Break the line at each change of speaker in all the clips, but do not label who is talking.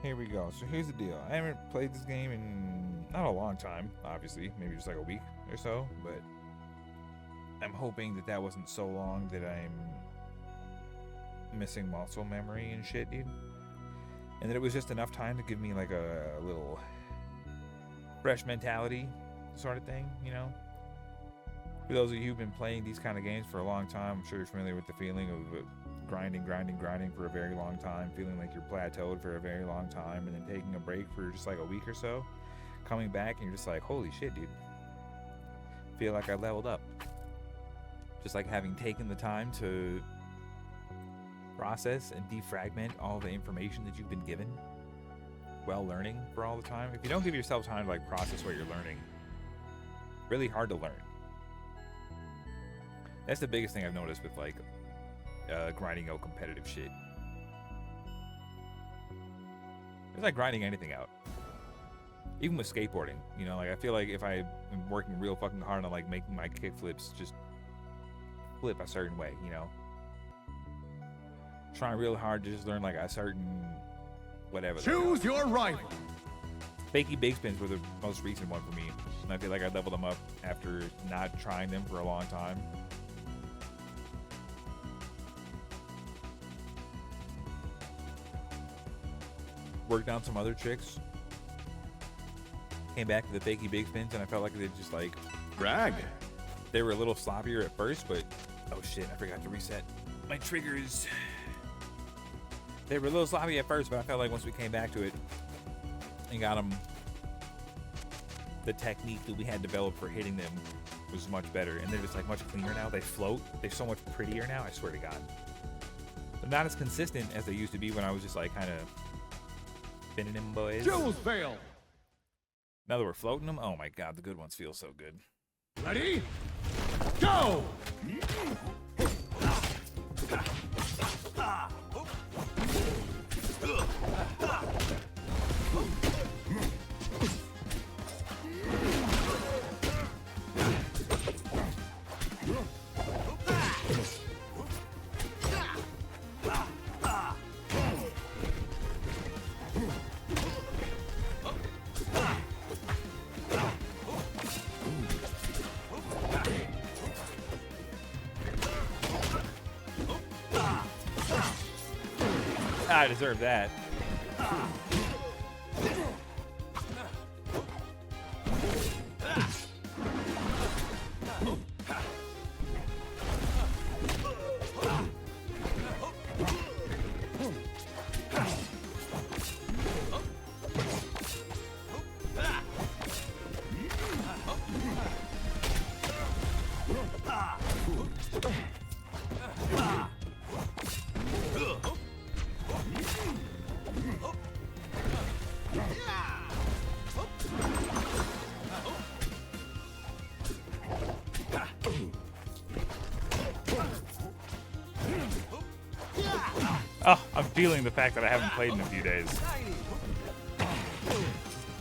Here we go. So here's the deal. I haven't played this game in not a long time, obviously. Maybe just like a week or so. But I'm hoping that that wasn't so long that I'm missing muscle memory and shit, dude. And that it was just enough time to give me like a little fresh mentality sort of thing, you know? For those of you who've been playing these kind of games for a long time, I'm sure you're familiar with the feeling of grinding for a very long time, feeling like you're plateaued for a very long time, and then taking a break for just like a week or so, coming back and you're just like, holy shit, dude. Feel like I leveled up. Just like having taken the time to process and defragment all the information that you've been given while learning for all the time. If you don't give yourself time to like process what you're learning, really hard to learn. That's the biggest thing I've noticed with like grinding out competitive shit. It's like grinding anything out. Even with skateboarding, you know, like I feel like if I am working real fucking hard on like making my kickflips just flip a certain way, you know, trying real hard to just learn like a certain whatever.
Choose your rival.
Fakey big spins were the most recent one for me, and I feel like I leveled them up after not trying them for a long time. Worked on some other tricks. Came back to the fakey big spins, and I felt like they just like
Brag.
they were a little sloppier at first, but oh shit, I forgot to reset my triggers. They were a little sloppy at first, but I felt like once we came back to it and got them, the technique that we had developed for hitting them was much better, and they're just like much cleaner now. They float. They're so much prettier now. I swear to God. They're not as consistent as they used to be when I was just like kind of spinning them boys.
Jules fail.
Now that we're floating them, oh my God, the good ones feel so good.
Ready? Go!
I deserve that. Oh, I'm feeling the fact that I haven't played in a few days.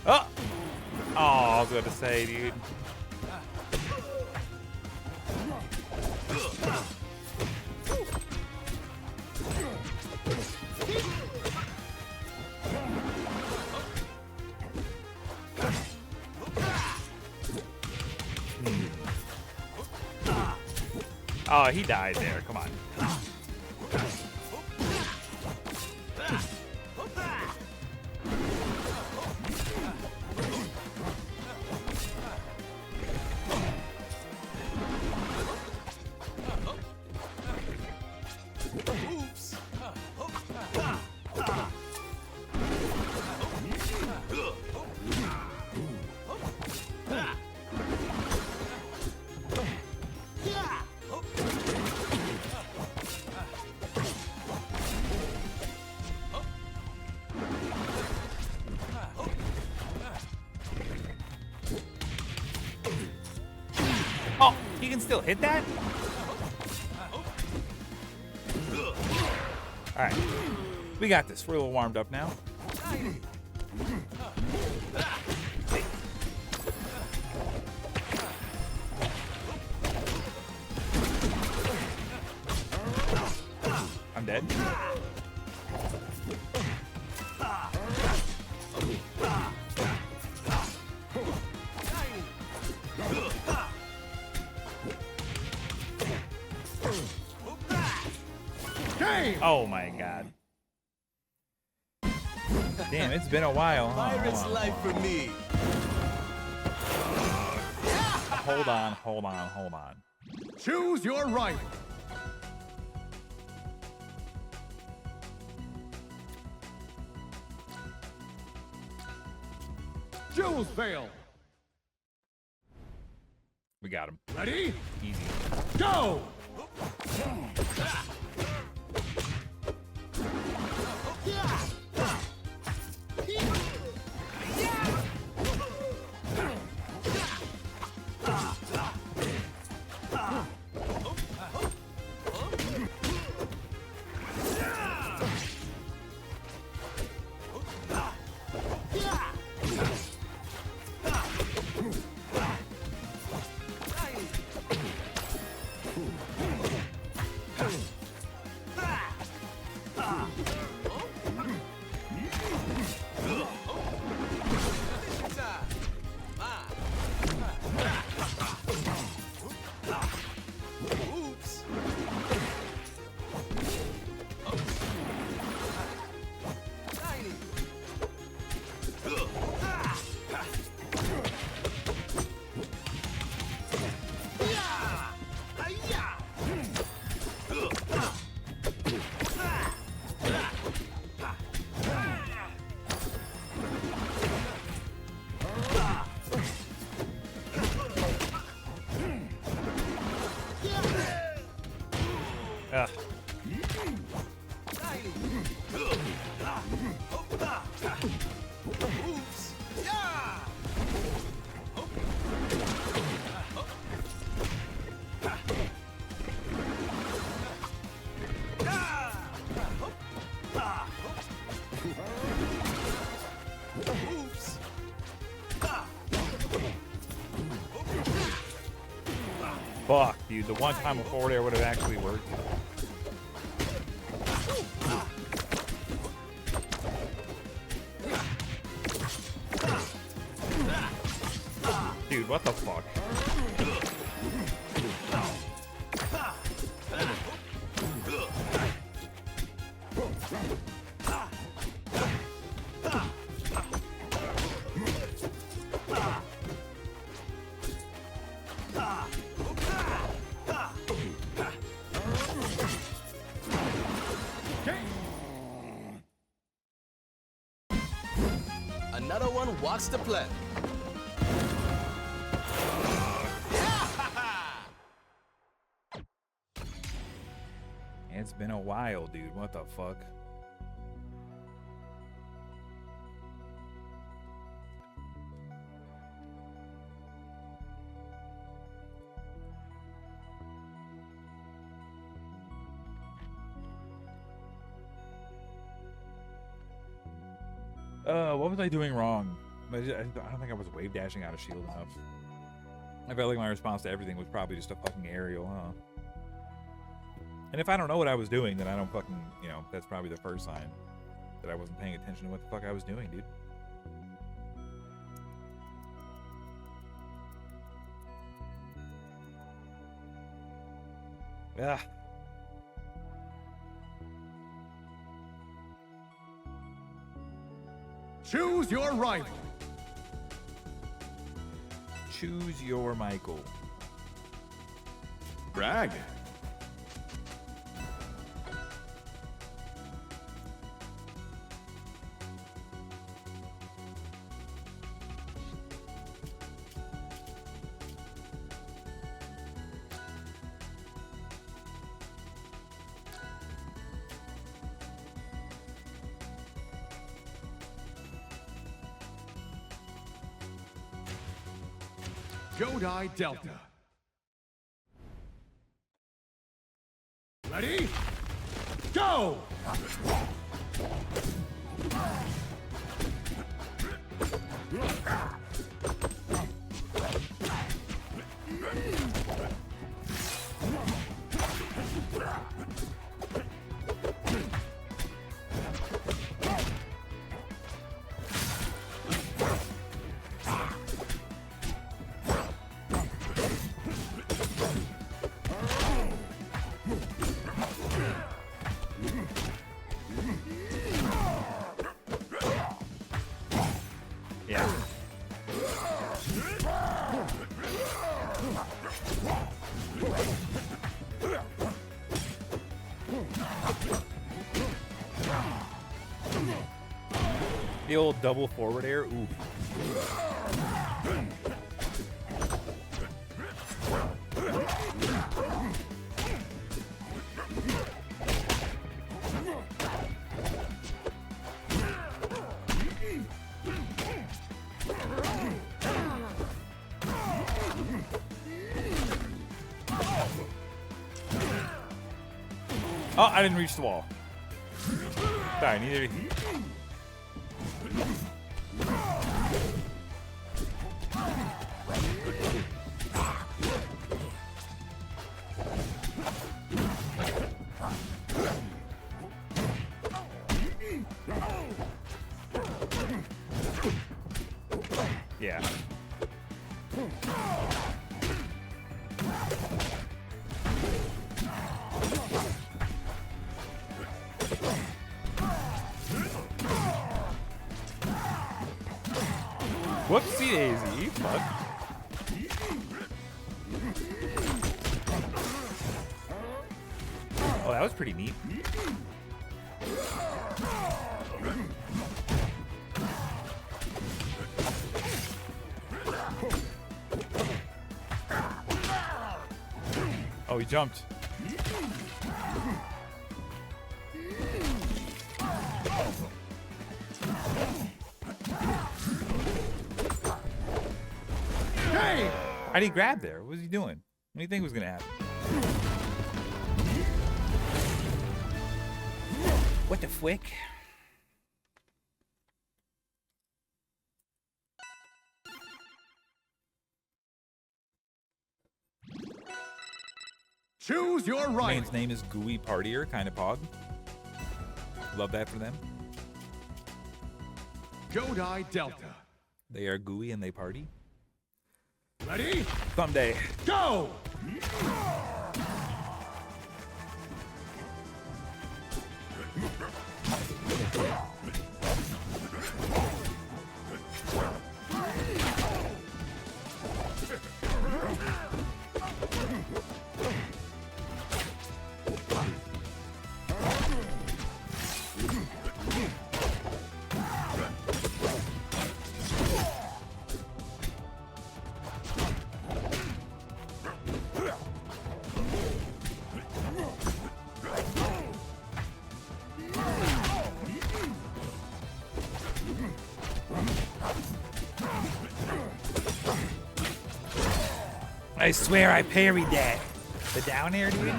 Oh! Oh, I was going to say, dude. Oh, he died there. Come on. Oh, he can still hit that? Alright. We got this. We're a little warmed up now. I'm dead.
game.
Oh my god. Damn, it's been a while. Huh?
Pirate's life for me.
Hold on.
Choose your rifle. Jules fail.
We got him.
Ready?
Easy.
Go!
Oops. Tiny.
Ugh.
Tiny. Oops. Yeah. Oops.
Fuck, dude. The one time a forward air would have actually worked. Dude, what the fuck?
Another one walks the plank.
It's been a while, dude. What the fuck? What was I doing wrong? I don't think I was wave dashing out of shield enough. I felt like my response to everything was probably just a fucking aerial, huh? And if I don't know what I was doing, then I don't fucking, you know, that's probably the first sign that I wasn't paying attention to what the fuck I was doing, dude. Yeah.
Choose your rifle.
Choose your Michael.
Brag. Jodi Delta. Ready? Go!
The old double forward air. Ooh. Oh, I didn't reach the wall. Sorry, neither did he. Yeah. Whoopsie daisy, fuck. Oh, that was pretty neat. Oh, he jumped.
Hey!
How'd he grab there? What was he doing? What do you think was gonna happen? What the flick?
Choose your rival.
Man's name is Gooey Partier, kind of pog. Love that for them.
Jodi Delta.
They are gooey and they party.
Ready?
Someday.
Go!
I swear I parried that. The down air, dude.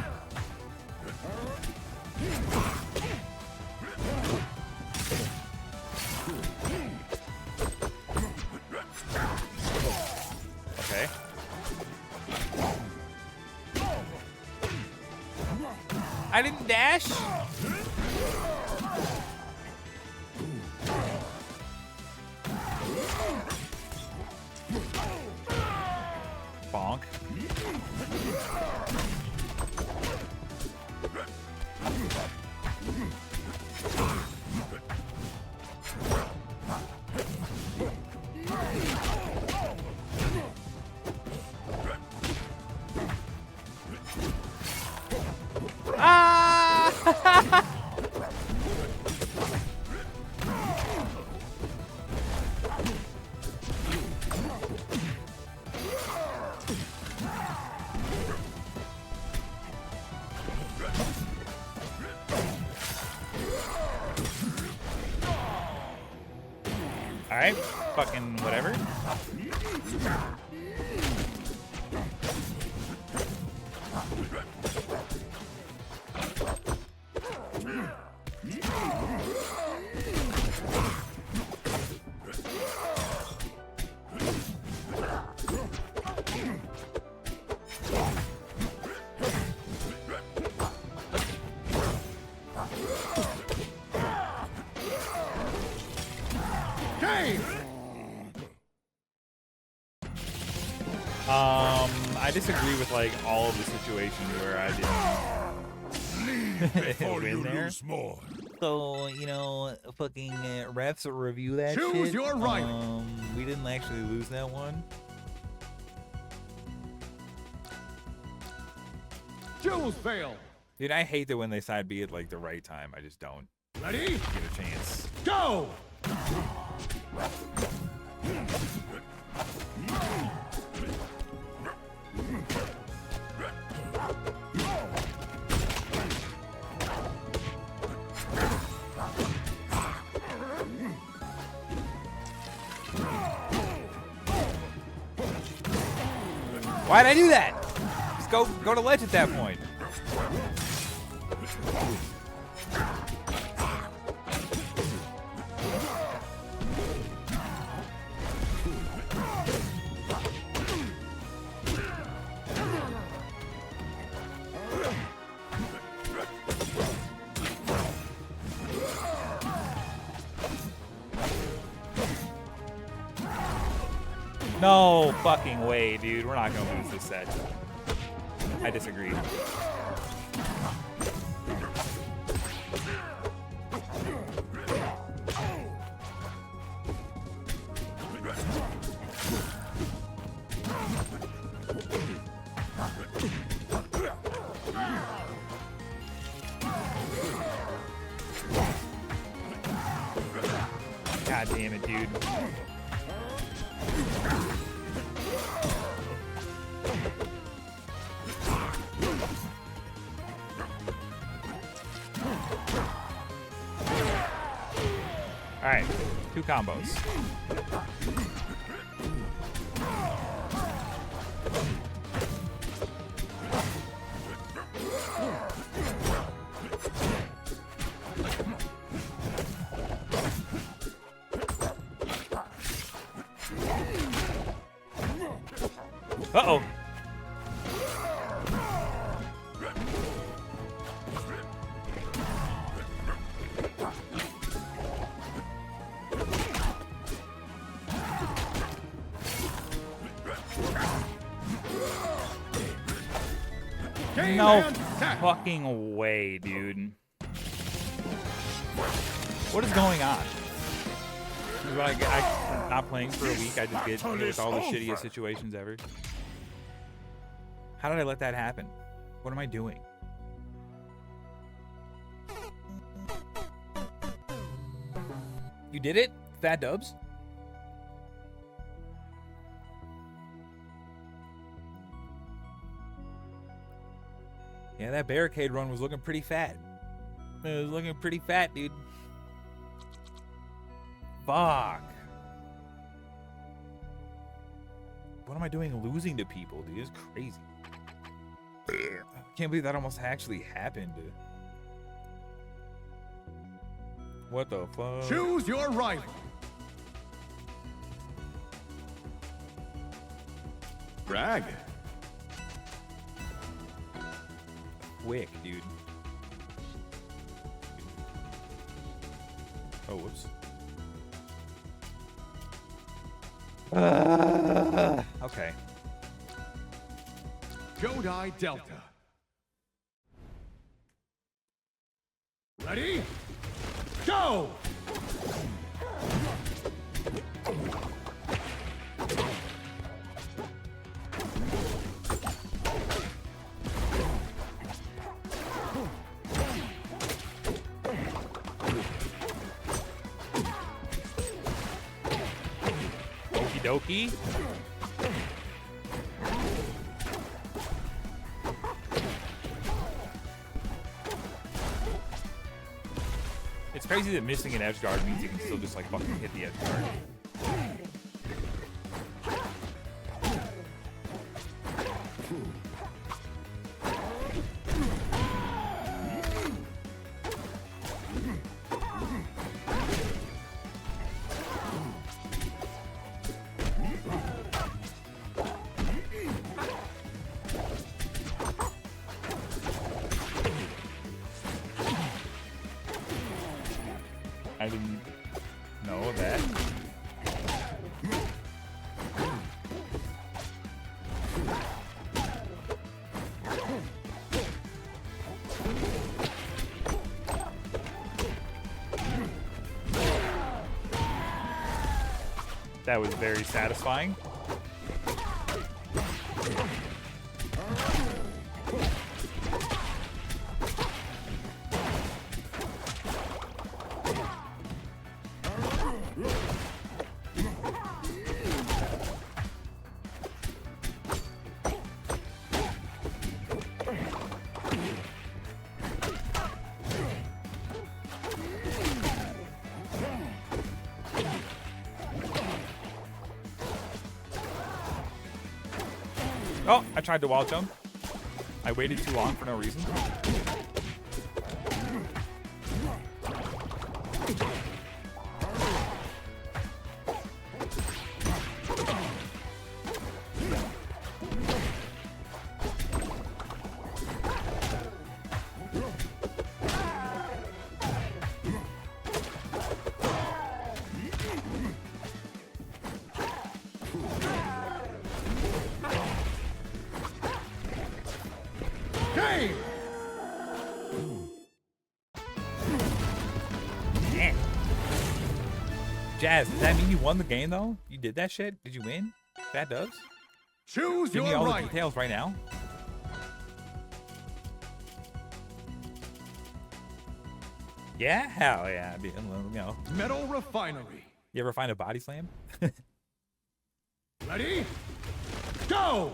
Okay. I didn't dash. Bonk. Ah! Alright, fucking whatever. I disagree with like all of the situations where I didn't win there.
More.
So, you know, fucking refs will review that shit.
Choose your rival.
We didn't actually lose that one.
Jules fail.
Dude, I hate that when they side B at like the right time. I just don't
Ready?
get a chance.
Go!
Why'd I do that? Just go to ledge at that point. No fucking way, dude. We're not gonna lose this set. I disagree. God damn it, dude. All right, 2 combos. Uh-oh. No fucking way, dude. What is going on? When I'm not playing for a week, I just get hit with all the shittiest situations ever. How did I let that happen? What am I doing? You did it? Fat Dubs? Yeah, that barricade run was looking pretty fat. It was looking pretty fat, dude. Fuck. What am I doing losing to people, dude? It's crazy. I can't believe that almost actually happened. What the fuck?
Choose your rival. Brag.
Quick, dude. Oh, whoops. Okay.
Jodi Delta. Ready? Go!
Okie dokie. It's crazy that missing an edge guard means you can still just like fucking hit the edge guard. I didn't know that. That was very satisfying. Oh, I tried to wall jump. I waited too long for no reason.
Game!
Damn. Jazz, does that mean you won the game though? You did that shit? Did you win? That does?
Choose
Give me
your
all the
right.
details right now. Yeah? Hell yeah, dude. You know.
Metal refinery.
You ever find a body slam?
Ready? Go!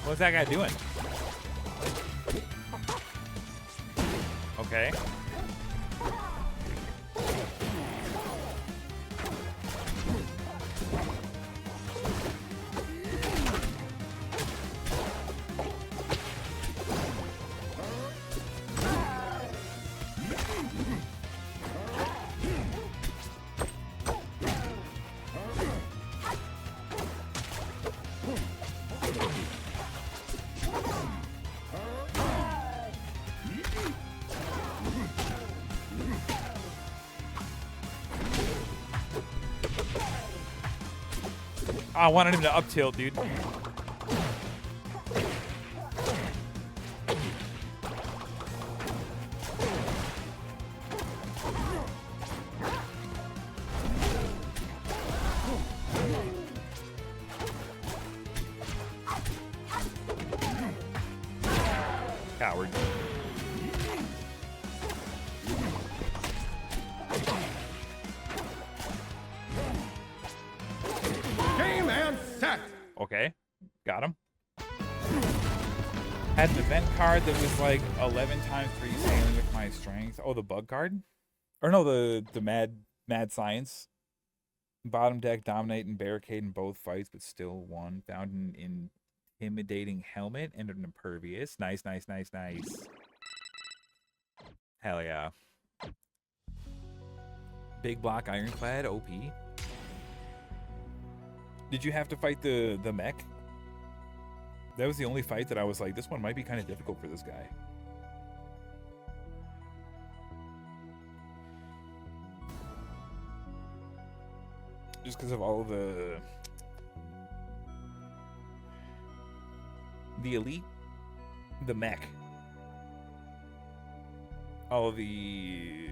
What's that guy doing? Okay. I wanted him to up tilt, dude. Coward.
Game and set.
Okay, got him. Had an event card that was like 11 times 3 sailing with my strength. Oh, the bug card? Or no, the mad science. Bottom deck, dominate and barricade in both fights, but still won. Found an intimidating helmet and an impervious. Nice, nice, nice, nice. Hell yeah. Big block ironclad, OP. Did you have to fight the mech? That was the only fight that I was like, this one might be kind of difficult for this guy. Just because of all of the elite, the mech. All of the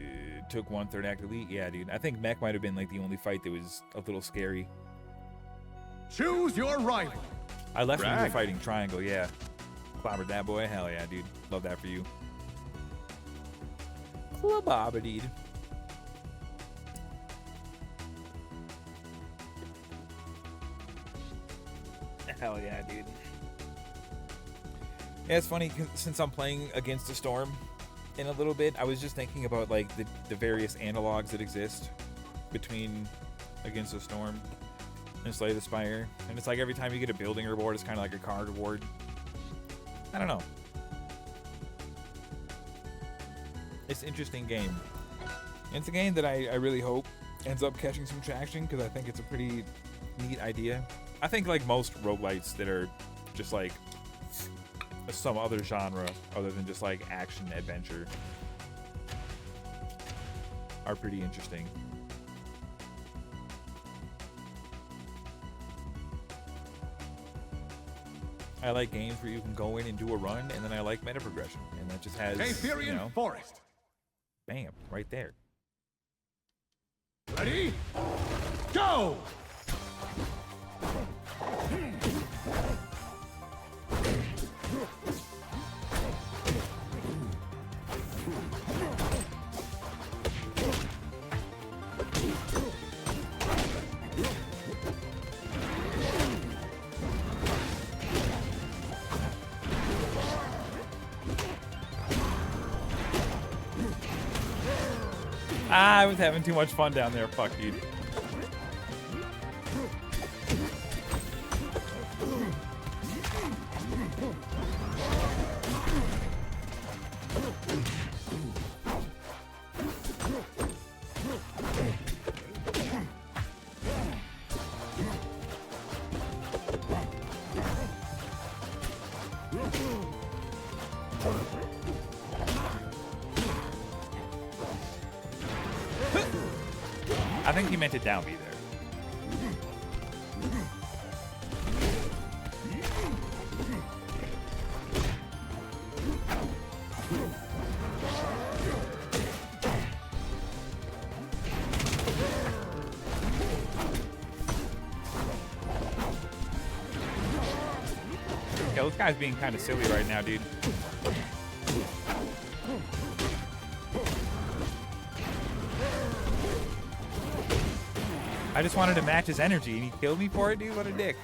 took 1/3 act elite. Yeah, dude. I think mech might have been like the only fight that was a little scary.
Choose your rival.
I left when we were
Brag.
fighting triangle, yeah. Clobbered that boy. Hell yeah, dude. Love that for you. Clubobadied. Hell yeah, dude. Yeah, it's funny 'cause since I'm playing against the storm in a little bit, I was just thinking about like the various analogs that exist between Against the Storm and Slay the Spire. And it's like every time you get a building reward, it's kind of like a card reward. I don't know. It's an interesting game. And it's a game that I really hope ends up catching some traction because I think it's a pretty neat idea. I think like most roguelites that are just like some other genre other than just like action adventure are pretty interesting. I like games where you can go in and do a run, and then I like meta progression, and that just has,
Aetherian Forest.
bam, right there.
Ready? Go!
I was having too much fun down there. Fuck, dude. I think he meant it down B there. Yeah, this guy's being kind of silly right now, dude. I just wanted to match his energy, and he killed me for it, dude. What a dick.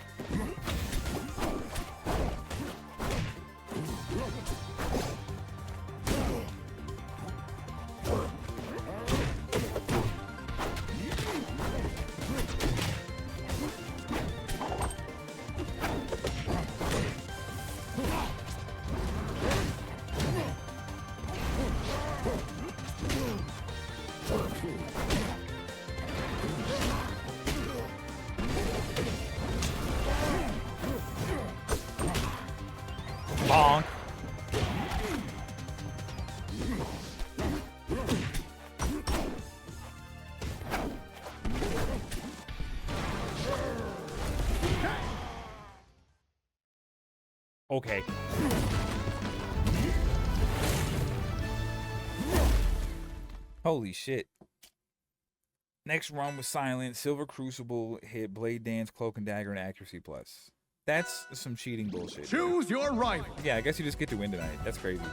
Bonk. Okay. Holy shit. Next run was silent. Silver Crucible hit Blade Dance, Cloak and Dagger, and Accuracy Plus. That's some cheating bullshit.
Choose your rival.
Yeah, I guess you just get to win tonight. That's crazy.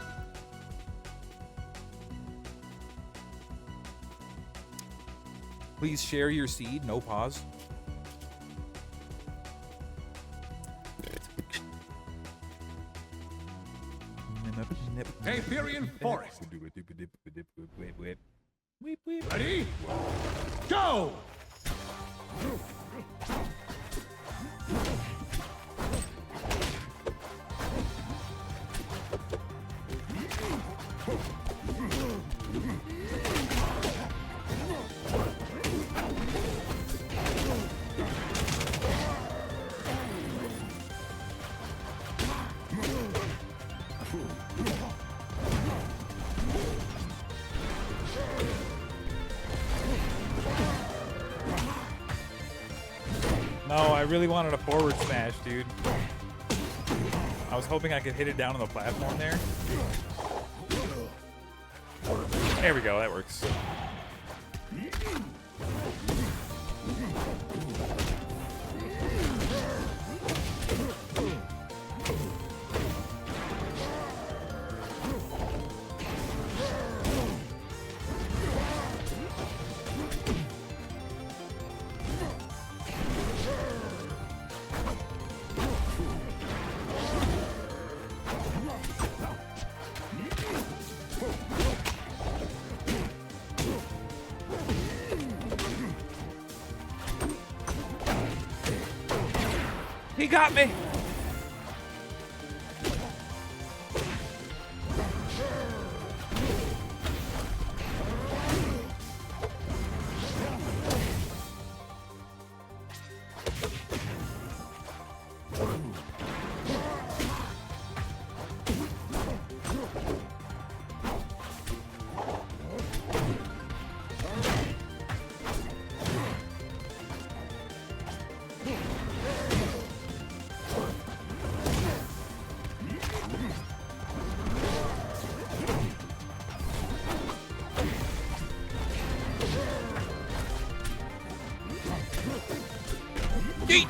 Please share your seed. No pause.
Aetherian Forest.
Whip.
Ready? Go!
No, I really wanted a forward smash, dude. I was hoping I could hit it down on the platform there. There we go, that works. He got me. Yeet!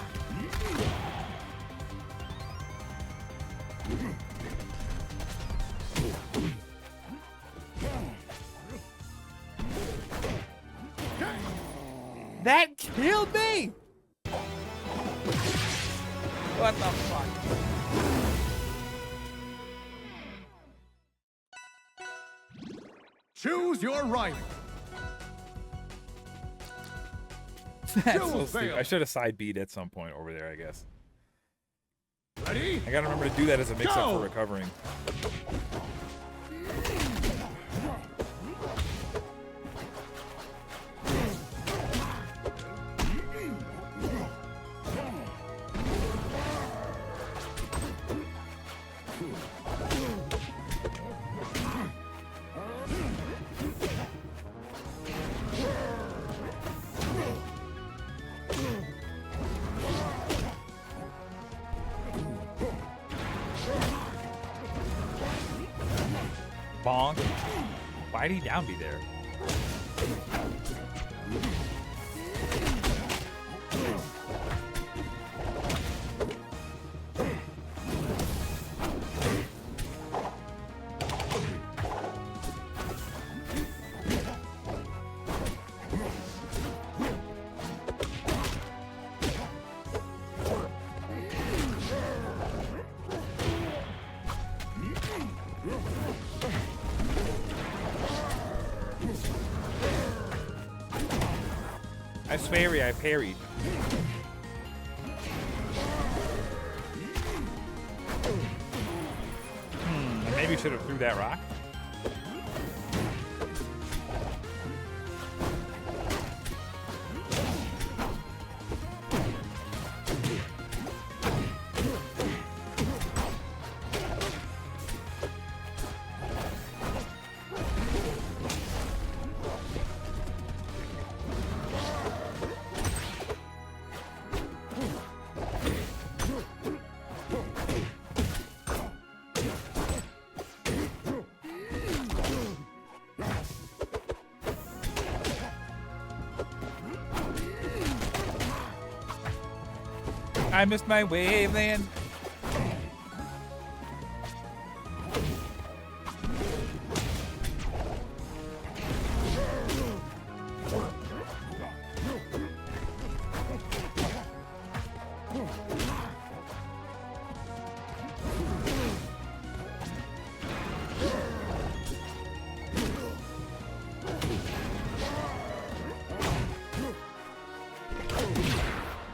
That killed me! What the fuck?
Choose your rifle.
That's
Duel
so stupid.
failed.
I should have side beat at some point over there, I guess.
Ready?
I gotta remember to do that as a mix-up
Go!
for recovering. Bonk. Why'd he down be there? I swear I parried. I maybe should have threw that rock. I missed my waveland.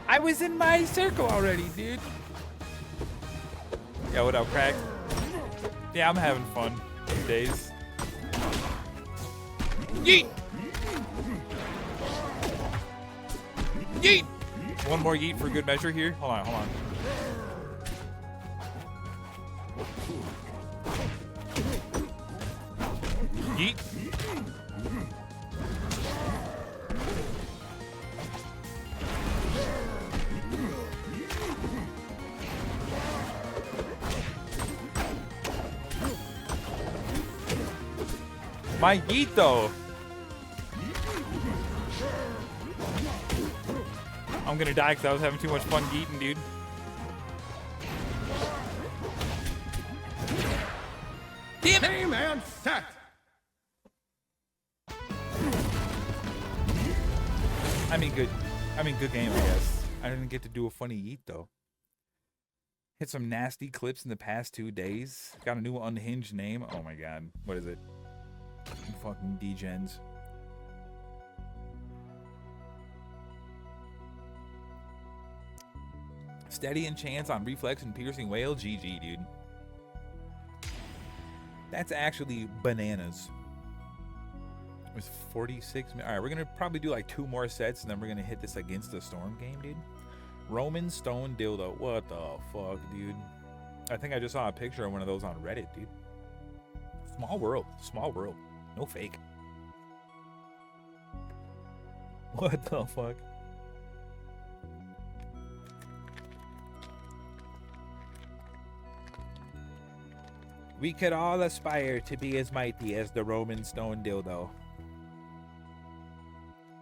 I was in my circle already, dude. Yeah, what up, Crack? Yeah, I'm having fun these days. Yeet! Yeet! One more yeet for good measure here. Hold on, hold on. Yeet. My yeet though. I'm gonna die because I was having too much fun yeeting, dude. Damn it!
Aim and set.
I mean, good game, I guess. I didn't get to do a funny yeet though. Hit some nasty clips in the past 2 days. Got a new unhinged name. Oh my god, what is it? Fucking degens. Steady and chance on reflex and piercing whale. GG, dude. That's actually bananas. It was 46 minutes. All right, we're gonna probably do like 2 more sets, and then we're gonna hit this against the storm game, dude. Roman stone dildo. What the fuck, dude? I think I just saw a picture of one of those on Reddit, dude. Small world. Small world. No fake. What the fuck? We could all aspire to be as mighty as the Roman stone dildo.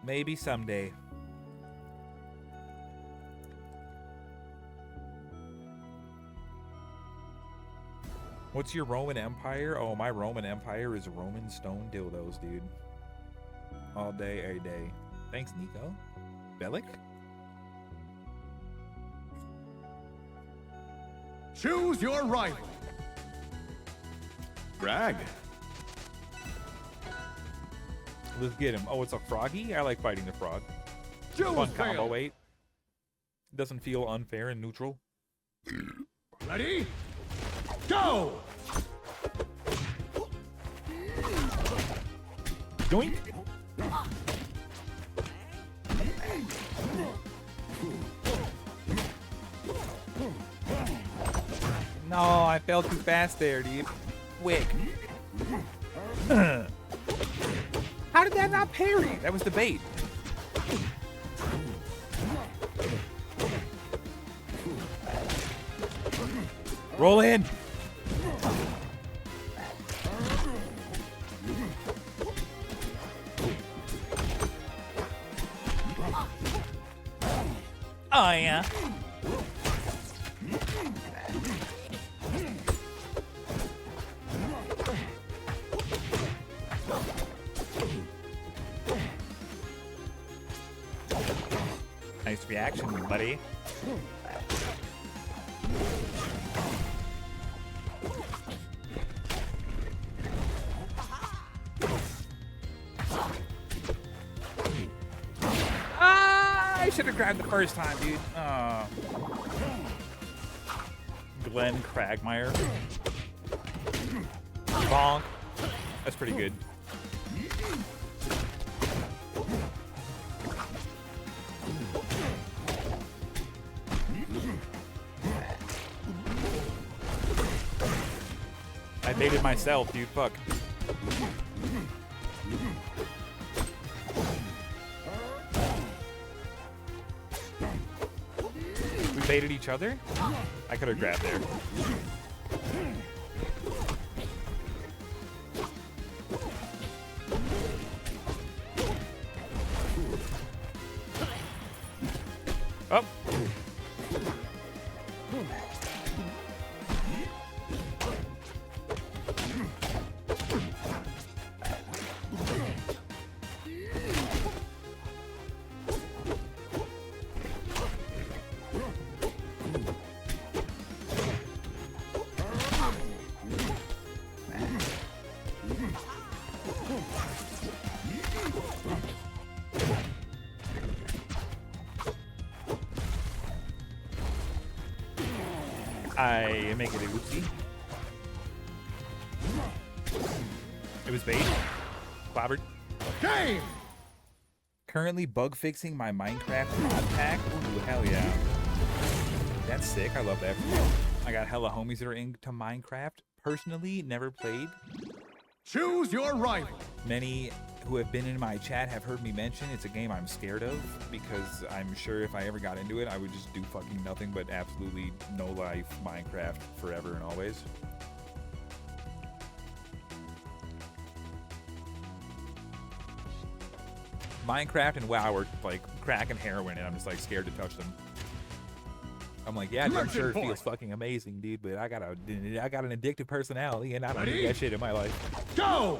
Maybe someday. What's your Roman Empire? Oh, my Roman Empire is Roman stone dildos, dude. All day, every day. Thanks, Nico. Bellic?
Choose your rival.
Brag.
Let's get him. Oh, it's a froggy? I like fighting the frog.
Choose
Fun combo
fail.
weight. Doesn't feel unfair and neutral.
Ready? Go!
Doink! No, I fell too fast there, dude. Quick. How did that not parry? That was the bait. Roll in. Oh, yeah. Nice reaction, buddy. I should have grabbed the first time, dude. Oh. Glenn Cragmire. Bonk. That's pretty good. I baited myself, dude. Fuck. We baited each other? I could have grabbed there. Up. I make it a oopsie. It was bait. Clobbered.
Game!
Currently bug fixing my Minecraft mod pack. Ooh, hell yeah. That's sick. I love that for you. I got hella homies that are into Minecraft. Personally, never played.
Choose your rival.
Many who have been in my chat have heard me mention it's a game I'm scared of because I'm sure if I ever got into it, I would just do fucking nothing but absolutely no life Minecraft forever and always. Minecraft and WoW are like crack and heroin, and I'm just like scared to touch them. I'm like, yeah, I'm sure it feels fucking amazing, dude, but I got an addictive personality, and I don't need that shit in my life.
Go!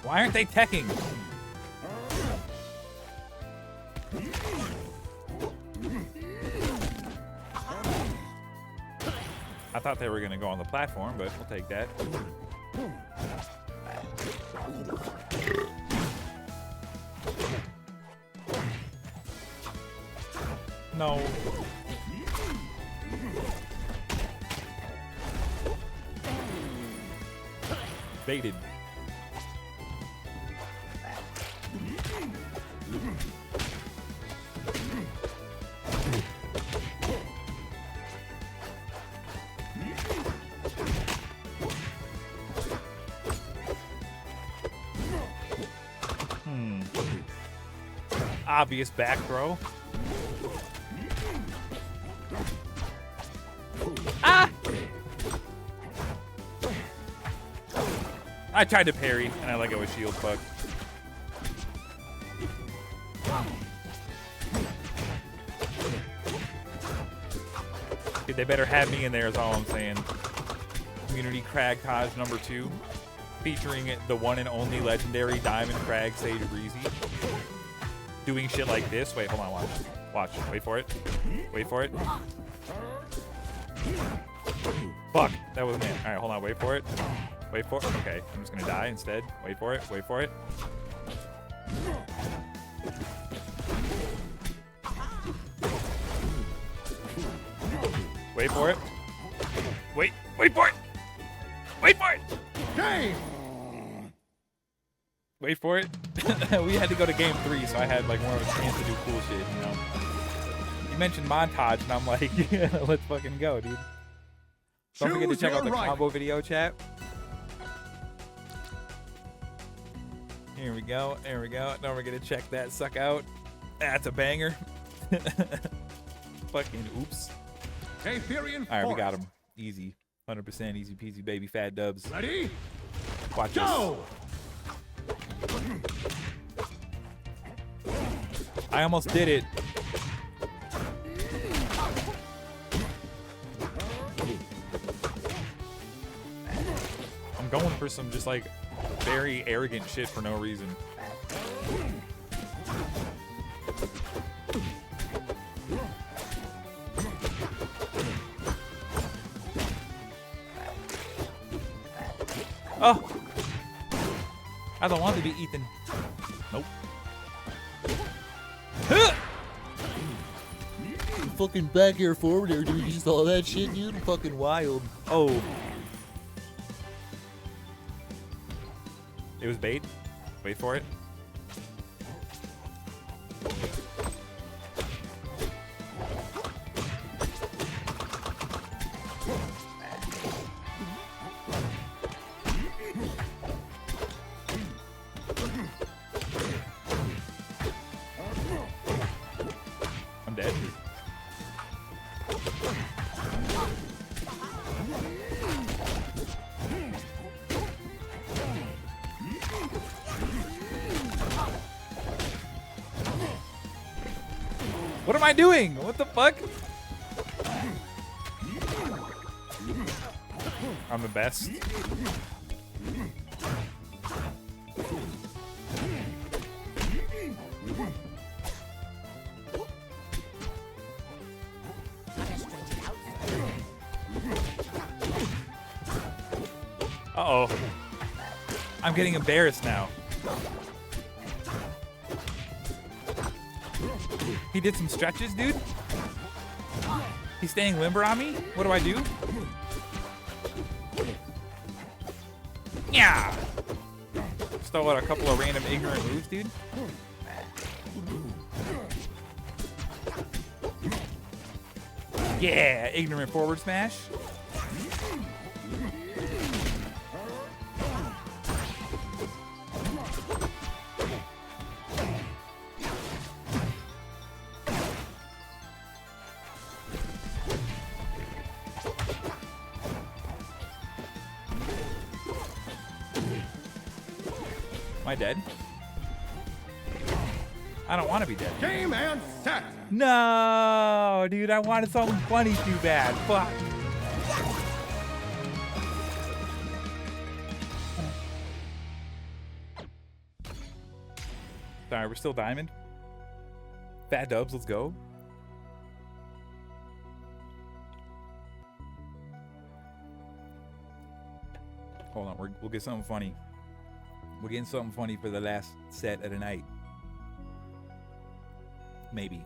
Why aren't they teching? I thought they were gonna go on the platform, but we'll take that. No. Baited. obvious back throw. Ah! I tried to parry, and I let go of shield fuck. Dude, they better have me in there is all I'm saying. Community Crag Taj #2. Featuring the one and only legendary Diamond Crag Sage Breezy. Doing shit like this. Wait, hold on, watch. Watch. Wait for it. Wait for it. Fuck. That wasn't it. Alright, hold on. Wait for it. Wait for it. Okay, I'm just gonna die instead. Wait for it. Wait for it. Wait for it. Wait for it. Wait for it.
Game!
Wait for it. We had to go to game 3, so I had like more of a chance to do cool shit, you know. You mentioned montage, and I'm like, yeah, let's fucking go, dude. Don't forget to check out the combo video, chat. Here we go. There we go. Don't forget to check that suck out. That's a banger. Fucking oops.
Aetherian
All right, we
Force.
got him. Easy. 100% easy peasy, baby fat dubs.
Ready?
Watch
Go!
this. I almost did it. I'm going for some just like very arrogant shit for no reason. Oh! I don't want to be Ethan. Nope. Fucking back air forward there, dude. You saw that shit, dude? Fucking wild. Oh. It was bait. Wait for it. I'm dead. What am I doing? What the fuck? I'm the best. Uh-oh. I'm getting embarrassed now. He did some stretches, dude. He's staying limber on me. What do I do? Yeah. Just throw out a couple of random ignorant moves, dude. Yeah, ignorant forward smash. Am I dead? I don't want to be dead.
Game and set!
No, dude, I wanted something funny too bad. Fuck. Sorry, we're still diamond. Fat dubs, let's go. Hold on, we'll get something funny. We're getting something funny for the last set of the night. Maybe.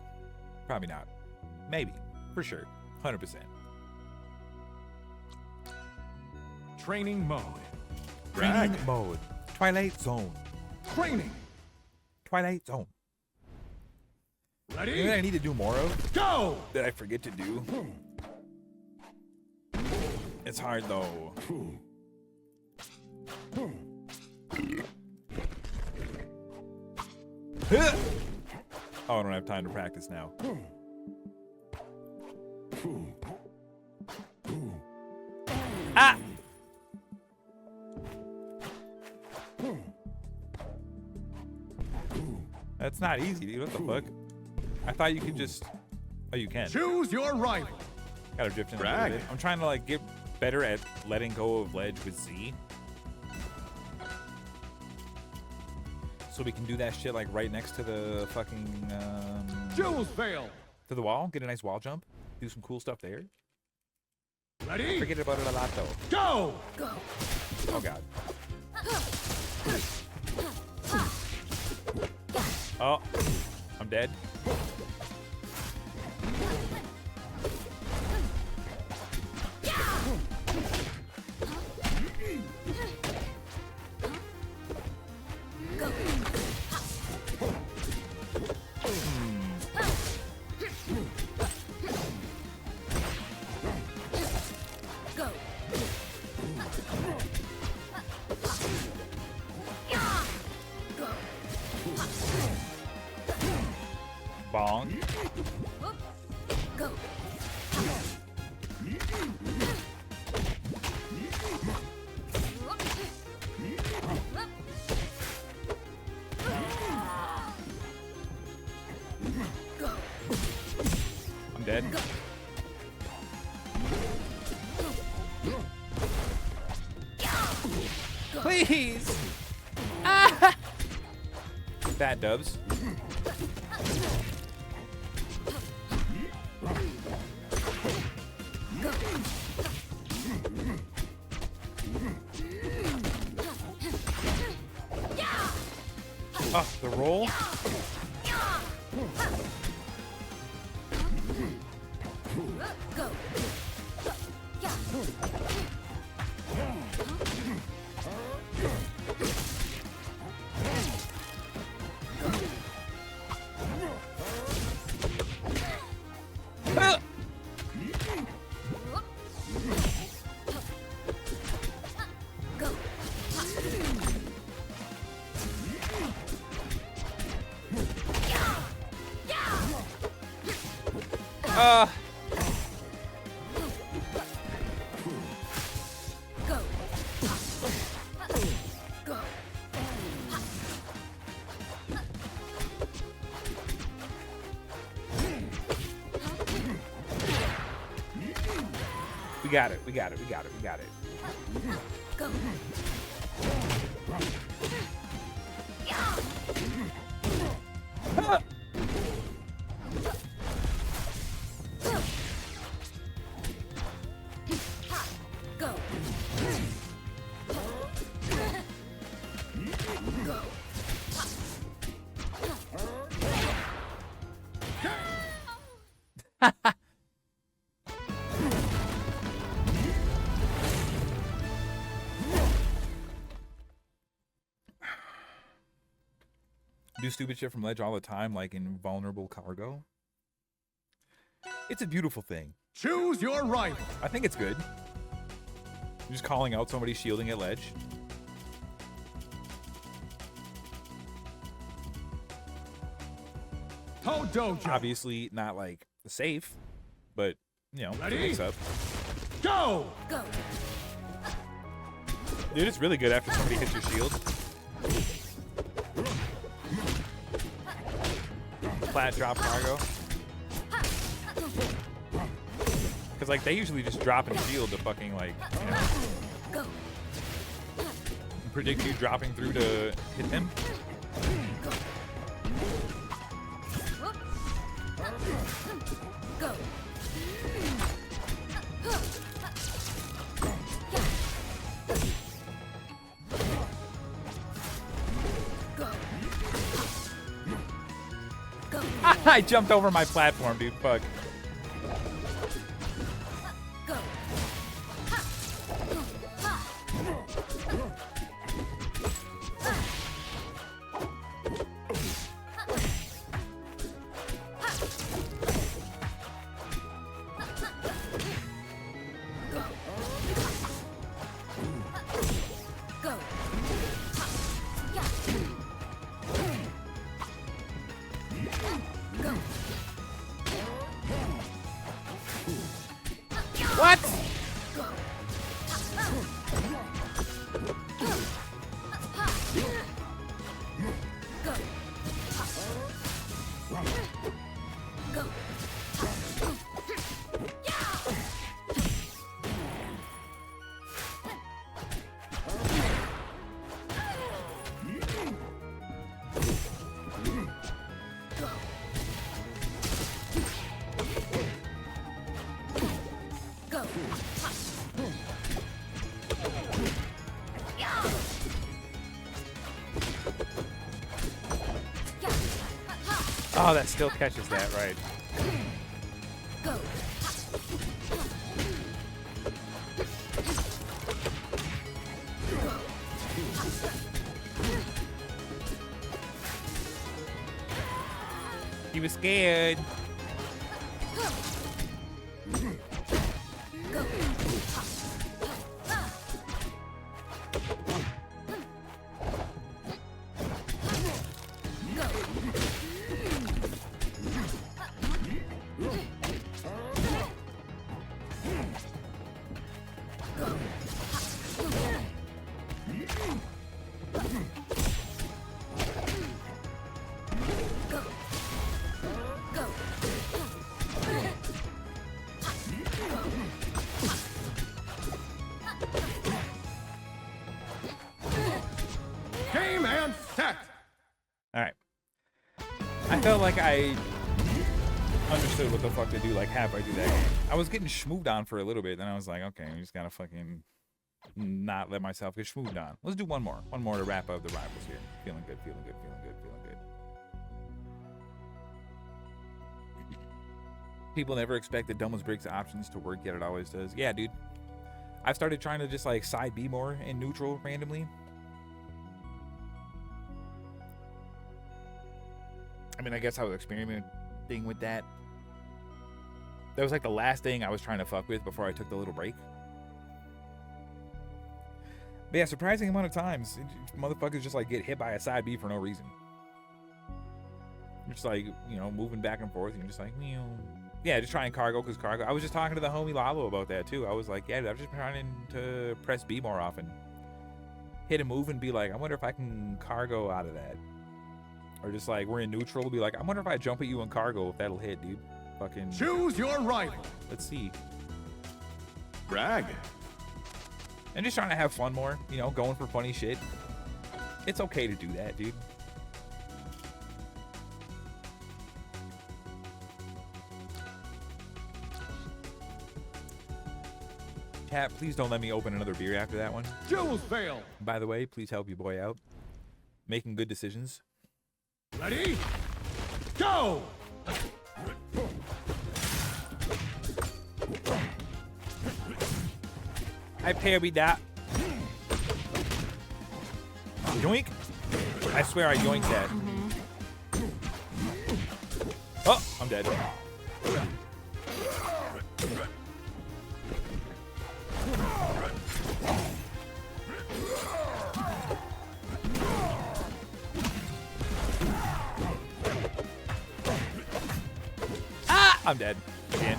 Probably not. Maybe. For sure. 100%.
Training mode.
Training mode. Twilight Zone.
Training.
Twilight Zone. You know what I
Ready?
need to do more of
Go!
that I forget to do? It's hard though. Oh, I don't have time to practice now. Ah! That's not easy, dude. What the fuck? I thought you could just... Oh, you can.
Choose your rival.
Gotta drift in a
Brag.
little bit. I'm trying to, like, get better at letting go of ledge with Z. So we can do that shit, like, right next to the fucking,
Jules Vale.
to the wall. Get a nice wall jump. Do some cool stuff there.
Ready?
Forget about it a lot, though.
Go.
Oh, God. Oh, I'm dead. Bong.
Go.
I'm dead. Please! Ah! Fat dubs. Oh, the roll?
Go.
Ah!
Go. Go. Go.
We got it, we got it, we got it, we got it.
Go.
Ah!
Go. Go.
Do stupid shit from ledge all the time, like in vulnerable cargo. It's a beautiful thing.
Choose your rival.
I think it's good. You're just calling out somebody shielding at ledge.
Toe Dojo.
Obviously not like safe, but you know,
Ready?
mix up.
Go.
Go.
Dude, it's really good after somebody hits your shield. Flat drop cargo. Because like they usually just drop and shield to fucking like, you know,
Go.
predict you dropping through to hit them.
Go. Go.
I jumped over my platform, dude. Fuck.
Go. Go.
What?
Go. Go.
Oh, that still catches that, right.
Go.
He was scared.
Go. Go.
Game and set.
All right. I felt like I understood what the fuck to do like halfway through that game. I was getting schmooved on for a little bit, then I was like, okay, I just gotta fucking not let myself get schmooved on. Let's do one more. One more to wrap up the rivals here. Feeling good, feeling good, feeling good, feeling good. People never expect the dumbest breaks options to work, yet it always does. Yeah, dude. I've started trying to just like side B more in neutral randomly. I mean, I guess I was experimenting with that. That was like the last thing I was trying to fuck with before I took the little break. But yeah, surprising amount of times, motherfuckers just like get hit by a side B for no reason. You're just like, you know, moving back and forth, and you're just like, meow. Yeah, just trying cargo because cargo. I was just talking to the homie Lalo about that too. I was like, yeah, I'm just trying to press B more often. Hit a move and be like, I wonder if I can cargo out of that. Or just like, we're in neutral, be like, I wonder if I jump at you in cargo, if that'll hit, dude. Fucking.
Choose your rival.
Let's see.
Brag.
And just trying to have fun more, you know, going for funny shit. It's okay to do that, dude. Chat, please don't let me open another beer after that one.
Jules Vale.
By the way, please help your boy out. Making good decisions.
Ready? Go!
I parry that. Yoink. I swear I yoinked that. Oh, I'm dead. Ah, I'm dead. Again.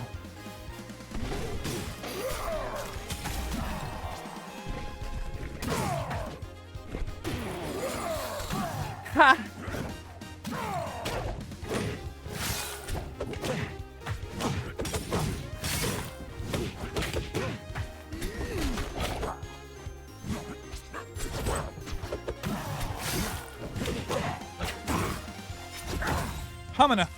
Ha! Humana.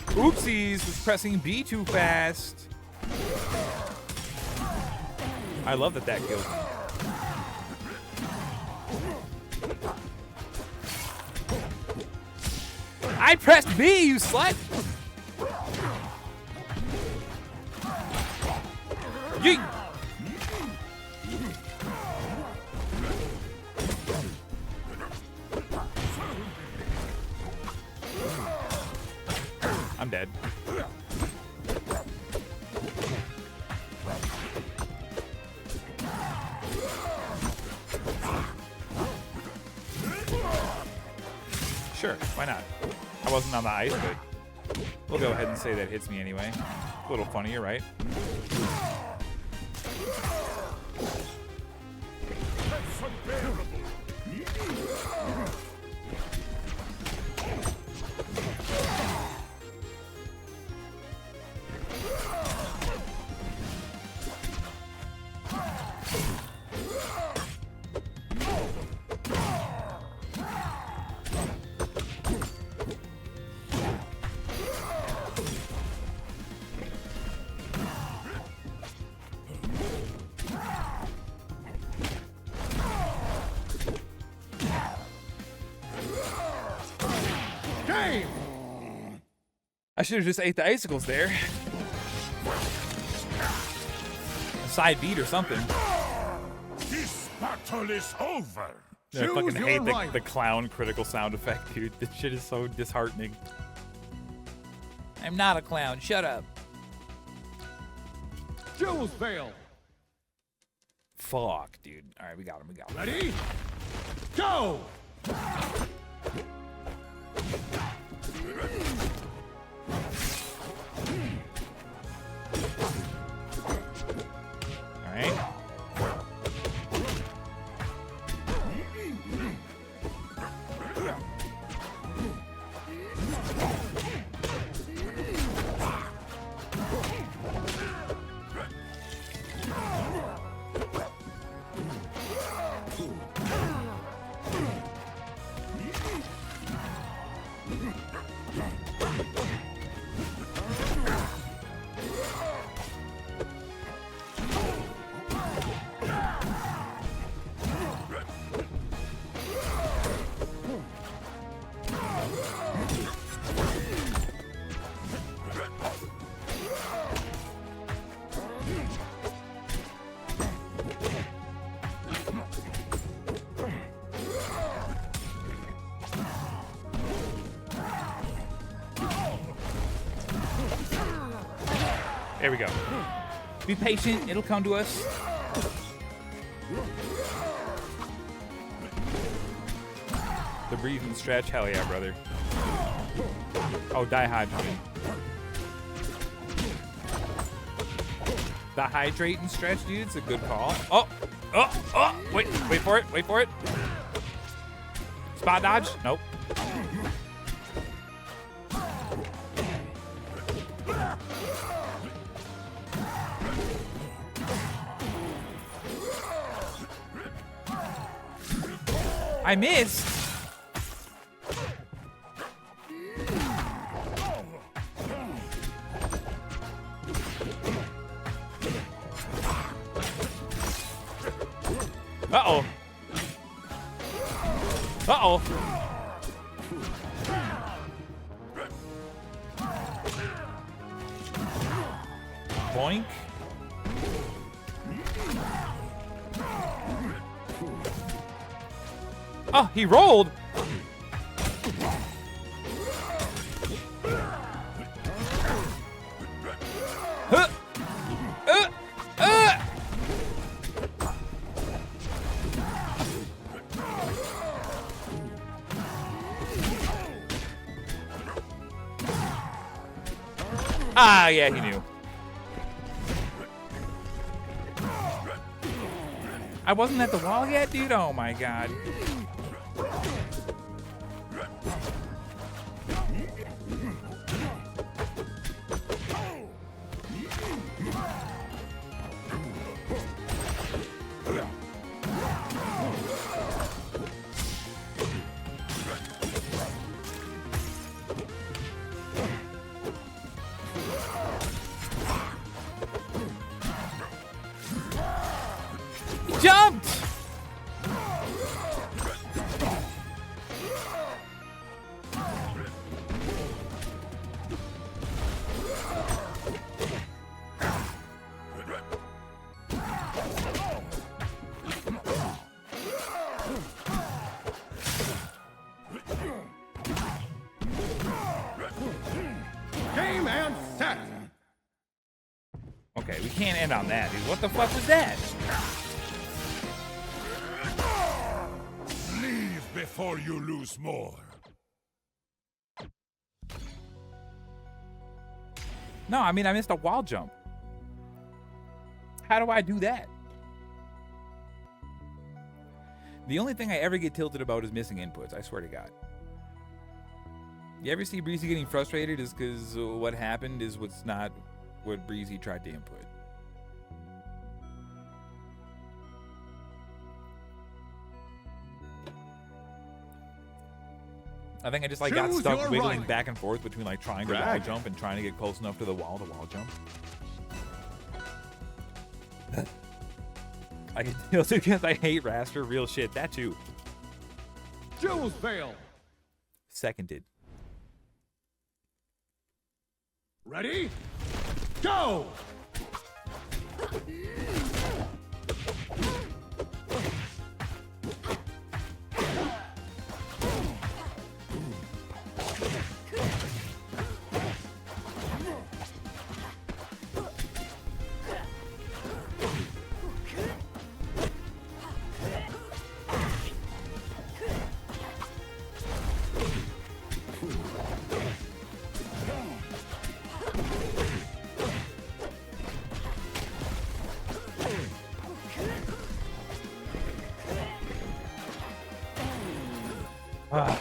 Oopsies, was pressing B too fast. I love that that killed me. I pressed B, you slut! Yeet! I'm dead. Sure, why not? I wasn't on the ice, but we'll go ahead and say that hits me anyway. A little funnier, right?
Game!
I should have just ate the icicles there. A side beat or something.
This battle is over.
I
Choose
fucking
your
hate the
rival.
clown critical sound effect, dude. This shit is so disheartening. I'm not a clown. Shut up.
Choose Veil.
Fuck, dude. All right, we got him. We got him.
Ready? Go!
All right. There we go. Be patient. It'll come to us. The breathe and stretch. Hell yeah, brother. Oh, dehydrate. Dehydrate and stretch, dude. It's a good call. Oh, oh, oh. Wait for it. Wait for it. Spot dodge. Nope. I missed. Uh-oh. Uh-oh. Boink. Oh, he rolled. Huh. Ah, yeah, he knew. I wasn't at the wall yet, dude? Oh my god. Jumped!
Game and set.
Okay, we can't end on that, dude. What the fuck was that?
Leave before you lose more.
No, I mean, I missed a wall jump. How do I do that? The only thing I ever get tilted about is missing inputs, I swear to God. You ever see Breezy getting frustrated is because what happened is what's not what Breezy tried to input. I think I just like got
Choose
stuck
your
wiggling
right.
back and forth between like trying to wall
Drag.
jump and trying to get close enough to the wall to wall jump. I get tilted because I hate Raster. Real shit. That too.
Jules Vale.
Seconded.
Ready? Go!
Ah.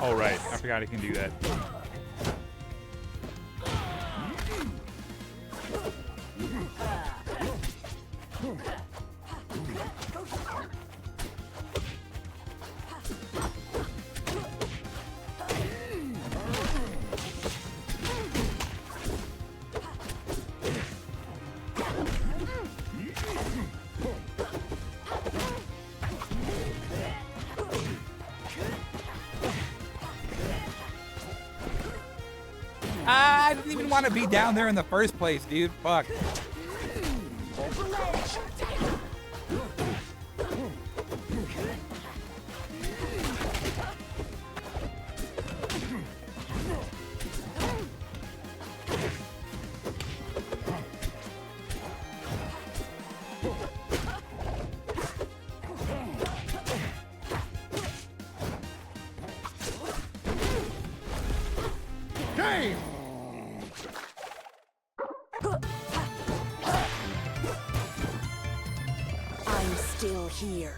Oh, right. I forgot he can do that. I didn't even want to be down there in the first place, dude. Fuck.
Game!
I'm still here.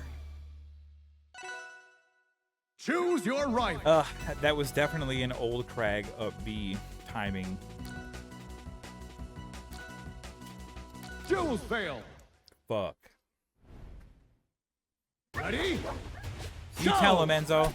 Choose your right.
That was definitely an old Crag up B timing.
Jules Vale.
Fuck.
Ready?
You
Go!
tell him, Enzo.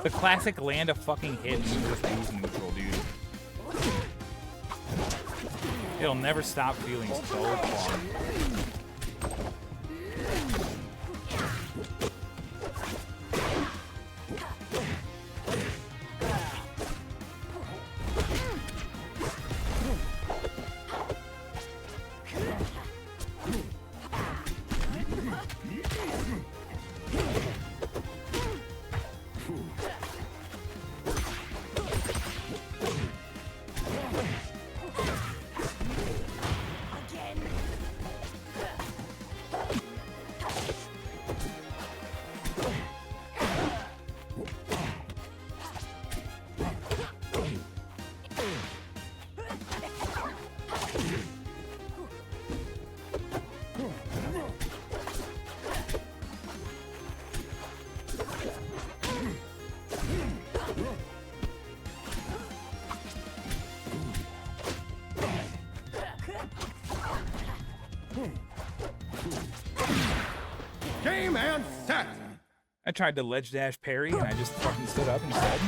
The classic land a fucking hit and just lose neutral, dude. It'll never stop feeling so fun.
Set.
I tried to ledge dash parry and I just fucking stood up instead.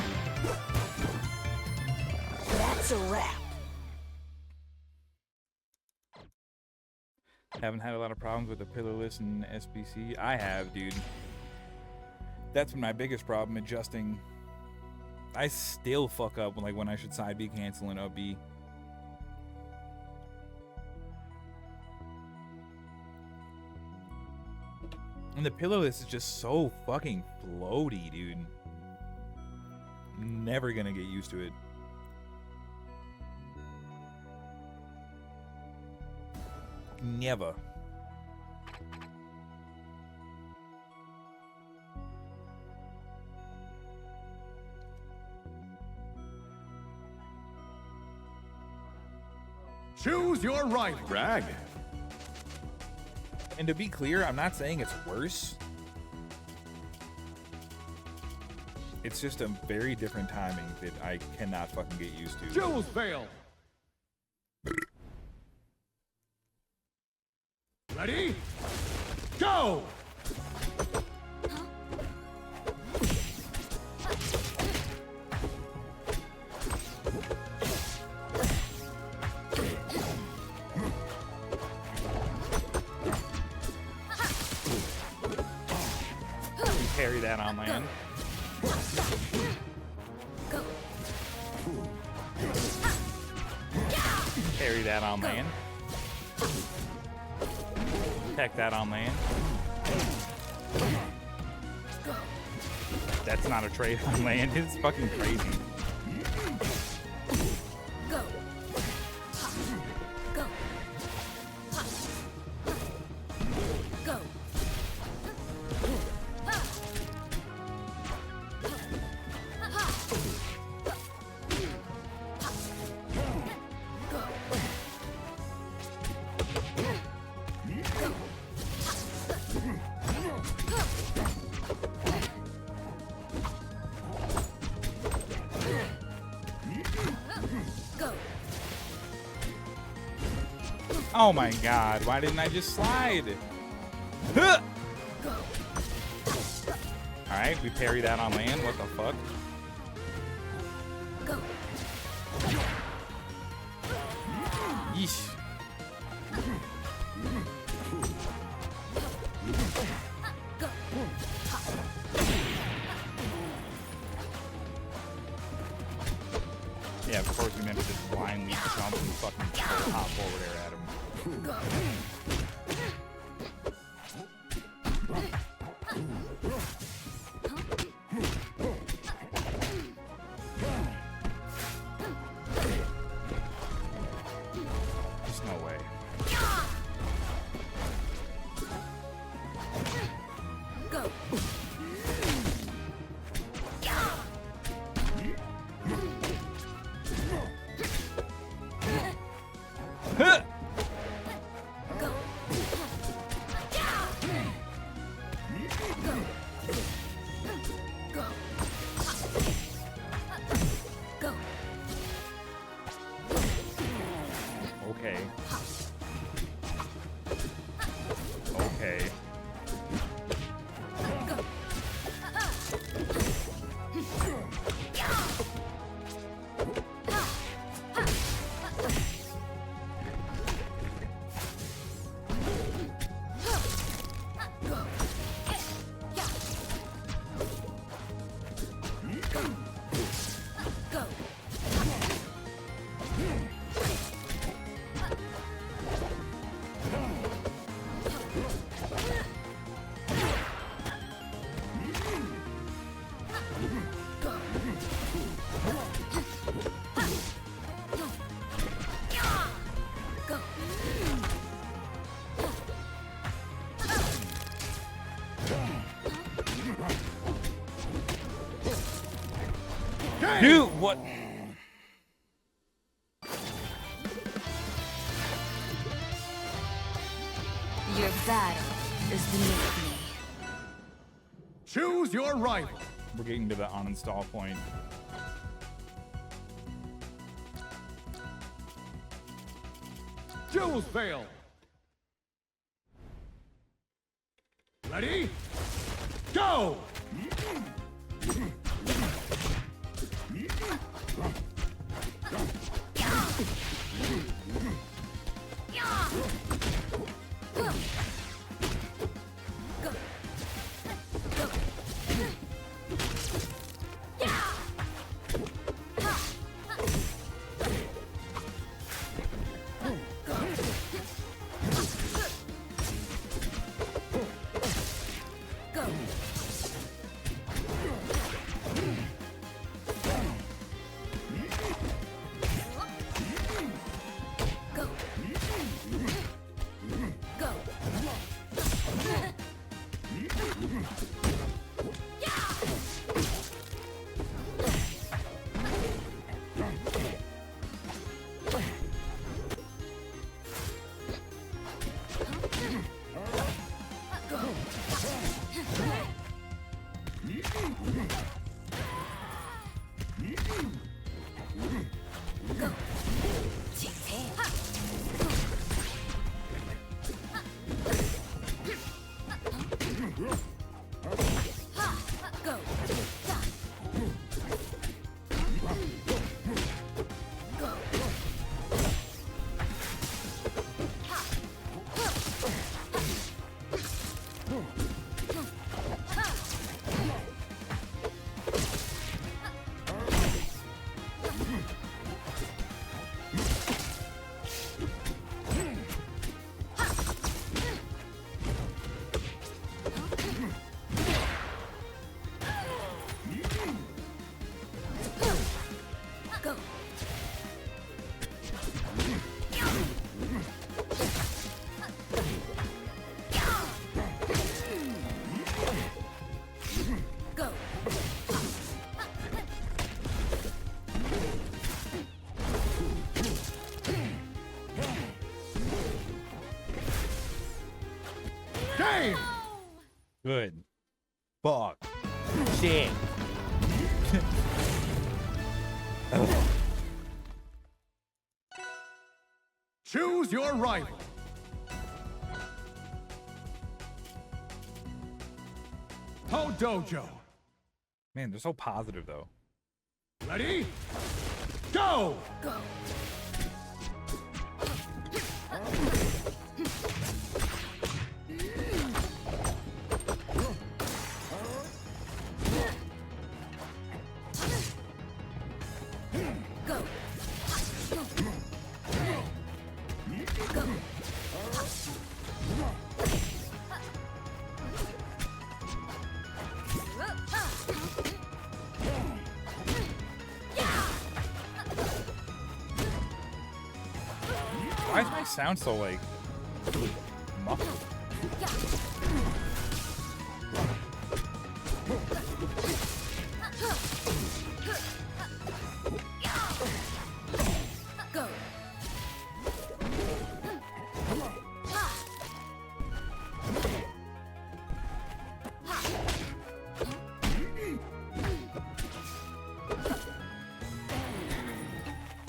That's a wrap.
Haven't had a lot of problems with the pillarless and SBC. I have, dude. That's been my biggest problem, adjusting. I still fuck up like when I should side B cancel and up B. And the pillarless is just so fucking floaty, dude. Never gonna get used to it. Never.
Choose your rival. Brag.
And to be clear, I'm not saying it's worse. It's just a very different timing that I cannot fucking get used to.
Jewels fail. Ready? Go!
Parry that on land. Parry that on land. Tech that on land. That's not a trade on land. It's fucking crazy.
Go. Go. Go.
Oh my god, why didn't I just slide? Huh! Alright, we parry that on land. What the fuck?
Go.
Yeesh.
Go.
Yeah, of course we meant to just blindly jump and fucking hop forward air at him. There's no way.
Go.
Huh!
Go. Go. Go.
Okay. Okay.
Go.
Dude, what?
Your battle is beneath me.
Choose your rival.
We're getting to the uninstall point.
Jewels fail. Ready? Go! Game!
Good. Fuck. Shit.
Choose your rival. Ho Dojo.
Man, they're so positive though.
Ready? Go!
Go. Go.
Why does my sound so like muffled?
Go.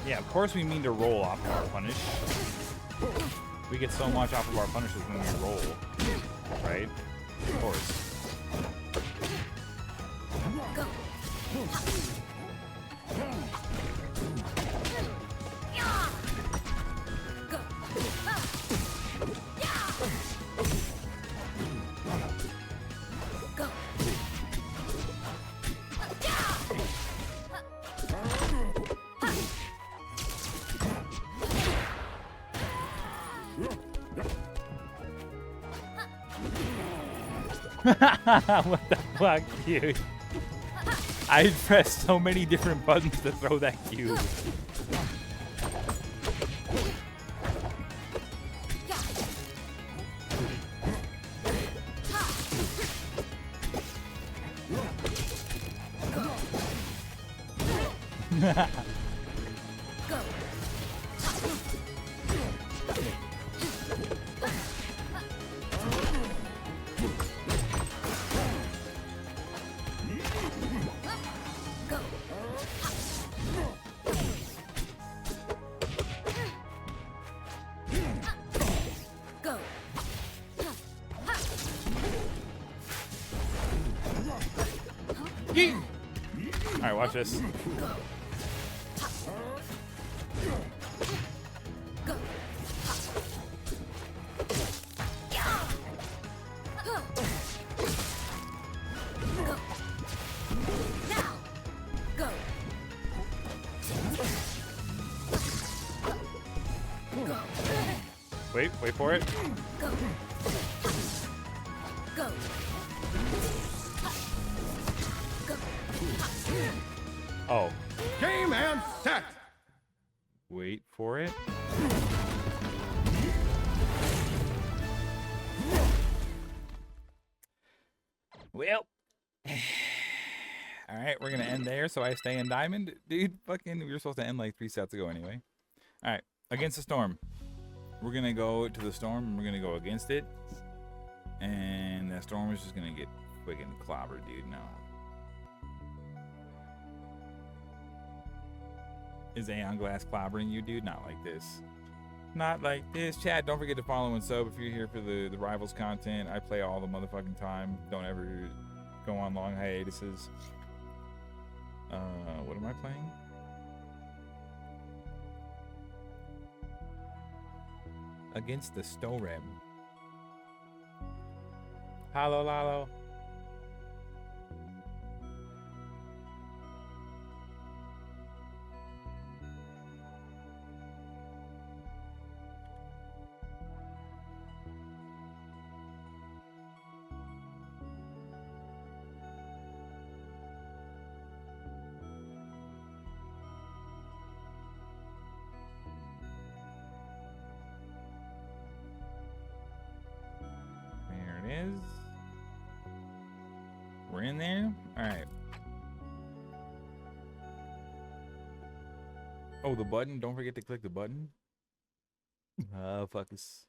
Yeah, of course we mean to roll off of our punish. We get so much off of our punishes when we roll, right? Of course. What the fuck, dude? I pressed so many different buttons to throw that cube. Yeet! Alright, watch this. Wait for it. Oh.
Game and set.
Wait for it. Well. Alright, we're gonna end there, so I stay in diamond. Dude, fucking, we were supposed to end like 3 sets ago anyway. Alright, against the storm. We're gonna go to the storm, and we're gonna go against it. And that storm is just gonna get friggin' clobbered, dude. No. Is Aeon Glass clobbering you, dude? Not like this. Not like this. Chat, don't forget to follow and sub if you're here for the Rivals content. I play all the motherfucking time. Don't ever go on long hiatuses. What am I playing? Against the Storm. Hallo, Lalo. Is we're in there. All right. Oh, the button, don't forget to click the button. Fuck this.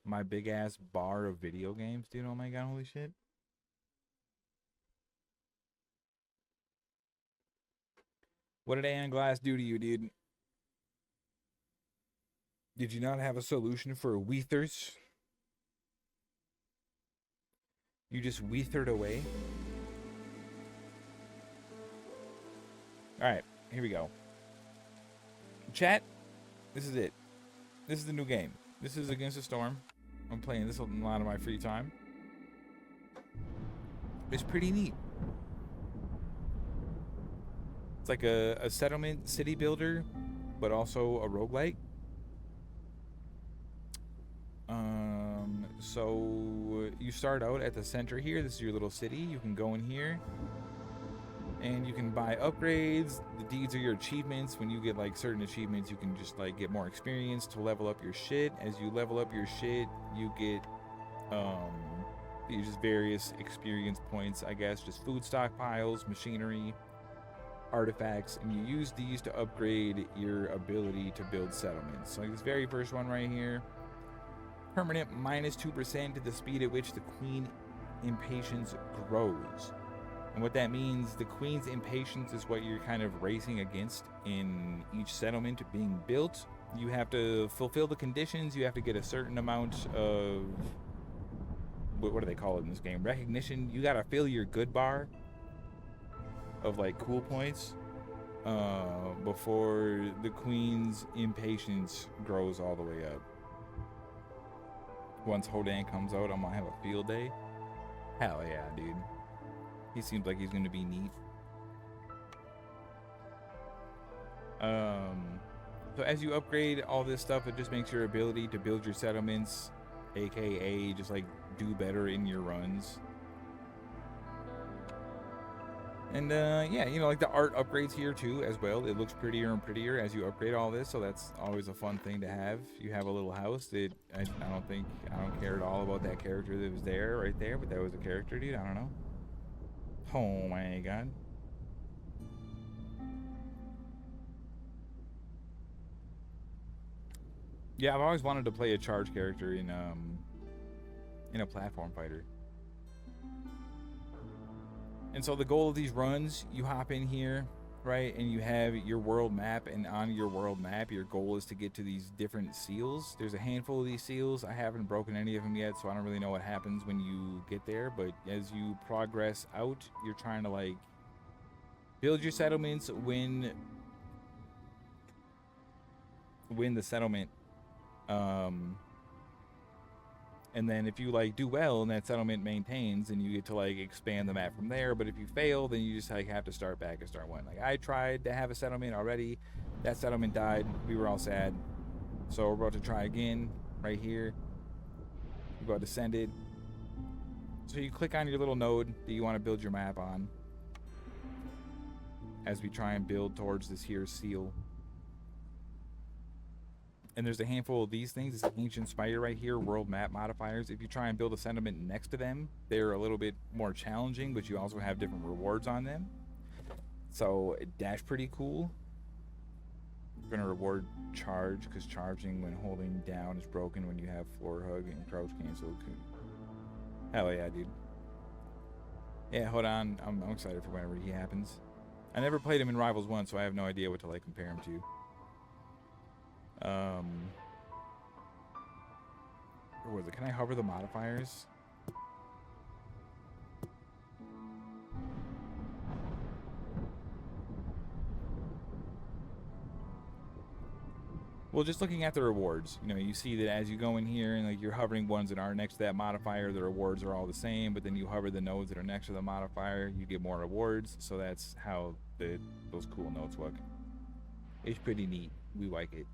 My big ass bar of video games, dude. Oh my god, holy shit. What did Aeon Glass do to you, dude? Did you not have a solution for Weethers? You just Weethered away? Alright, here we go. Chat, this is it. This is the new game. This is Against the Storm. I'm playing this a lot of my free time. It's pretty neat. It's like a settlement city builder, but also a roguelite. So you start out at the center here. This is your little city. You can go in here and you can buy upgrades. The deeds are your achievements. When you get like certain achievements, you can just like get more experience to level up your shit. As you level up your shit, you get just various experience points, I guess, just food stockpiles, machinery, artifacts, and you use these to upgrade your ability to build settlements. So like this very first one right here, permanent -2% to the speed at which the queen impatience grows. And what that means, the queen's impatience is what you're kind of racing against in each settlement being built. You have to fulfill the conditions. You have to get a certain amount of, what do they call it in this game? Recognition. You gotta fill your good bar of like cool points before the queen's impatience grows all the way up. Once Hodan comes out, I'm gonna have a field day. Hell yeah, dude. He seems like he's gonna be neat. So as you upgrade all this stuff, it just makes your ability to build your settlements, aka just like do better in your runs. And yeah, you know, like the art upgrades here too as well. It looks prettier and prettier as you upgrade all this, so that's always a fun thing to have. You have a little house that I don't care at all about that character that was there right there, but that was a character, dude. I don't know. Oh my god. Yeah, I've always wanted to play a charge character in a platform fighter. And so the goal of these runs, you hop in here right? And you have your world map, and on your world map, your goal is to get to these different seals. There's a handful of these seals. I haven't broken any of them yet, so I don't really know what happens when you get there. But as you progress out, you're trying to like build your settlements, win the settlement, and then if you like do well and that settlement maintains, and you get to like expand the map from there. But if you fail, then you just like have to start back and start one. Like I tried to have a settlement already, that settlement died, we were all sad, so we're about to try again right here. We're about to send it. So you click on your little node that you want to build your map on as we try and build towards this here seal. And there's a handful of these things. This ancient spire right here, world map modifiers. If you try and build a settlement next to them, they're a little bit more challenging, but you also have different rewards on them. So that's pretty cool. We're gonna reward charge, because charging when holding down is broken when you have floor hug and crouch cancel. Hell yeah, dude. Yeah, hold on. I'm excited for whenever he happens. I never played him in Rivals 1, so I have no idea what to like compare him to. Where was it? Can I hover the modifiers? Well, just looking at the rewards, you know, you see that as you go in here and like you're hovering ones that aren't next to that modifier, the rewards are all the same. But then you hover the nodes that are next to the modifier, you get more rewards. So that's how those cool nodes look. It's pretty neat. We like it.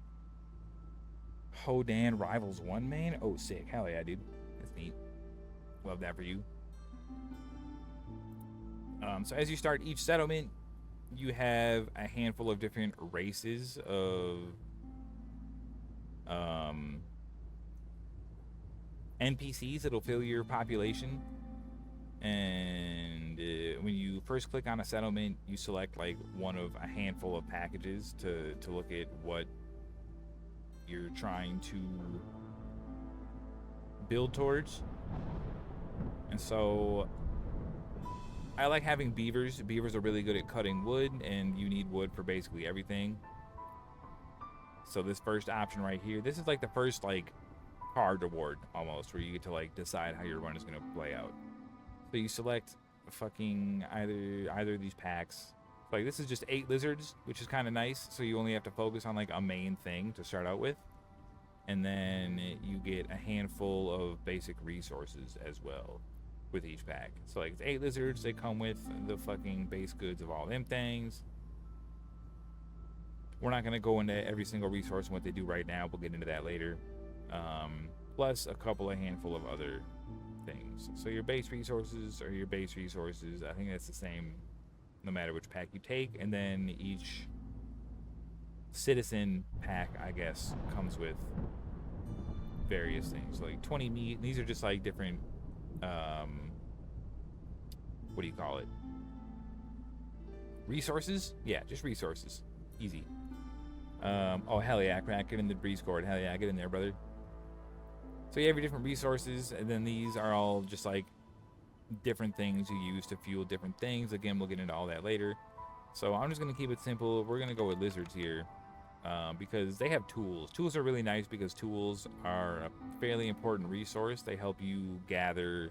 Hodan Rivals 1 main? Oh, sick. Hell yeah, dude. That's neat. Love that for you. So as you start each settlement, you have a handful of different races of NPCs that'll fill your population. And when you first click on a settlement, you select like one of a handful of packages to look at what you're trying to build towards. And so I like having beavers. Beavers are really good at cutting wood, and you need wood for basically everything. So this first option right here, this is like the first like card reward almost, where you get to like decide how your run is going to play out. So you select fucking either of these packs. Like this is just 8 lizards, which is kind of nice. So you only have to focus on like a main thing to start out with. And then you get a handful of basic resources as well with each pack. So like it's 8 lizards, they come with the fucking base goods of all them things. We're not going to go into every single resource and what they do right now. We'll get into that later. Plus a handful of other things. So your base resources are your base resources. I think that's the same no matter which pack you take. And then each citizen pack, I guess, comes with various things. Like 20 meat. These are just like different, what do you call it? Resources? Yeah, just resources. Easy. Oh, hell yeah, Crack. Get in the breeze cord. Hell yeah, get in there, brother. So you have your different resources, and then these are all just like different things you use to fuel different things. Again, we'll get into all that later. So I'm just going to keep it simple. We're going to go with lizards here because they have tools. Tools are really nice because tools are a fairly important resource. They help you gather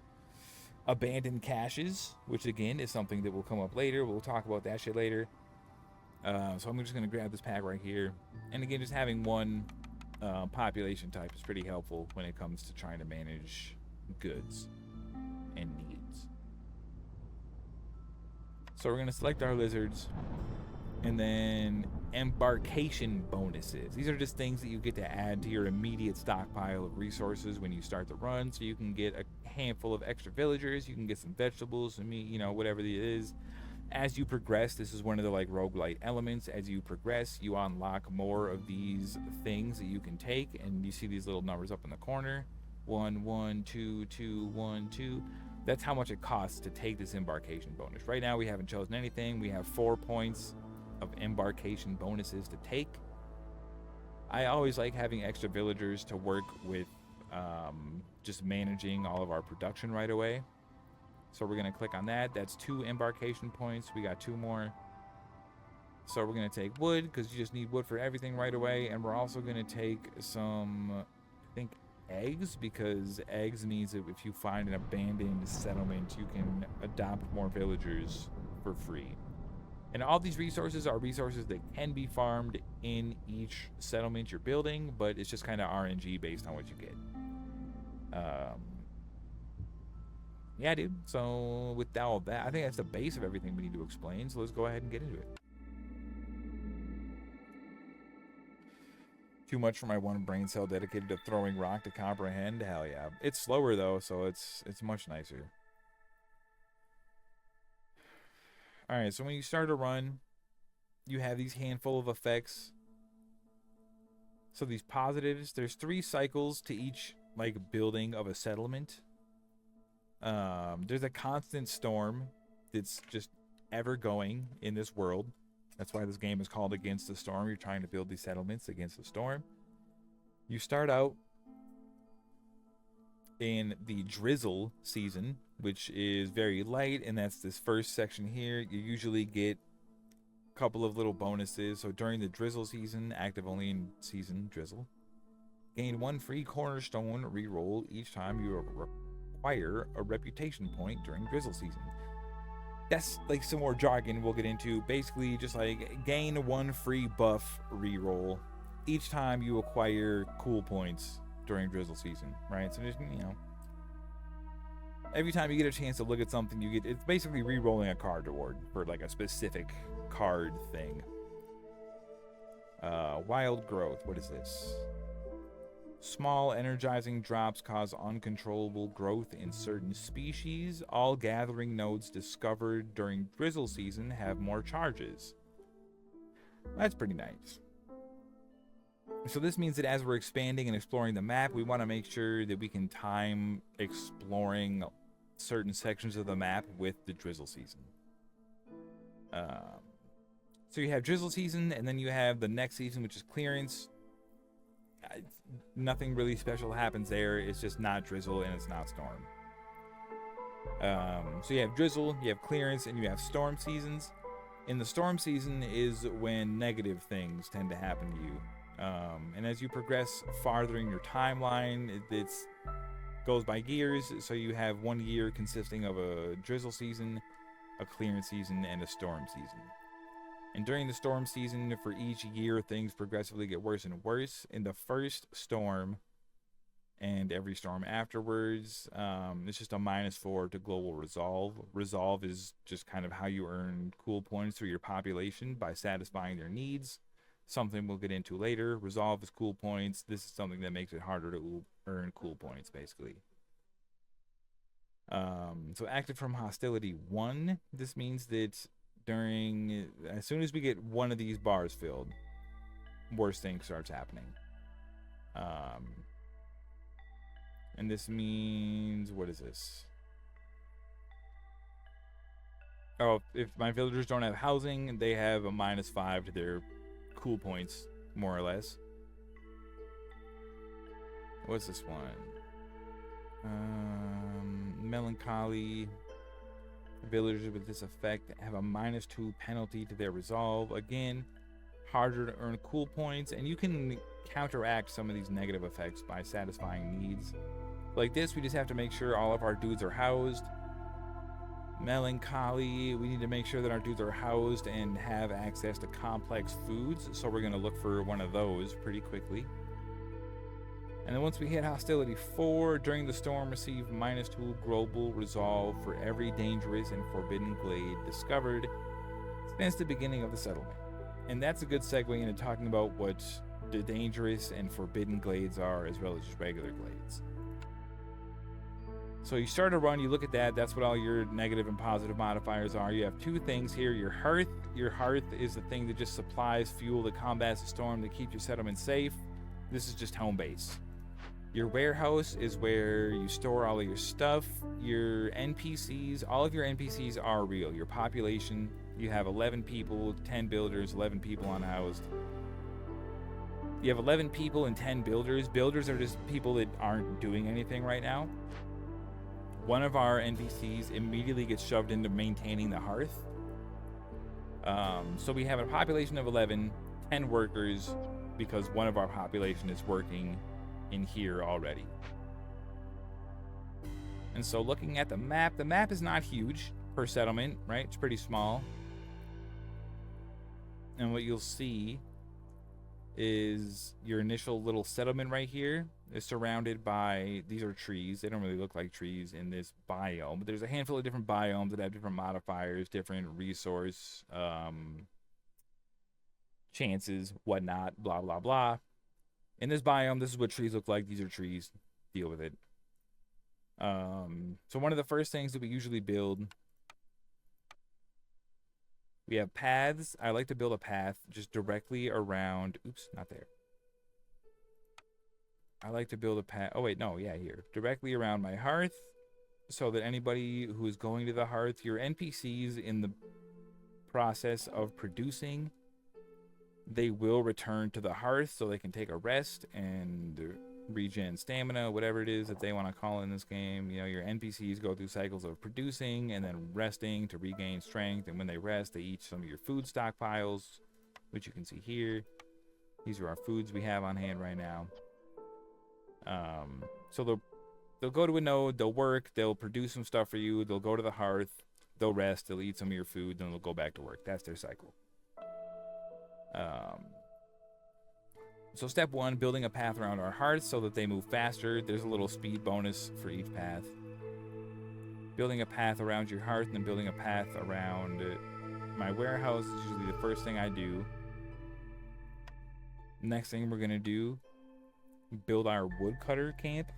abandoned caches, which again is something that will come up later. We'll talk about that shit later. So I'm just going to grab this pack right here. And again, just having one population type is pretty helpful when it comes to trying to manage goods and needs. So we're going to select our lizards, and then embarkation bonuses. These are just things that you get to add to your immediate stockpile of resources when you start the run. So you can get a handful of extra villagers, you can get some vegetables, some meat, you know, whatever it is. As you progress, this is one of the like rogue-lite elements. As you progress, you unlock more of these things that you can take, and you see these little numbers up in the corner. 1 1 2 2 1 2. That's how much it costs to take this embarkation bonus. Right now we haven't chosen anything. We have 4 points of embarkation bonuses to take. I always like having extra villagers to work with just managing all of our production right away. So we're going to click on that. That's 2 embarkation points. We got 2 more. So we're going to take wood, because you just need wood for everything right away. And we're also going to take some, I think, eggs, because eggs means that if you find an abandoned settlement, you can adopt more villagers for free. And all these resources are resources that can be farmed in each settlement you're building, but it's just kind of RNG based on what you get. Yeah, dude. So with all that, I think that's the base of everything we need to explain. So let's go ahead and get into it. Too much for my one brain cell dedicated to throwing rock to comprehend? Hell yeah. It's slower though, so it's much nicer. Alright, so when you start a run, you have these handful of effects. So these positives, there's 3 cycles to each like building of a settlement. There's a constant storm that's just ever going in this world. That's why this game is called Against the Storm. You're trying to build these settlements against the storm. You start out in the drizzle season, which is very light, and that's this first section here. You usually get a couple of little bonuses. So during the drizzle season, active only in season drizzle, gain 1 free cornerstone reroll each time you acquire a reputation point during drizzle season. That's like some more jargon we'll get into. Basically, just like gain 1 free buff reroll each time you acquire cool points during drizzle season, right? So just, you know, every time you get a chance to look at something, you get, it's basically re-rolling a card reward for like a specific card thing. Wild growth, what is this? Small energizing drops cause uncontrollable growth in certain species. All gathering nodes discovered during drizzle season have more charges. That's pretty nice. So this means that as we're expanding and exploring the map, we want to make sure that we can time exploring certain sections of the map with the drizzle season. So you have drizzle season, and then you have the next season, which is clearance. Nothing really special happens there. It's just not drizzle and it's not storm. So you have drizzle, you have clearance, and you have storm seasons. In the storm season is when negative things tend to happen to you. And as you progress farther in your timeline, it goes by years. So you have 1 year consisting of a drizzle season, a clearance season, and a storm season. And during the storm season, for each year, things progressively get worse and worse. In the first storm and every storm afterwards, it's just a -4 to global resolve. Resolve is just kind of how you earn cool points through your population by satisfying their needs. Something we'll get into later. Resolve is cool points. This is something that makes it harder to earn cool points, basically. So active from hostility 1. This means that as soon as we get one of these bars filled, worse things starts happening. And this means, what is this? Oh, if my villagers don't have housing, they have a -5 to their cool points, more or less. What's this one? Melancholy. Villagers with this effect have a -2 penalty to their resolve. Again, harder to earn cool points, and you can counteract some of these negative effects by satisfying needs. Like this, we just have to make sure all of our dudes are housed. Melancholy, we need to make sure that our dudes are housed and have access to complex foods, so we're going to look for one of those pretty quickly. And then once we hit hostility 4, during the storm, receive -2 global resolve for every dangerous and forbidden glade discovered since the beginning of the settlement. And that's a good segue into talking about what the dangerous and forbidden glades are, as well as just regular glades. So you start a run, you look at that, that's what all your negative and positive modifiers are. You have 2 things here. Your hearth. Your hearth is the thing that just supplies fuel that combats the storm to keep your settlement safe. This is just home base. Your warehouse is where you store all of your stuff. Your NPCs, all of your NPCs are real. Your population, you have 11 people, 10 builders, 11 people unhoused. You have 11 people and 10 builders. Builders are just people that aren't doing anything right now. One of our NPCs immediately gets shoved into maintaining the hearth. So we have a population of 11, 10 workers, because one of our population is working in here already. And so looking at the map is not huge per settlement, right? It's pretty small. And what you'll see is your initial little settlement right here is surrounded by, these are trees. They don't really look like trees in this biome, but there's a handful of different biomes that have different modifiers, different resource chances, whatnot, blah, blah, blah. In this biome, this is what trees look like. These are trees. Deal with it. So one of the first things that we usually build, we have paths. I like to build a path just directly around, oops, not there. I like to build a path, oh wait, no, yeah, here. Directly around my hearth, so that anybody who is going to the hearth, your NPCs in the process of producing, they will return to the hearth so they can take a rest and regen stamina, whatever it is that they want to call in this game. You know, your NPCs go through cycles of producing and then resting to regain strength, and when they rest, they eat some of your food stockpiles, which you can see here. These are our foods we have on hand right now. So they'll go to a node, they'll work, they'll produce some stuff for you, they'll go to the hearth, they'll rest, they'll eat some of your food, then they'll go back to work. That's their cycle. So step one, building a path around our hearths so that they move faster. There's a little speed bonus for each path. Building a path around your hearth and then building a path around my warehouse is usually the first thing I do. Next thing we're gonna do, build our woodcutter camp.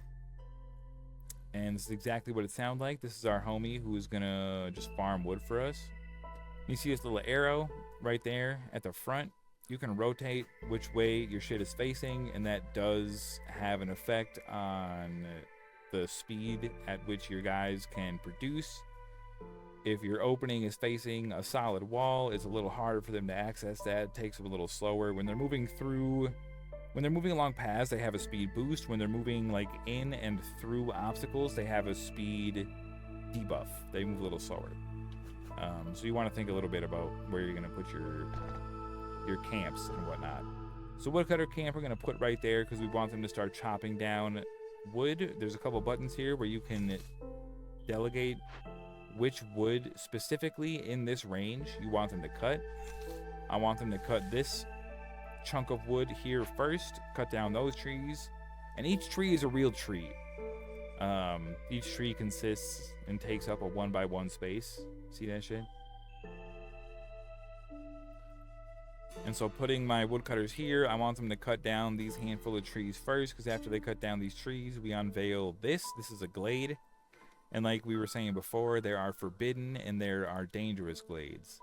And this is exactly what it sounds like. This is our homie who is gonna just farm wood for us. You see this little arrow right there at the front. You can rotate which way your shit is facing, and that does have an effect on the speed at which your guys can produce. If your opening is facing a solid wall, it's a little harder for them to access that. It takes them a little slower. When they're moving along paths, they have a speed boost. When they're moving like in and through obstacles, they have a speed debuff. They move a little slower. So you want to think a little bit about where you're going to put your camps and whatnot. So woodcutter camp we're going to put right there because we want them to start chopping down wood. There's a couple buttons here where you can delegate which wood specifically in this range you want them to cut. I want them to cut this chunk of wood here first, cut down those trees, and each tree is a real tree. Each tree consists and takes up a 1x1 space. See that shit? And so putting my woodcutters here, I want them to cut down these handful of trees first, because after they cut down these trees, we unveil this. This is a glade. And like we were saying before, there are forbidden and there are dangerous glades.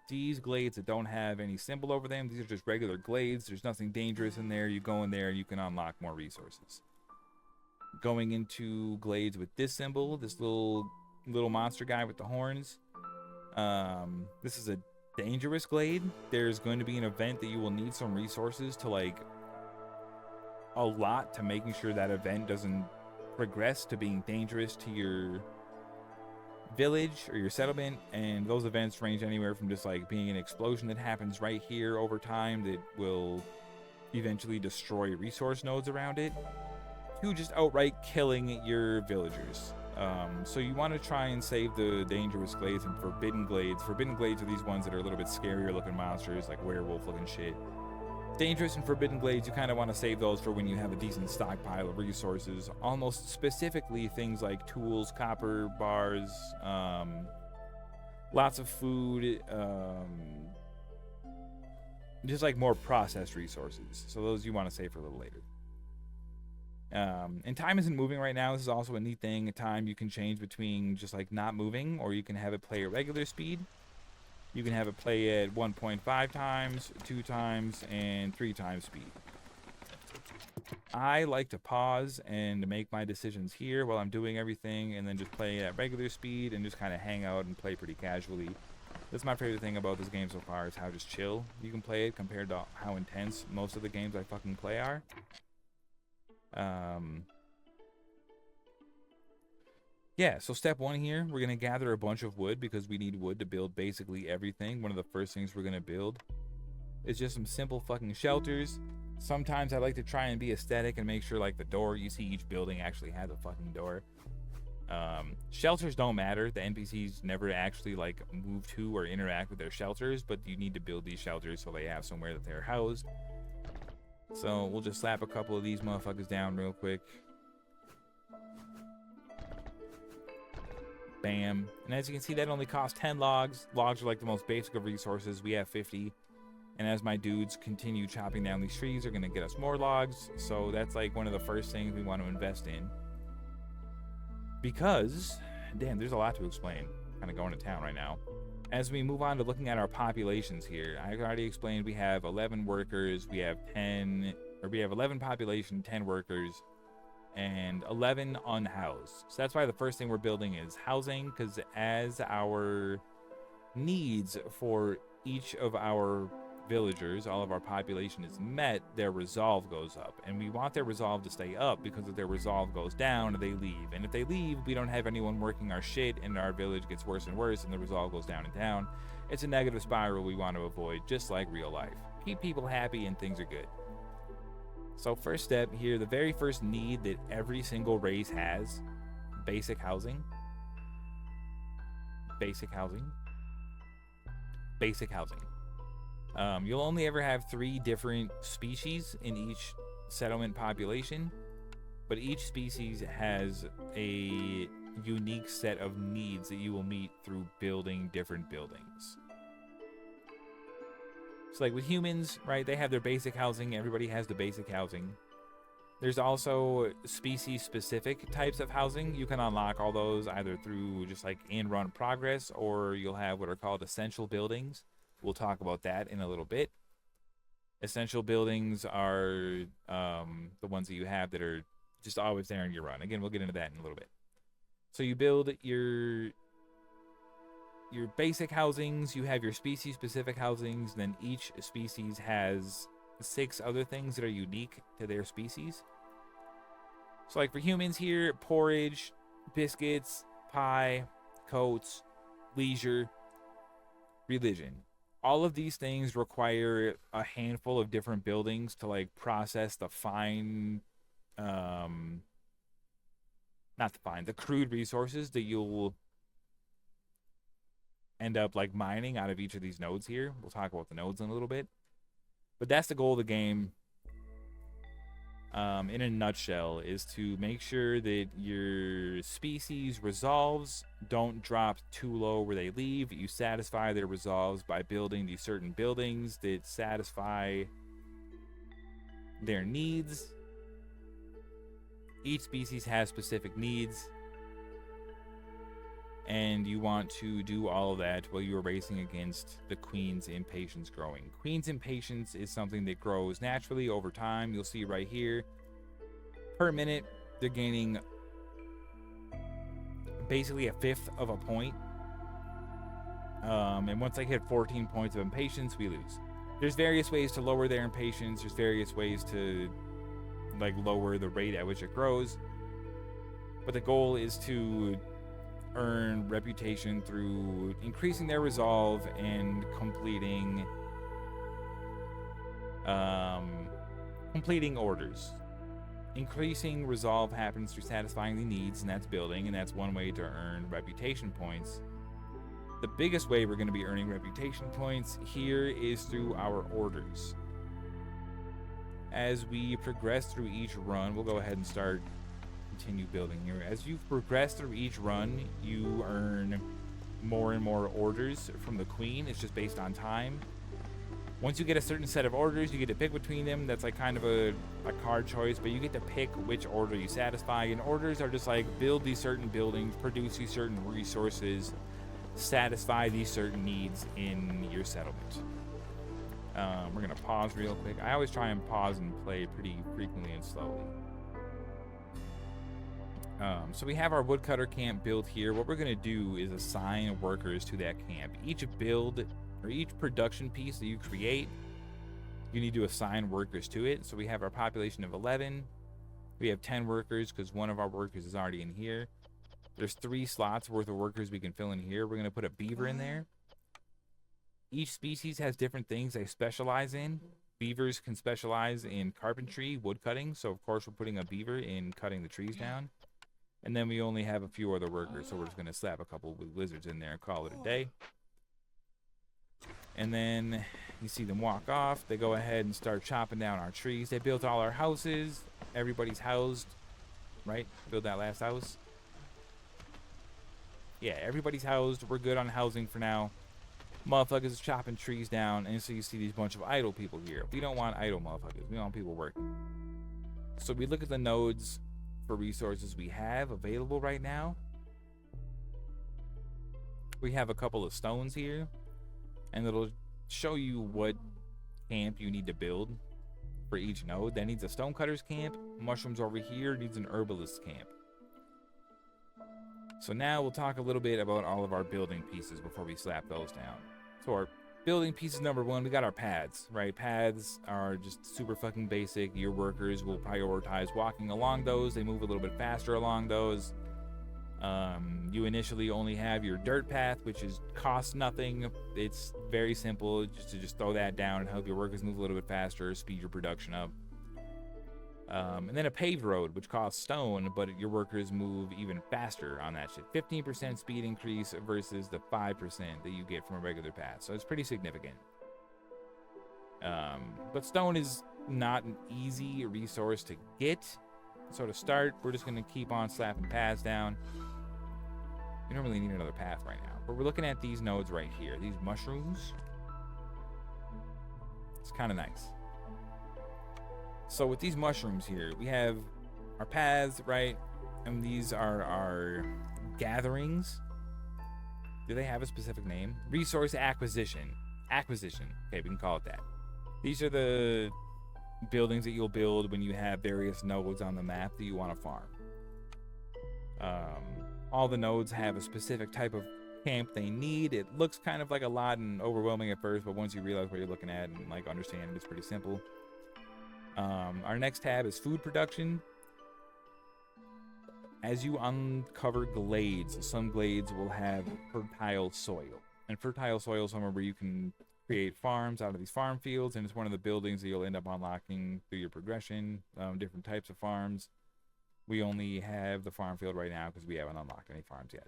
These glades that don't have any symbol over them, these are just regular glades. There's nothing dangerous in there. You go in there and you can unlock more resources. Going into glades with this symbol, this little monster guy with the horns. This is a dangerous glade. There's going to be an event that you will need some resources to, like, a lot to making sure that event doesn't progress to being dangerous to your village or your settlement. And those events range anywhere from just like being an explosion that happens right here over time that will eventually destroy resource nodes around it, to just outright killing your villagers. So you want to try and save the dangerous glades and forbidden glades. Forbidden glades are these ones that are a little bit scarier looking monsters, like werewolf looking shit. Dangerous and forbidden glades, you kind of want to save those for when you have a decent stockpile of resources. Almost specifically things like tools, copper bars, lots of food, just like more processed resources. So those you want to save for a little later. And time isn't moving right now. This is also a neat thing. Time you can change between just like not moving, or you can have it play at regular speed. You can have it play at 1.5 times, 2 times, and 3 times speed. I like to pause and make my decisions here while I'm doing everything, and then just play at regular speed and just kind of hang out and play pretty casually. That's my favorite thing about this game so far, is how just chill you can play it compared to how intense most of the games I fucking play are. yeah, so step one here, we're going to gather a bunch of wood because we need wood to build basically everything. One of the first things we're going to build is just some simple fucking shelters. Sometimes I like to try and be aesthetic and make sure like the door, you see each building actually has a fucking door. Shelters don't matter. The NPCs never actually like move to or interact with their shelters, but you need to build these shelters so they have somewhere that they're housed. So we'll just slap a couple of these motherfuckers down real quick. Bam. And as you can see, that only costs 10 logs. Logs are like the most basic of resources. We have 50. And as my dudes continue chopping down these trees, they're going to get us more logs. So that's like one of the first things we want to invest in. Because, damn, there's a lot to explain. Kind of going to town right now. As we move on to looking at our populations here, I already explained we have 11 workers. We have 11 population, 10 workers, and 11 unhoused. So that's why the first thing we're building is housing, because as our needs for each of our villagers, all of our population is met, their resolve goes up. And we want their resolve to stay up, because if their resolve goes down, they leave. And if they leave, we don't have anyone working our shit, and our village gets worse and worse, and the resolve goes down and down. It's a negative spiral we want to avoid, just like real life. Keep people happy and things are good. So first step here, the very first need that every single race has, basic housing. Basic housing. Basic housing. You'll only ever have 3 different species in each settlement population, but each species has a unique set of needs that you will meet through building different buildings. So like with humans, right, they have their basic housing. Everybody has the basic housing. There's also species-specific types of housing. You can unlock all those either through just like in-run progress, or you'll have what are called essential buildings. We'll talk about that in a little bit. Essential buildings are the ones that you have that are just always there in your run. Again, we'll get into that in a little bit. So you build your basic housings, you have your species-specific housings, then each species has 6 other things that are unique to their species. So like for humans here, porridge, biscuits, pie, coats, leisure, religion. All of these things require a handful of different buildings to like process the the crude resources that you'll end up like mining out of each of these nodes here. We'll talk about the nodes in a little bit. But that's the goal of the game, in a nutshell, is to make sure that your species resolves don't drop too low where they leave. You satisfy their resolves by building these certain buildings that satisfy their needs. Each species has specific needs, and you want to do all of that while you are racing against the Queen's Impatience growing. Queen's Impatience is something that grows naturally over time. You'll see right here, per minute, they're gaining basically a 1/5 of a point. And once they hit 14 points of impatience, we lose. There's various ways to lower their impatience. There's various ways to like lower the rate at which it grows. But the goal is to earn reputation through increasing their resolve and completing orders. Increasing resolve happens through satisfying the needs, and that's building, and that's one way to earn reputation points. The biggest way we're going to be earning reputation points here is through our orders. As we progress through each run, we'll go ahead and continue building here. As you progress through each run, you earn more and more orders from the Queen. It's just based on time. Once you get a certain set of orders, you get to pick between them. That's like kind of a card choice, but you get to pick which order you satisfy. And orders are just like build these certain buildings, produce these certain resources, satisfy these certain needs in your settlement. We're gonna pause real quick. I always try and pause and play pretty frequently and slowly. So we have our woodcutter camp built here. What we're gonna do is assign workers to that camp. Each build or each production piece that you create, you need to assign workers to it. So we have our population of 11. We have 10 workers because one of our workers is already in here. There's 3 slots worth of workers we can fill in here. We're going to put a beaver in there. Each species has different things they specialize in. Beavers can specialize in carpentry, wood cutting. So, of course, we're putting a beaver in cutting the trees down. And then we only have a few other workers. So we're just going to slap a couple of lizards in there and call it a day. And then you see them walk off. They go ahead and start chopping down our trees. They built all our houses. Everybody's housed, right? Build that last house. Yeah, everybody's housed. We're good on housing for now. Motherfuckers chopping trees down. And so you see these bunch of idle people here. We don't want idle motherfuckers. We want people working. So we look at the nodes for resources we have available right now. We have a couple of stones here. And it'll show you what camp you need to build for each node. That needs a stonecutter's camp. Mushrooms over here needs an herbalist's camp. So now we'll talk a little bit about all of our building pieces before we slap those down. So our building pieces, number 1, we got our paths, right? Paths are just super fucking basic. Your workers will prioritize walking along those. They move a little bit faster along those. You initially only have your dirt path, which costs nothing. It's very simple just throw that down and help your workers move a little bit faster, speed your production up. And then a paved road, which costs stone, but your workers move even faster on that shit. 15% speed increase versus the 5% that you get from a regular path. So it's pretty significant. But stone is not an easy resource to get. So to start, we're just going to keep on slapping paths down. We don't really need another path right now. But we're looking at these nodes right here. These mushrooms. It's kind of nice. So with these mushrooms here, we have our paths, right? And these are our gatherings. Do they have a specific name? Resource acquisition. Acquisition. Okay, we can call it that. These are the buildings that you'll build when you have various nodes on the map that you want to farm. All the nodes have a specific type of camp they need. It looks kind of like a lot and overwhelming at first, but once you realize what you're looking at and like understand it, it's pretty simple. Our next tab is food production. As you uncover glades, some glades will have fertile soil. And fertile soil is somewhere where you can create farms out of these farm fields, and it's one of the buildings that you'll end up unlocking through your progression. Different types of farms. We only have the farm field right now because we haven't unlocked any farms yet.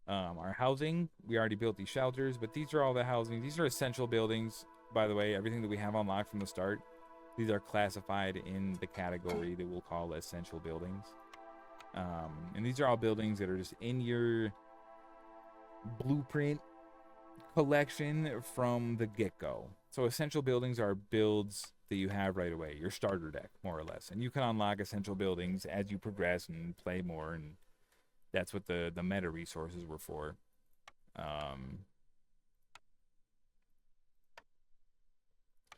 Our housing, we already built these shelters, but these are all the housing. These are essential buildings, by the way. Everything that we have unlocked from the start, these are classified in the category that we'll call essential buildings. And these are all buildings that are just in your blueprint collection from the get-go. So essential buildings are builds that you have right away, your starter deck, more or less. And you can unlock essential buildings as you progress and play more, and that's what the meta resources were for.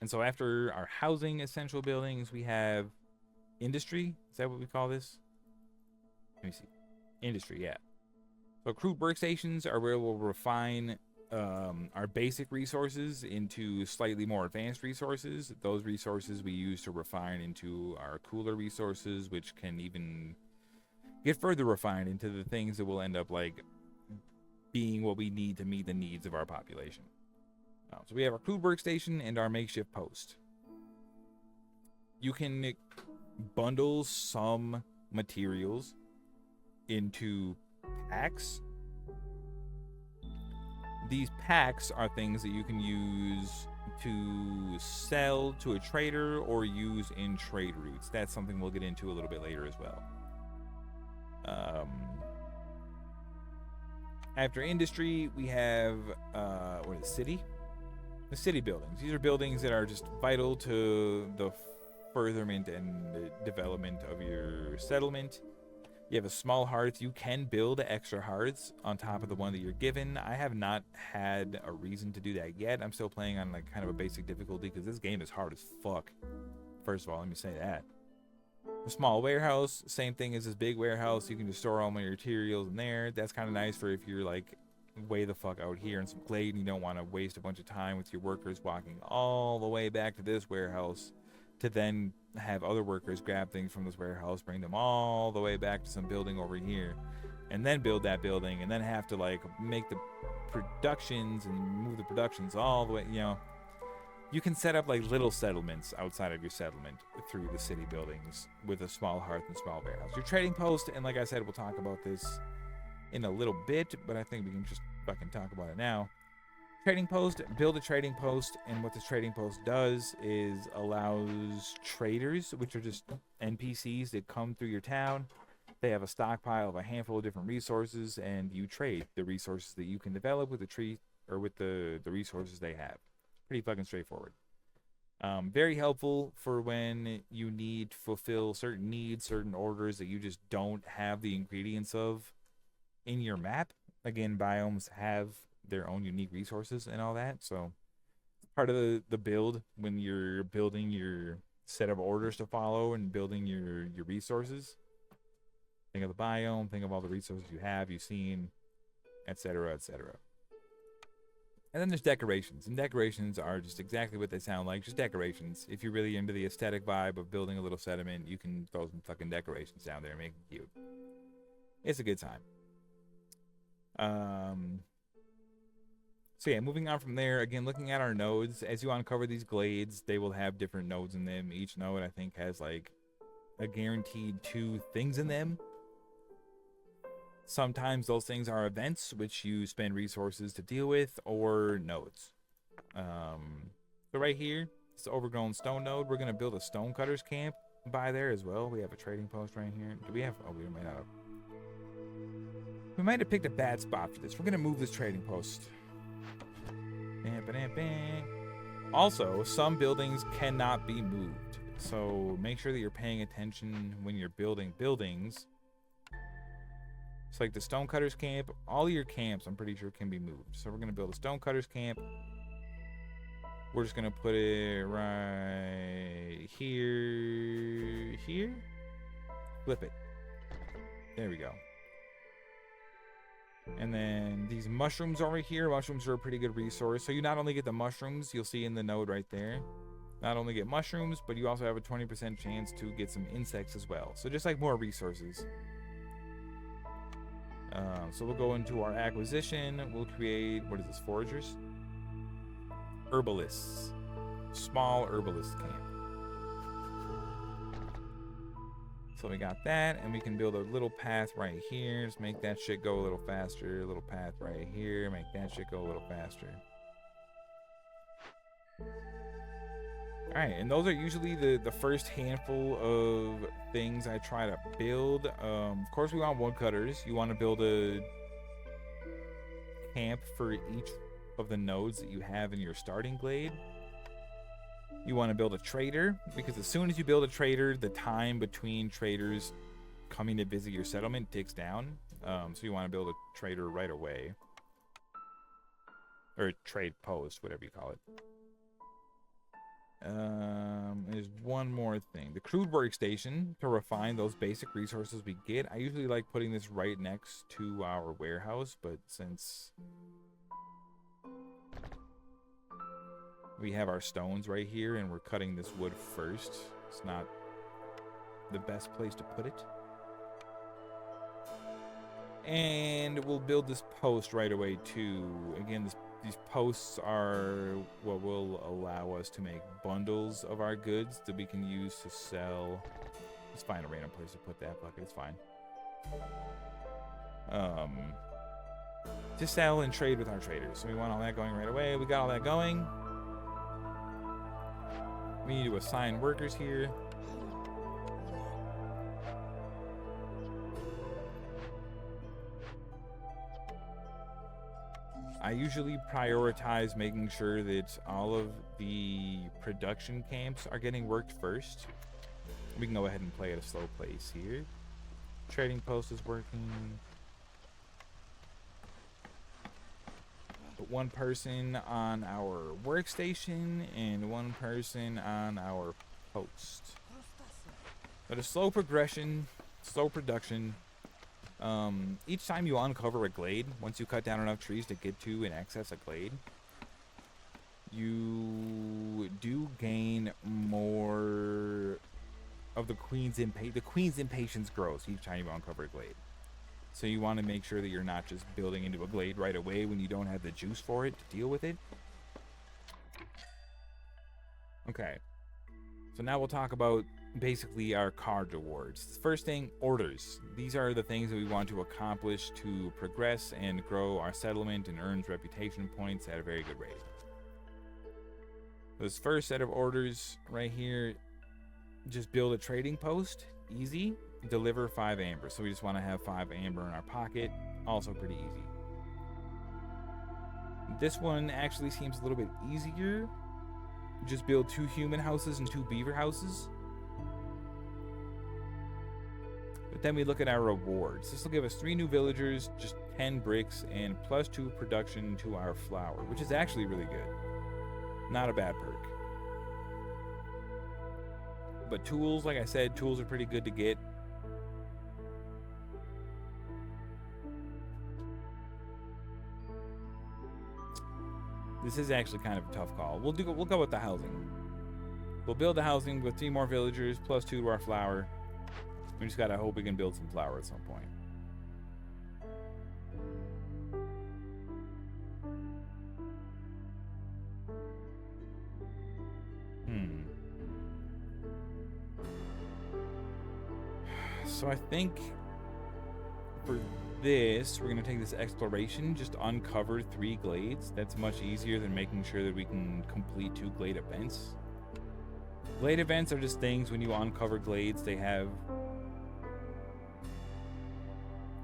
And so after our housing essential buildings, we have industry. Is that what we call this? Let me see. Industry, yeah. So crude workstations are where we'll refine our basic resources into slightly more advanced resources. Those resources we use to refine into our cooler resources, which can even get further refined into the things that will end up like being what we need to meet the needs of our population. So we have our crude workstation and our makeshift post. You can bundle some materials into packs. These packs are things that you can use to sell to a trader or use in trade routes. That's something we'll get into a little bit later as well. After industry, we have what is city? The city buildings. These are buildings that are just vital to the furtherment and the development of your settlement. You have a small hearth. You can build extra hearths on top of the one that you're given. I have not had a reason to do that yet. I'm still playing on like kind of a basic difficulty because this game is hard as fuck. First of all, let me say that. A small warehouse, same thing as this big warehouse. You can just store all my materials in there. That's kind of nice for if you're like way the fuck out here in some glade and you don't want to waste a bunch of time with your workers walking all the way back to this warehouse to then have other workers grab things from this warehouse, bring them all the way back to some building over here, and then build that building, and then have to like make the productions and move the productions all the way, you know. You can set up like little settlements outside of your settlement through the city buildings with a small hearth and small warehouse. Your trading post, and like I said, we'll talk about this in a little bit, but I think we can just fucking talk about it now. Trading post, build a trading post, and what this trading post does is allows traders, which are just NPCs that come through your town. They have a stockpile of a handful of different resources, and you trade the resources that you can develop with the tree or with the resources they have. Pretty fucking straightforward. Very helpful for when you need to fulfill certain needs, certain orders that you just don't have the ingredients of in your map. Again, biomes have their own unique resources and all that, so part of the build when you're building your set of orders to follow and building your resources. Think of the biome, think of all the resources you have, you've seen, etc., etc. And then there's decorations, and decorations are just exactly what they sound like, just decorations. If you're really into the aesthetic vibe of building a little settlement, you can throw some fucking decorations down there and make it cute. It's a good time. So yeah, moving on from there, again, looking at our nodes, as you uncover these glades, they will have different nodes in them. Each node, I think, has like a guaranteed 2 things in them. Sometimes those things are events, which you spend resources to deal with, or nodes. So right here, this overgrown stone node, we're going to build a stonecutter's camp by there as well. We have a trading post right here. Do we have... Oh, we might not have. We might have picked a bad spot for this. We're going to move this trading post. Also, some buildings cannot be moved. So make sure that you're paying attention when you're building buildings. It's like the stonecutter's camp. All your camps, I'm pretty sure, can be moved. So we're going to build a stonecutter's camp. We're just going to put it right here. Here? Flip it. There we go. And then these mushrooms over here. Mushrooms are a pretty good resource. So you not only get the mushrooms, you'll see in the node right there. Not only get mushrooms, but you also have a 20% chance to get some insects as well. So just like more resources. So we'll go into our acquisition. We'll create, what is this, foragers? Herbalists. Small herbalist camp. So we got that, and we can build a little path right here. Just make that shit go a little faster. A little path right here. Make that shit go a little faster. Alright, and those are usually the first handful of things I try to build. Of course, we want woodcutters. You want to build a camp for each of the nodes that you have in your starting glade. You want to build a trader, because as soon as you build a trader, the time between traders coming to visit your settlement ticks down. So you want to build a trader right away. Or a trade post, whatever you call it. There's one more thing. The crude workstation, to refine those basic resources we get. I usually like putting this right next to our warehouse, but since we have our stones right here and we're cutting this wood first, it's not the best place to put it. And we'll build this post right away too. Again, these posts are what will allow us to make bundles of our goods that we can use to sell. Let's find a random place to put that bucket. It's fine. To sell and trade with our traders. So we want all that going right away. We got all that going. We need to assign workers here. I usually prioritize making sure that all of the production camps are getting worked first. We can go ahead and play at a slow pace here. Trading post is working. Put one person on our workstation and one person on our post. But a slow progression, slow production. Each time you uncover a glade, once you cut down enough trees to get to and access a glade, you do gain more of the queen's impatience grows each time you uncover a glade. So you want to make sure that you're not just building into a glade right away when you don't have the juice for it to deal with it. Okay. So now we'll talk about basically our card rewards. First thing, orders. These are the things that we want to accomplish to progress and grow our settlement and earn reputation points at a very good rate. This first set of orders right here, just build a trading post. Easy. Deliver 5 amber. So we just want to have 5 amber in our pocket. Also pretty easy. This one actually seems a little bit easier. Just build 2 human houses and 2 beaver houses. But then we look at our rewards. This will give us 3 new villagers, just 10 bricks, and +2 production to our flour, which is actually really good. Not a bad perk. But tools, like I said, tools are pretty good to get. This is actually kind of a tough call. We'll go with the housing. We'll build the housing with 3 more villagers, +2 to our flour. We just gotta hope we can build some flour at some point. So I think for this, we're going to take this exploration, just uncover 3 glades. That's much easier than making sure that we can complete 2 glade events. Glade events are just things when you uncover glades, they have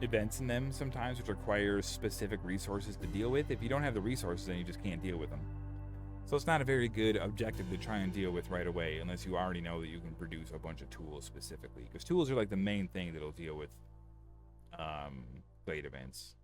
events in them sometimes which require specific resources to deal with. If you don't have the resources, then you just can't deal with them. So it's not a very good objective to try and deal with right away unless you already know that you can produce a bunch of tools specifically, because tools are like the main thing that'll deal with glade events.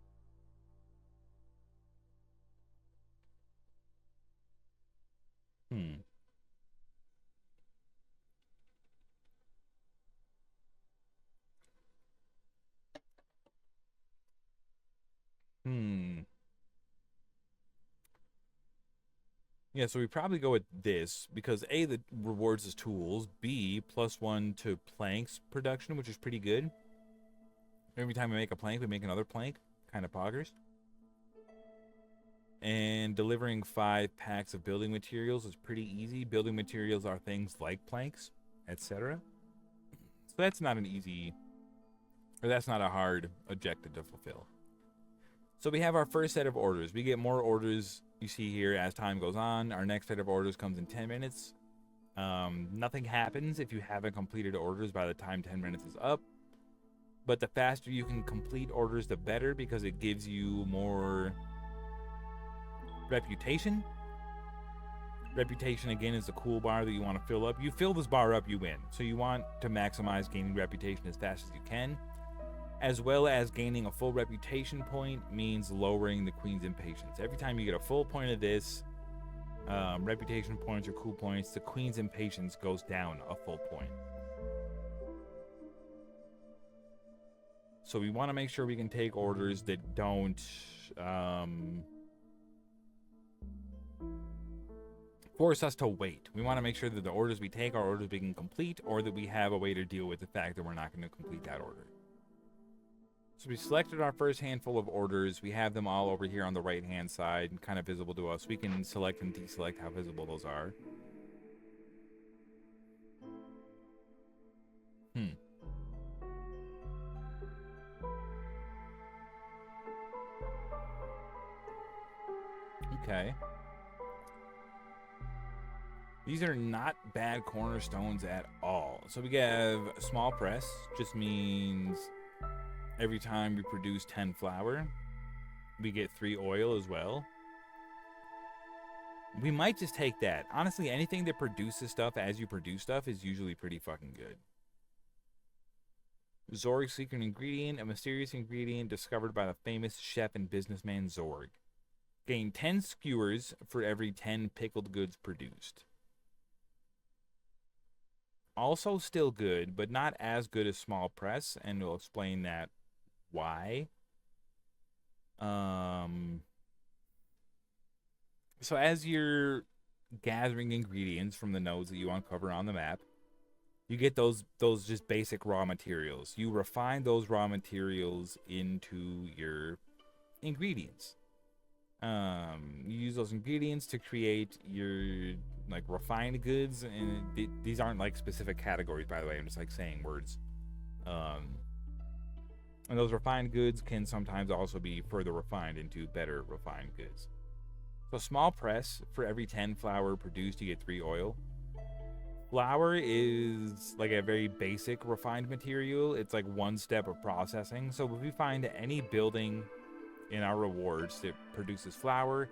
Yeah, so we probably go with this because A, the rewards is tools, B, +1 to planks production, which is pretty good. Every time we make a plank, we make another plank. Kind of poggers. And delivering 5 packs of building materials is pretty easy. Building materials are things like planks, etc. So that's not an easy, or that's not a hard objective to fulfill. So we have our first set of orders. We get more orders, you see here, as time goes on. Our next set of orders comes in 10 minutes. Nothing happens if you haven't completed orders by the time 10 minutes is up. But the faster you can complete orders, the better, because it gives you more reputation. Reputation, again, is the cool bar that you want to fill up. You fill this bar up, you win. So you want to maximize gaining reputation as fast as you can, as well as gaining a full reputation point means lowering the queen's impatience. Every time you get a full point of this, reputation points or cool points, the queen's impatience goes down a full point. So we want to make sure we can take orders that don't force us to wait. We want to make sure that the orders we take are orders we can complete, or that we have a way to deal with the fact that we're not going to complete that order. So we selected our first handful of orders. We have them all over here on the right hand side, kind of visible to us. We can select and deselect how visible those are. Okay. These are not bad cornerstones at all. So we have a small press, just means every time we produce 10 flour, we get 3 oil as well. We might just take that. Honestly, anything that produces stuff as you produce stuff is usually pretty fucking good. Zorg's secret ingredient, a mysterious ingredient discovered by the famous chef and businessman Zorg. Gain 10 skewers for every 10 pickled goods produced. Also still good, but not as good as small press, and we'll explain that why. So as you're gathering ingredients from the nodes that you uncover on the map, You get those just basic raw materials. You refine those raw materials into your ingredients. You use those ingredients to create your like refined goods, and these aren't like specific categories, by the way. I'm just like saying words. And those refined goods can sometimes also be further refined into better refined goods. So small press, for every 10 flour produced, you get 3 oil. Flour is like a very basic refined material. It's like one step of processing. So if we find any building in our rewards that produces flour,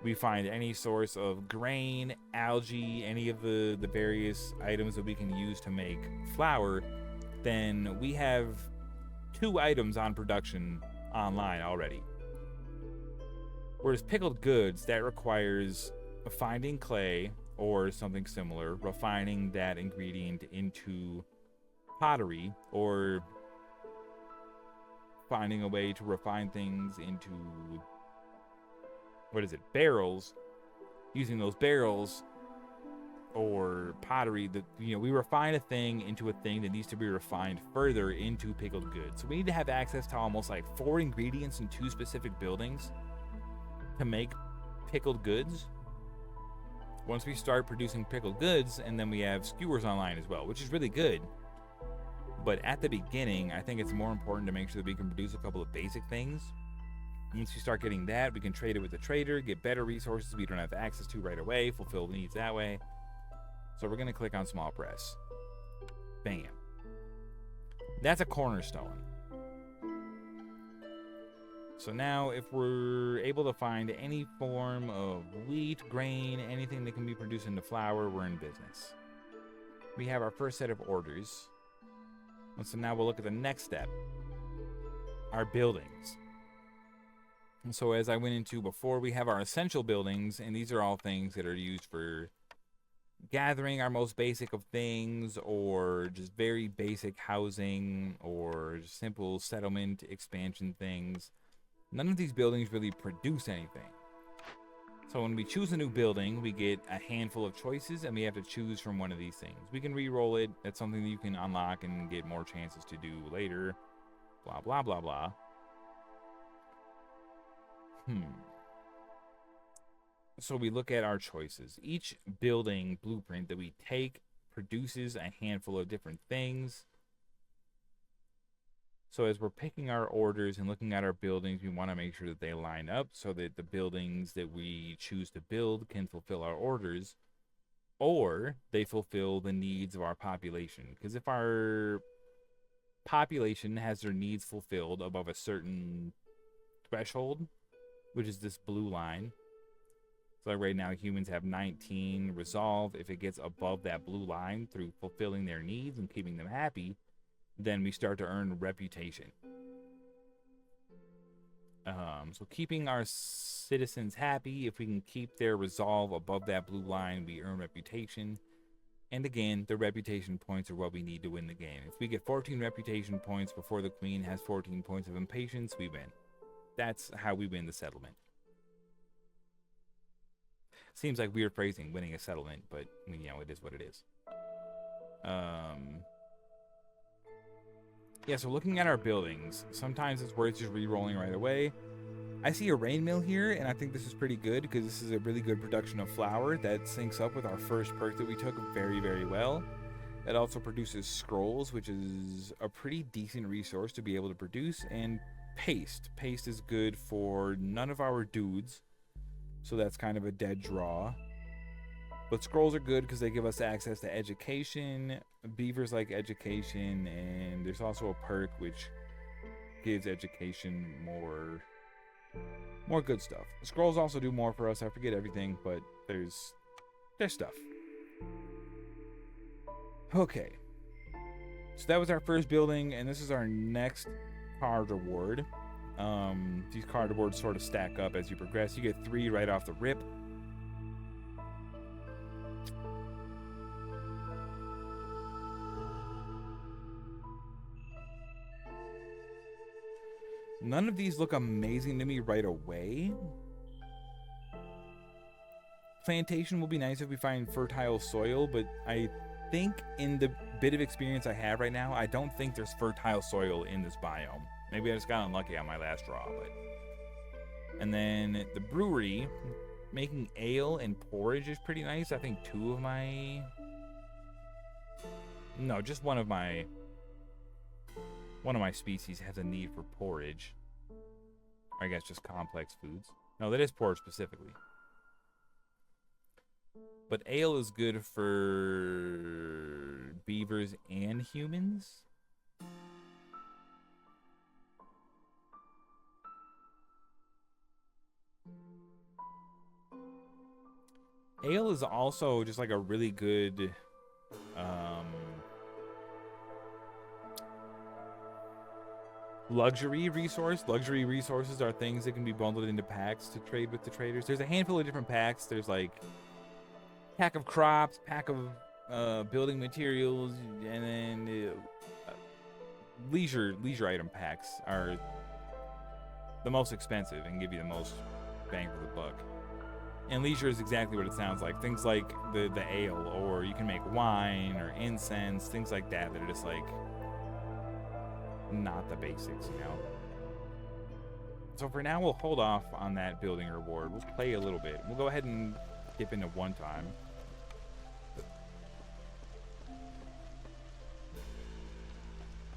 we find any source of grain, algae, any of the various items that we can use to make flour, then we have 2 items on production online already. Whereas pickled goods, that requires finding clay or something similar, refining that ingredient into pottery, or finding a way to refine things into, barrels, using those barrels or pottery that, we refine a thing into a thing that needs to be refined further into pickled goods. So we need to have access to almost like 4 ingredients in 2 specific buildings to make pickled goods. Once we start producing pickled goods, and then we have skewers online as well, which is really good. But at the beginning, I think it's more important to make sure that we can produce a couple of basic things. Once we start getting that, we can trade it with the trader, get better resources we don't have access to right away, fulfill needs that way. So we're going to click on small press. Bam. That's a cornerstone. So now if we're able to find any form of wheat, grain, anything that can be produced into flour, we're in business. We have our first set of orders. And so now we'll look at the next step, our buildings. And so as I went into before, we have our essential buildings, and these are all things that are used for gathering our most basic of things, or just very basic housing, or just simple settlement expansion things. None of these buildings really produce anything. So when we choose a new building, we get a handful of choices, and we have to choose from one of these things. We can re-roll it. That's something that you can unlock and get more chances to do later. Blah, blah, blah, blah. So we look at our choices. Each building blueprint that we take produces a handful of different things. So as we're picking our orders and looking at our buildings, we want to make sure that they line up so that the buildings that we choose to build can fulfill our orders, or they fulfill the needs of our population. Because if our population has their needs fulfilled above a certain threshold, which is this blue line, so like right now humans have 19 resolve. If it gets above that blue line through fulfilling their needs and keeping them happy, then we start to earn reputation. So keeping our citizens happy, if we can keep their resolve above that blue line, we earn reputation. And again, the reputation points are what we need to win the game. If we get 14 reputation points before the queen has 14 points of impatience, we win. That's how we win the settlement. Seems like weird phrasing, winning a settlement, but it is what it is. Yeah, so looking at our buildings, sometimes it's worth just re-rolling right away. I see a rain mill here, and I think this is pretty good because this is a really good production of flour that syncs up with our first perk that we took very, very well. It also produces scrolls, which is a pretty decent resource to be able to produce, and paste. Paste is good for none of our dudes, so that's kind of a dead draw. But scrolls are good because they give us access to education. Beavers like education, and there's also a perk which gives education more good stuff. Scrolls also do more for us. I forget everything, but there's stuff. Okay. So that was our first building, and this is our next card reward. These card rewards sort of stack up as you progress. You get 3 right off the rip. None of these look amazing to me right away. Plantation will be nice if we find fertile soil, but I think in the bit of experience I have right now, I don't think there's fertile soil in this biome. Maybe I just got unlucky on my last draw, but... And then the brewery, making ale and porridge is pretty nice. I think two of my... No, just one of my species has a need for porridge. Or I guess just complex foods. No, that is porridge specifically. But ale is good for beavers and humans. Ale is also just like a really good luxury resource. Luxury resources are things that can be bundled into packs to trade with the traders. There's a handful of different packs. There's like pack of crops, pack of building materials, and then leisure item packs are the most expensive and give you the most bang for the buck. And leisure is exactly what it sounds like. Things like the ale, or you can make wine or incense, things like that are just like not the basics, you know. So for now, we'll hold off on that building reward. We'll play a little bit. We'll go ahead and dip into one time.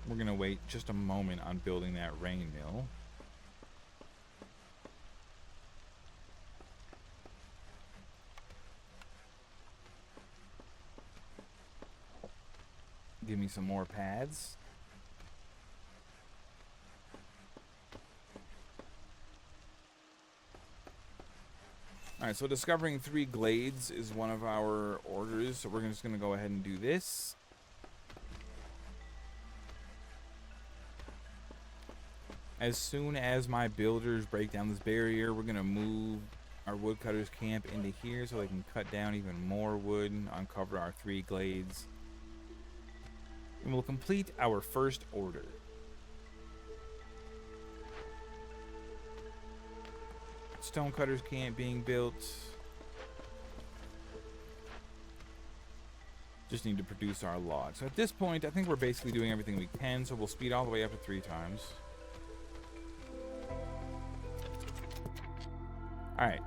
We're gonna wait just a moment on building that rain mill. Give me some more pads. Alright, so discovering 3 glades is one of our orders, so we're just going to go ahead and do this. As soon as my builders break down this barrier, we're going to move our woodcutters camp into here so they can cut down even more wood and uncover our 3 glades. And we'll complete our first order. Stonecutters camp being built. Just need to produce our logs. So at this point, I think we're basically doing everything we can, so we'll speed all the way up to 3 times. Alright,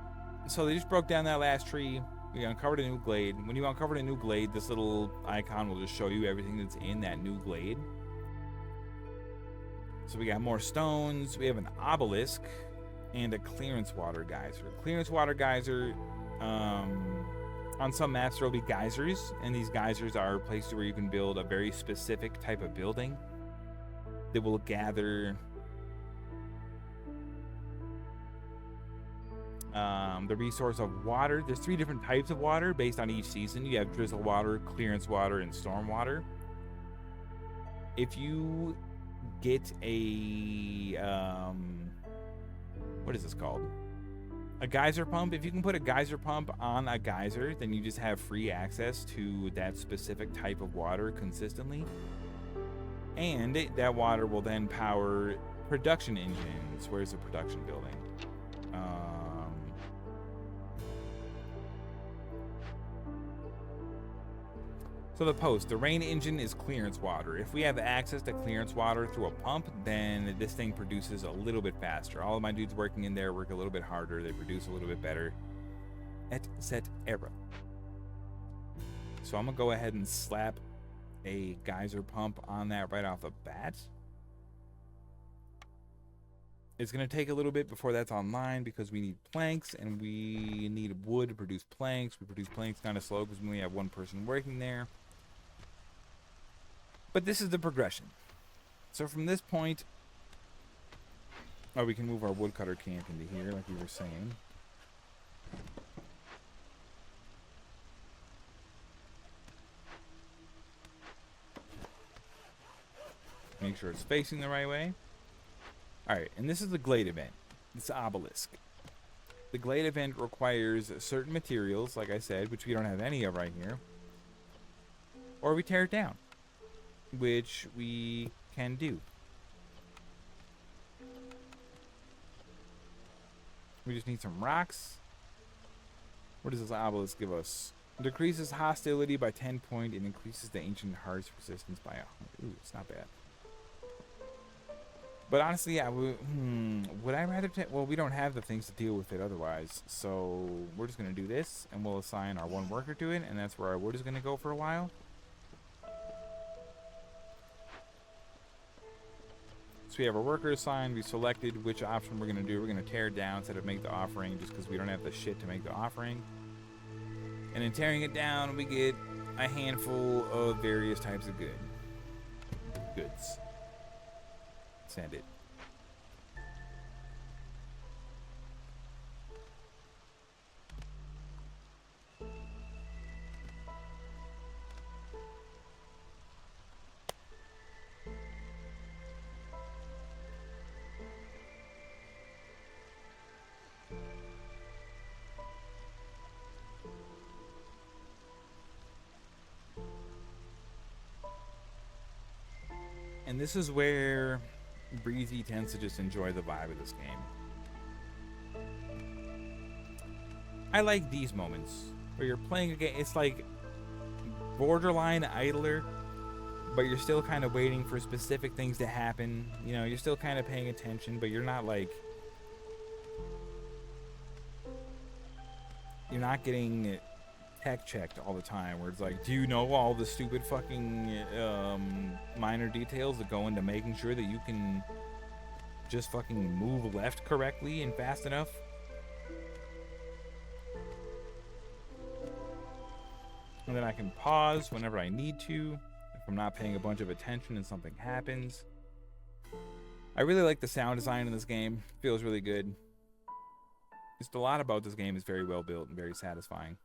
so they just broke down that last tree. We uncovered a new glade. When you uncovered a new glade, this little icon will just show you everything that's in that new glade. So we got more stones. We have an obelisk and a clearance water geyser. Clearance water geyser, on some maps there will be geysers, and these geysers are places where you can build a very specific type of building that will gather the resource of water. There's 3 different types of water based on each season. You have drizzle water, clearance water, and storm water. If you get a what is this called? A geyser pump. If you can put a geyser pump on a geyser, then you just have free access to that specific type of water consistently. And that water will then power production engines. Where's the production building? So the post, the rain engine is clearance water. If we have access to clearance water through a pump, then this thing produces a little bit faster. All of my dudes working in there work a little bit harder. They produce a little bit better, etc. So I'm gonna go ahead and slap a geyser pump on that right off the bat. It's gonna take a little bit before that's online because we need planks and we need wood to produce planks. We produce planks kind of slow because we only have 1 person working there. But this is the progression. So from this point, we can move our woodcutter camp into here, like we were saying. Make sure it's facing the right way. Alright, and this is the glade event. It's obelisk. The glade event requires certain materials, like I said, which we don't have any of right here. Or we tear it down, which we can do. We just need some rocks. What does this obelisk give us? Decreases hostility by 10 points and increases the ancient heart's resistance by 100. Ooh, it's not bad. But honestly, yeah, would I rather well, we don't have the things to deal with it otherwise, so we're just going to do this, and we'll assign our one worker to it, and that's where our wood is going to go for a while. So we have our worker assigned, we selected which option we're going to do. We're going to tear it down instead of make the offering, just because we don't have the shit to make the offering. And in tearing it down, we get a handful of various types of goods. Send it. And this is where Breezy tends to just enjoy the vibe of this game. I like these moments where you're playing a game. It's like borderline idler, but you're still kind of waiting for specific things to happen. You know, you're still kind of paying attention, but you're not like, you're not getting tech checked all the time where it's like, do you know all the stupid fucking minor details that go into making sure that you can just fucking move left correctly and fast enough? And then I can pause whenever I need to if I'm not paying a bunch of attention and something happens. I really like the sound design in this game. It feels really good. Just a lot about this game is very well built and very satisfying.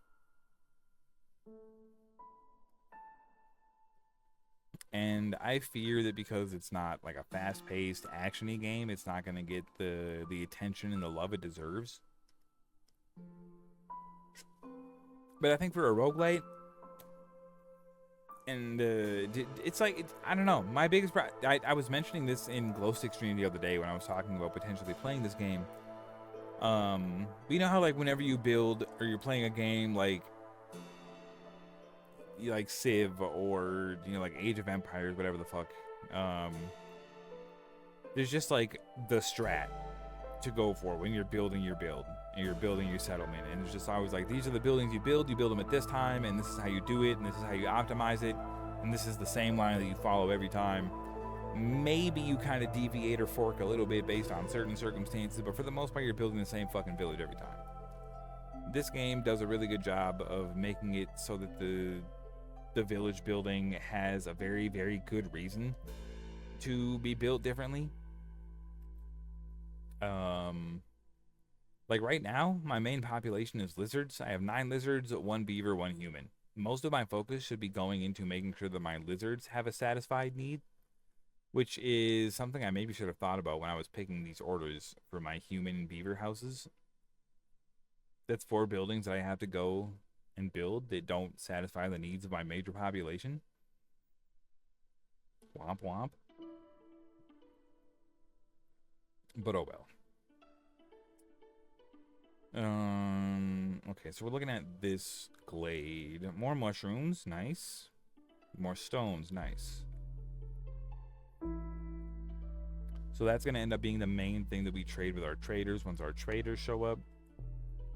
And I fear that because it's not like a fast-paced, action-y game, it's not going to get the attention and the love it deserves. But I think for a roguelite, and it's like, I don't know. My biggest I was mentioning this in Glowstick stream the other day when I was talking about potentially playing this game. You know how like whenever you build or you're playing a game like Civ or like Age of Empires, whatever the fuck, there's just like the strat to go for when you're building your build and you're building your settlement, and it's just always like, these are the buildings you build them at this time, and this is how you do it, and this is how you optimize it, and this is the same line that you follow every time. Maybe you kind of deviate or fork a little bit based on certain circumstances, but for the most part you're building the same fucking village every time. This game does a really good job of making it so that the village building has a very, very good reason to be built differently. Like right now, my main population is lizards. I have 9 lizards, 1 beaver, 1 human. Most of my focus should be going into making sure that my lizards have a satisfied need, which is something I maybe should have thought about when I was picking these orders for my human and beaver houses. That's 4 buildings that I have to go and build that don't satisfy the needs of my major population. Womp womp. But oh well. Okay, so we're looking at this glade. More mushrooms, nice. More stones, nice. So that's going to end up being the main thing that we trade with our traders once our traders show up.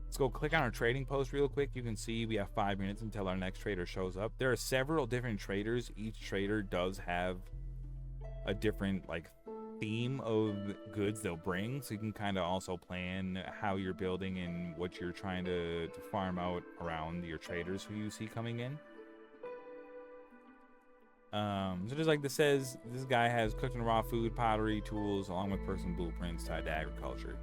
Let's go click on our trading post real quick. You can see we have 5 minutes until our next trader shows up. There are several different traders. Each trader does have a different like theme of goods they'll bring, so you can kind of also plan how you're building and what you're trying to farm out around your traders who you see coming in. So just like this says, this guy has cooked and raw food, pottery, tools, along with personal blueprints tied to agriculture.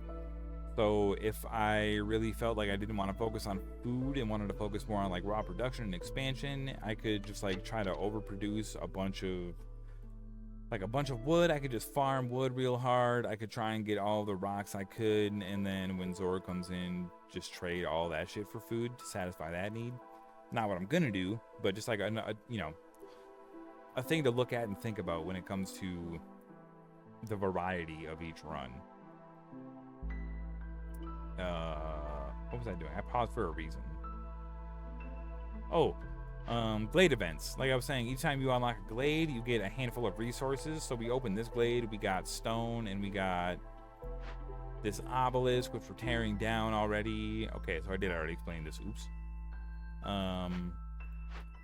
So if I really felt like I didn't want to focus on food and wanted to focus more on like raw production and expansion, I could just like try to overproduce a bunch of wood. I could just farm wood real hard. I could try and get all the rocks I could, and then when Zora comes in, just trade all that shit for food to satisfy that need. Not what I'm gonna do, but just like a thing to look at and think about when it comes to the variety of each run. What was I doing? I paused for a reason. Oh, glade events. Like I was saying, each time you unlock a glade, you get a handful of resources. So we opened this glade, we got stone, and we got this obelisk, which we're tearing down already. Okay, so I did already explain this. Oops.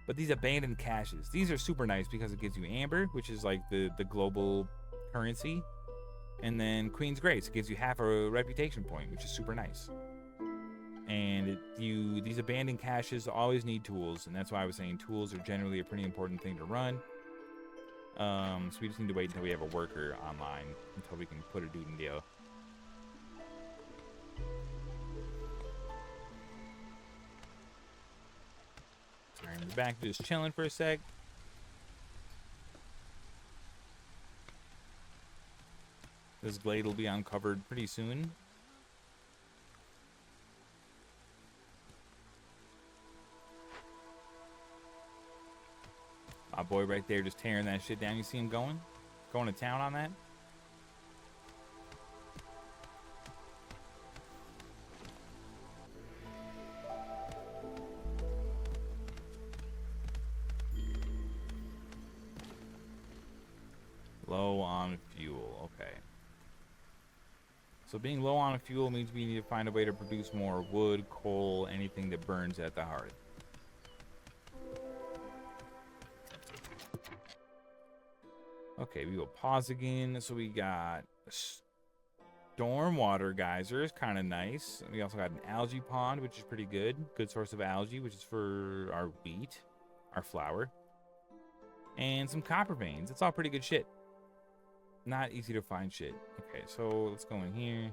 But these abandoned caches, these are super nice because it gives you amber, which is like the global currency. And then Queen's Grace, it gives you half a reputation point, which is super nice. And these abandoned caches always need tools, and that's why I was saying tools are generally a pretty important thing to run. So we just need to wait until we have a worker online, until we can put a dude in deal. Alright, we're back just chilling for a sec. This glade will be uncovered pretty soon. My boy right there just tearing that shit down. You see him going to town on that? Low on fuel. Okay. So being low on fuel means we need to find a way to produce more wood, coal, anything that burns at the hearth. Okay, we will pause again. So we got stormwater geysers, kind of nice. We also got an algae pond, which is pretty good. Good source of algae, which is for our wheat, our flour. And some copper veins. It's all pretty good shit. Not easy to find shit. Okay, so let's go in here.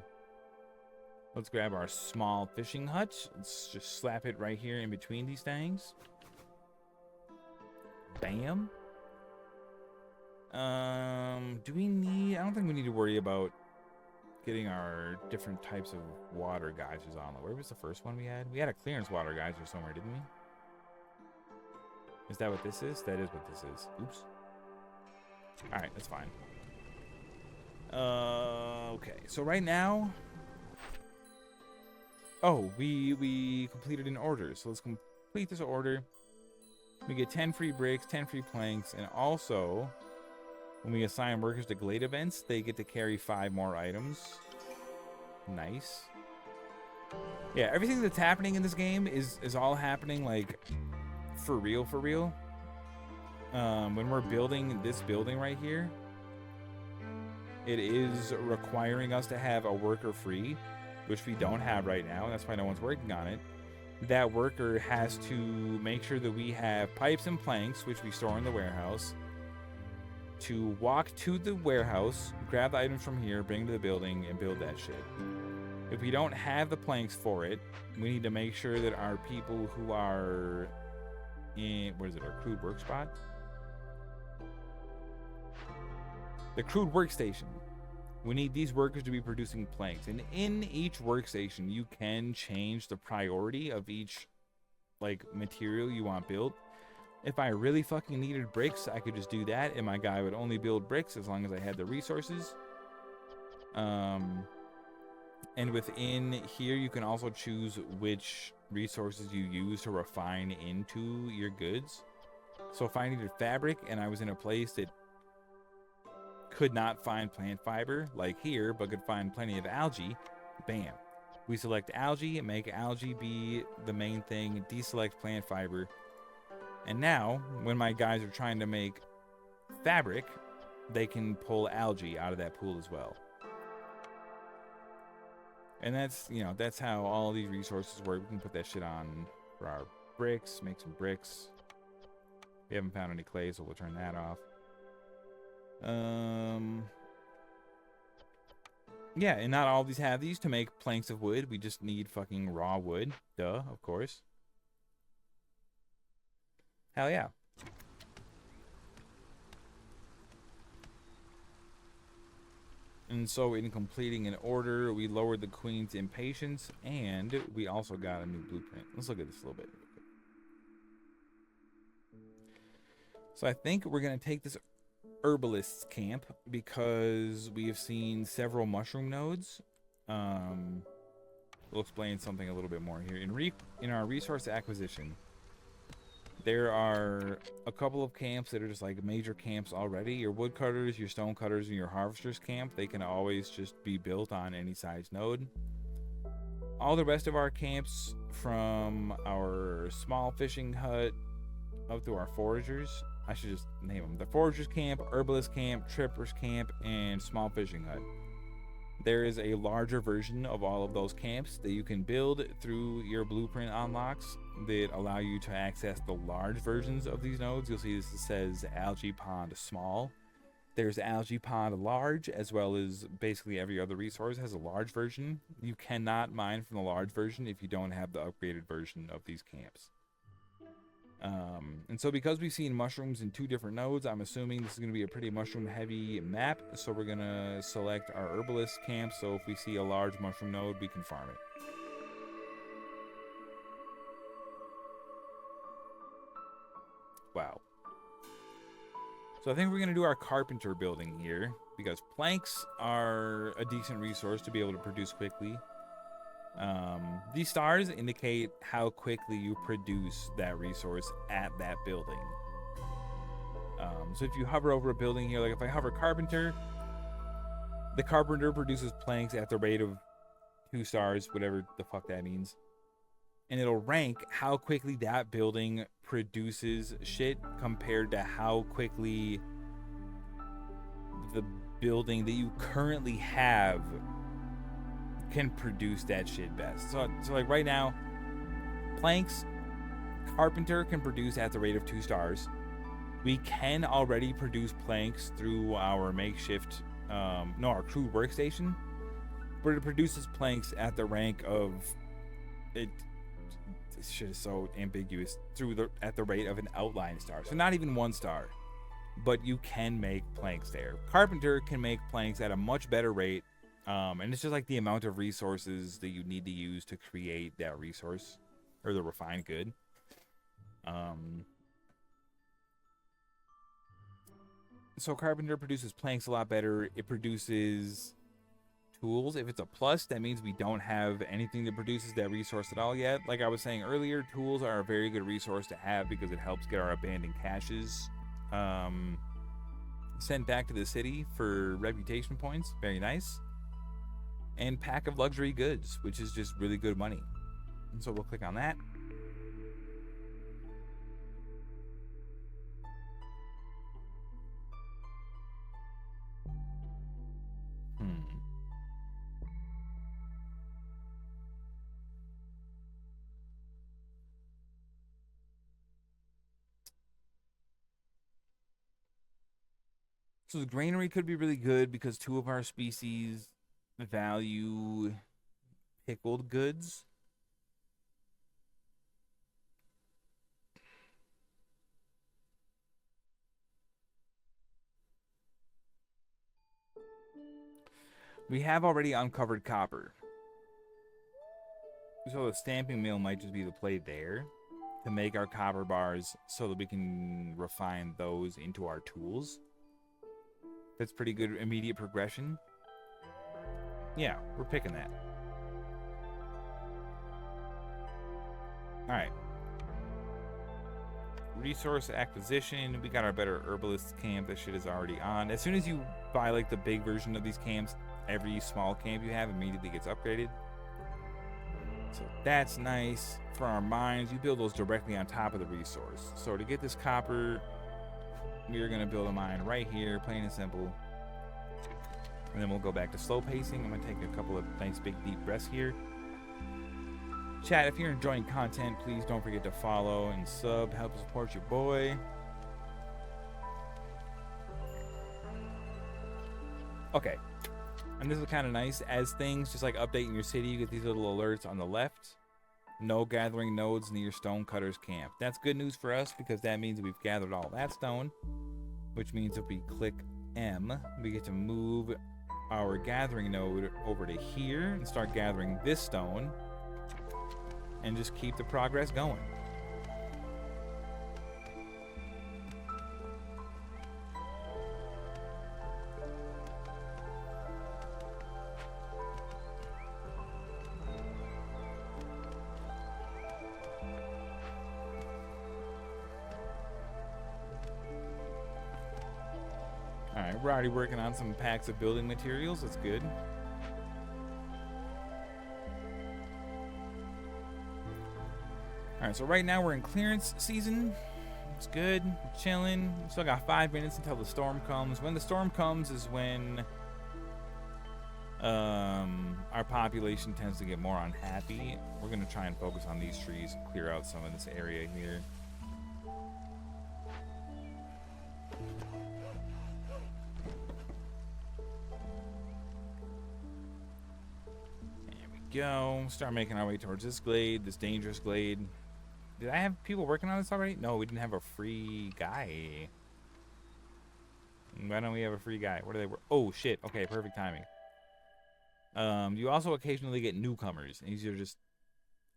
Let's grab our small fishing hut. Let's just slap it right here in between these things. Bam. Do we need... I don't think we need to worry about getting our different types of water geysers on. Where was the first one we had? We had a clearance water geyser somewhere, didn't we? Is that what this is? That is what this is. Oops. Alright, that's fine. Okay, so right now... Oh, we completed an order. So let's complete this order. We get 10 free bricks, 10 free planks, and also... when we assign workers to glade events, they get to carry 5 more items. Nice. Yeah, everything that's happening in this game is all happening, like, for real, for real. When we're building this building right here, it is requiring us to have a worker free, which we don't have right now. That's why no one's working on it. That worker has to make sure that we have pipes and planks, which we store in the warehouse, to walk to the warehouse, grab the items from here, bring to the building, and build that shit. If we don't have the planks for it, we need to make sure that our people who are in, what is it, our crude work spot? The crude workstation. We need these workers to be producing planks. And in each workstation, you can change the priority of each, like, material you want built. If I really fucking needed bricks, I could just do that, and my guy would only build bricks as long as I had the resources. And within here, you can also choose which resources you use to refine into your goods. So if I needed fabric and I was in a place that could not find plant fiber, like here, but could find plenty of algae, bam. We select algae, make algae be the main thing, deselect plant fiber. And now, when my guys are trying to make fabric, they can pull algae out of that pool as well. And that's, you know, that's how all these resources work. We can put that shit on for our bricks, make some bricks. We haven't found any clay, so we'll turn that off. Yeah, and not all of these have these to make planks of wood. We just need fucking raw wood. Duh, of course. Hell yeah. And so in completing an order, we lowered the queen's impatience, and we also got a new blueprint. Let's look at this a little bit. So I think we're going to take this herbalist's camp because we have seen several mushroom nodes. We'll explain something a little bit more here. In our resource acquisition, There are a couple of camps that are just like major camps already. Your woodcutters, your stonecutters, and your harvesters camp, they can always just be built on any size node. All the rest of our camps, from our small fishing hut up to our foragers, I should just name them. The foragers camp, herbalist camp, trippers camp, and small fishing hut. There is a larger version of all of those camps that you can build through your blueprint unlocks that allow you to access the large versions of these nodes. You'll see this says algae pond small. There's algae pond large, as well as basically every other resource has a large version. You cannot mine from the large version if you don't have the upgraded version of these camps. And so because we've seen mushrooms in 2 different nodes, I'm assuming this is going to be a pretty mushroom heavy map. So we're going to select our herbalist camp. So if we see a large mushroom node, we can farm it. Wow. So I think we're going to do our carpenter building here, because planks are a decent resource to be able to produce quickly. These stars indicate how quickly you produce that resource at that building. So if you hover over a building here, like if I hover carpenter, the carpenter produces planks at the rate of 2 stars, whatever the fuck that means. And it'll rank how quickly that building produces shit compared to how quickly the building that you currently have can produce that shit best. So like right now, planks, carpenter can produce at the rate of 2 stars. We can already produce planks through our makeshift, our crew workstation, but it produces planks at the rank of it. This shit is so ambiguous. At the rate of an outline star, so not even 1 star, but you can make planks there. Carpenter can make planks at a much better rate. And it's just like the amount of resources that you need to use to create that resource or the refined good. So carpenter produces planks a lot better. It produces tools. If it's a plus, that means we don't have anything that produces that resource at all yet. Like I was saying earlier, tools are a very good resource to have because it helps get our abandoned caches sent back to the city for reputation points. Very nice. And pack of luxury goods, which is just really good money. And so we'll click on that. So the granary could be really good because 2 of our species value pickled goods. We have already uncovered copper, so the stamping mill might just be the play there to make our copper bars so that we can refine those into our tools. That's pretty good immediate progression. Yeah, we're picking that. Alright. Resource acquisition. We got our better herbalist camp. That shit is already on. As soon as you buy like the big version of these camps, every small camp you have immediately gets upgraded. So that's nice. For our mines, you build those directly on top of the resource. So to get this copper, we're going to build a mine right here, plain and simple. And then we'll go back to slow pacing. I'm going to take a couple of nice big deep breaths here. Chat, if you're enjoying content, please don't forget to follow and sub. Help support your boy. Okay. And this is kind of nice. As things just like update in your city, you get these little alerts on the left. No gathering nodes near Stonecutter's camp. That's good news for us because that means we've gathered all that stone. Which means if we click M, we get to move our gathering node over to here and start gathering this stone. And just keep the progress going. We're already working on some packs of building materials. That's good. All right, so right now we're in clearance season. It's good. We're chilling. We still got 5 minutes until the storm comes. When the storm comes is when our population tends to get more unhappy. We're gonna try and focus on these trees and clear out some of this area here. There we go. Start making our way towards this glade, this dangerous glade. Did I have people working on this already? No, we didn't have a free guy. Why don't we have a free guy? What do they work? Oh shit. Okay, perfect timing. You also occasionally get newcomers. And these are just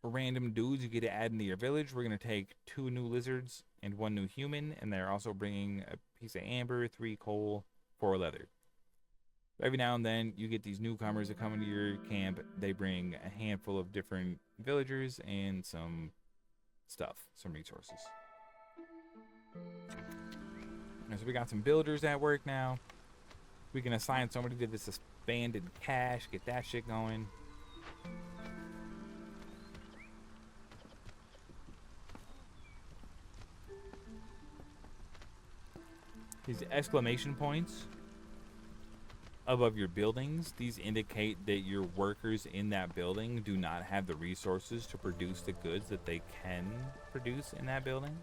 random dudes you get to add into your village. We're gonna take 2 new lizards and 1 new human, and they're also bringing a piece of amber, 3 coal, 4 leather. Every now and then you get these newcomers that come into your camp. They bring a handful of different villagers and some stuff, some resources. And so we got some builders at work now. We can assign somebody to this expanded cache, get that shit going. These exclamation points above your buildings, these indicate that your workers in that building do not have the resources to produce the goods that they can produce in that building.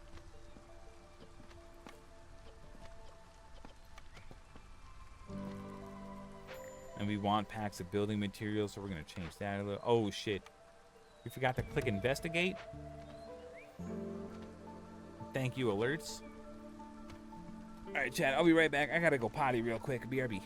And we want packs of building materials, so we're gonna change that a little. Oh shit, we forgot to click investigate. Thank you, alerts. All right, chat, I'll be right back. I gotta go potty real quick. BRB.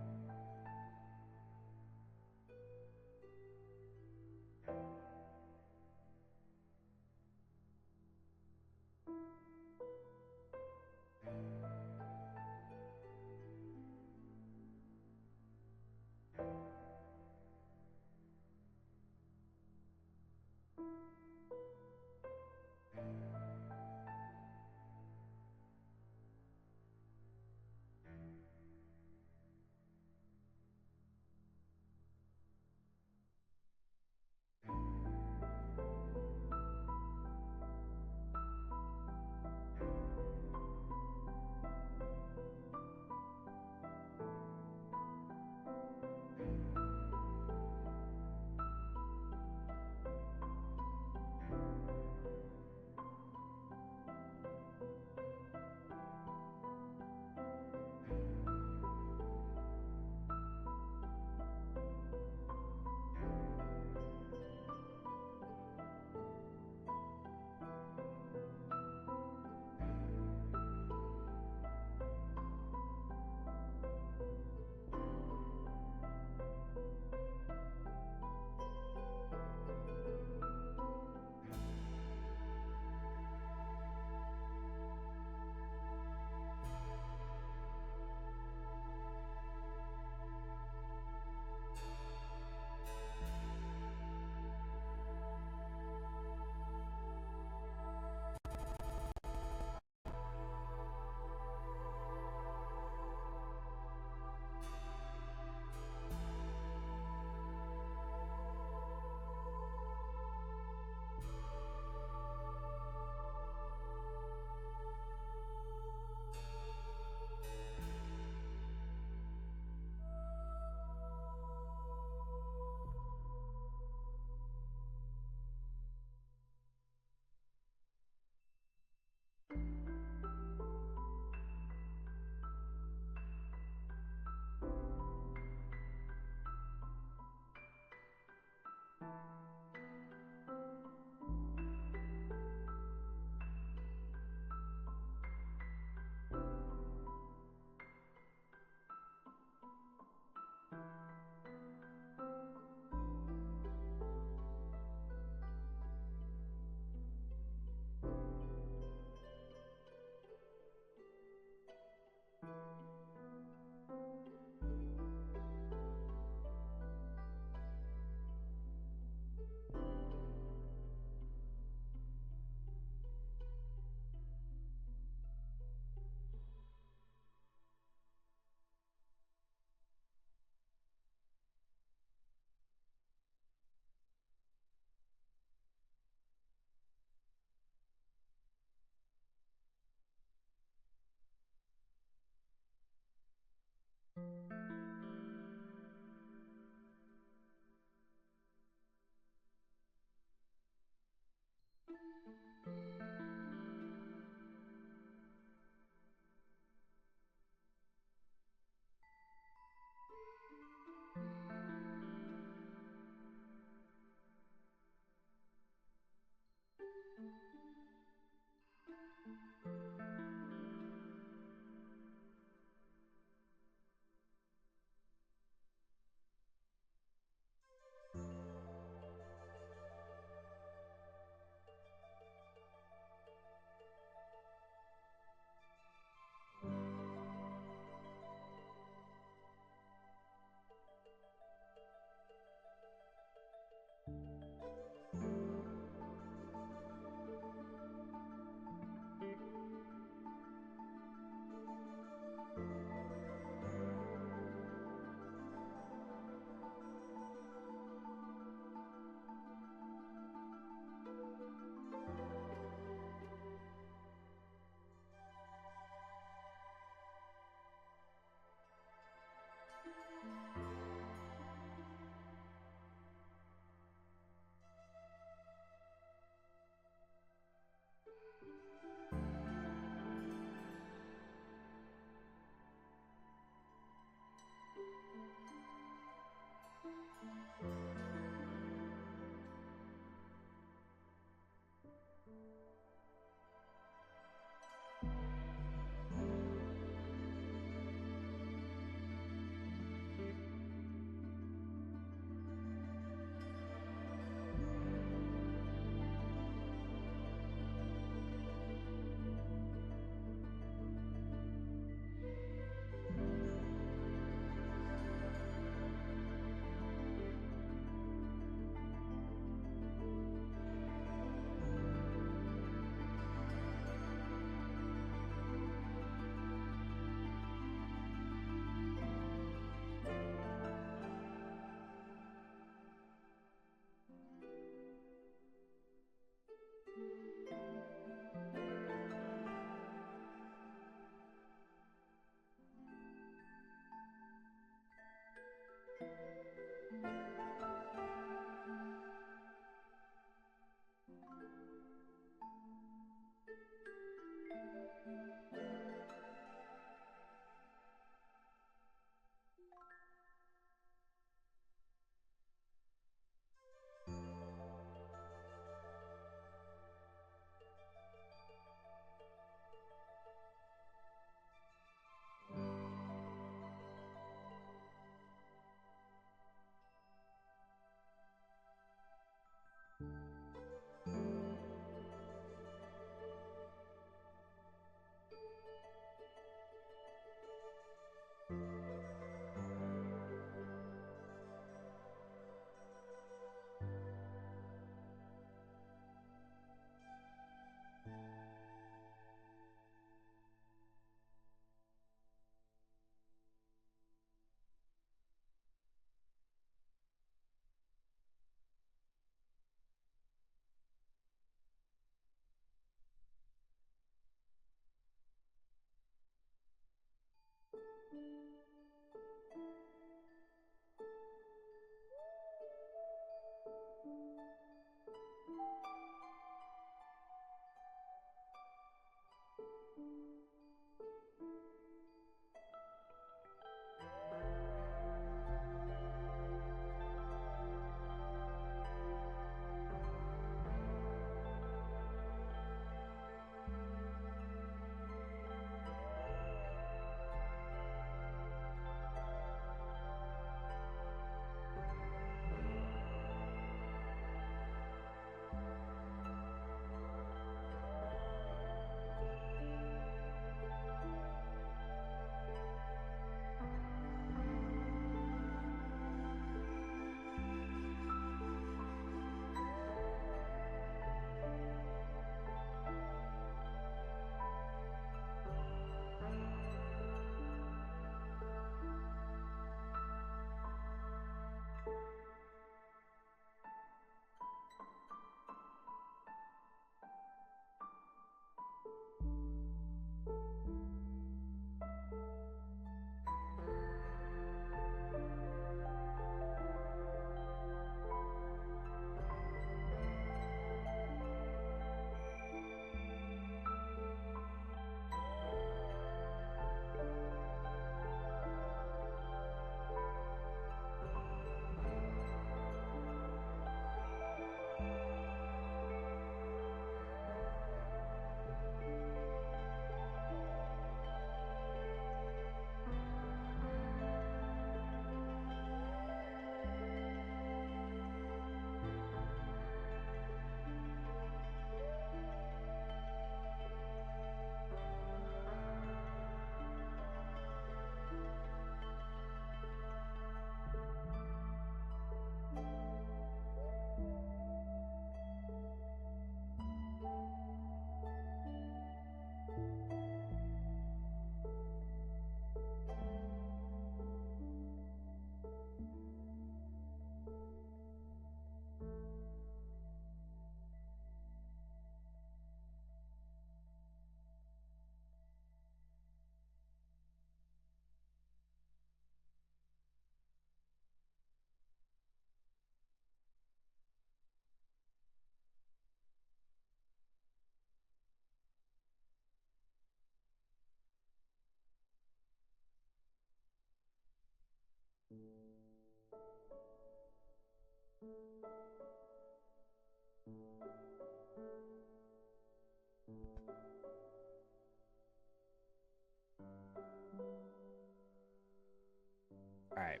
All right.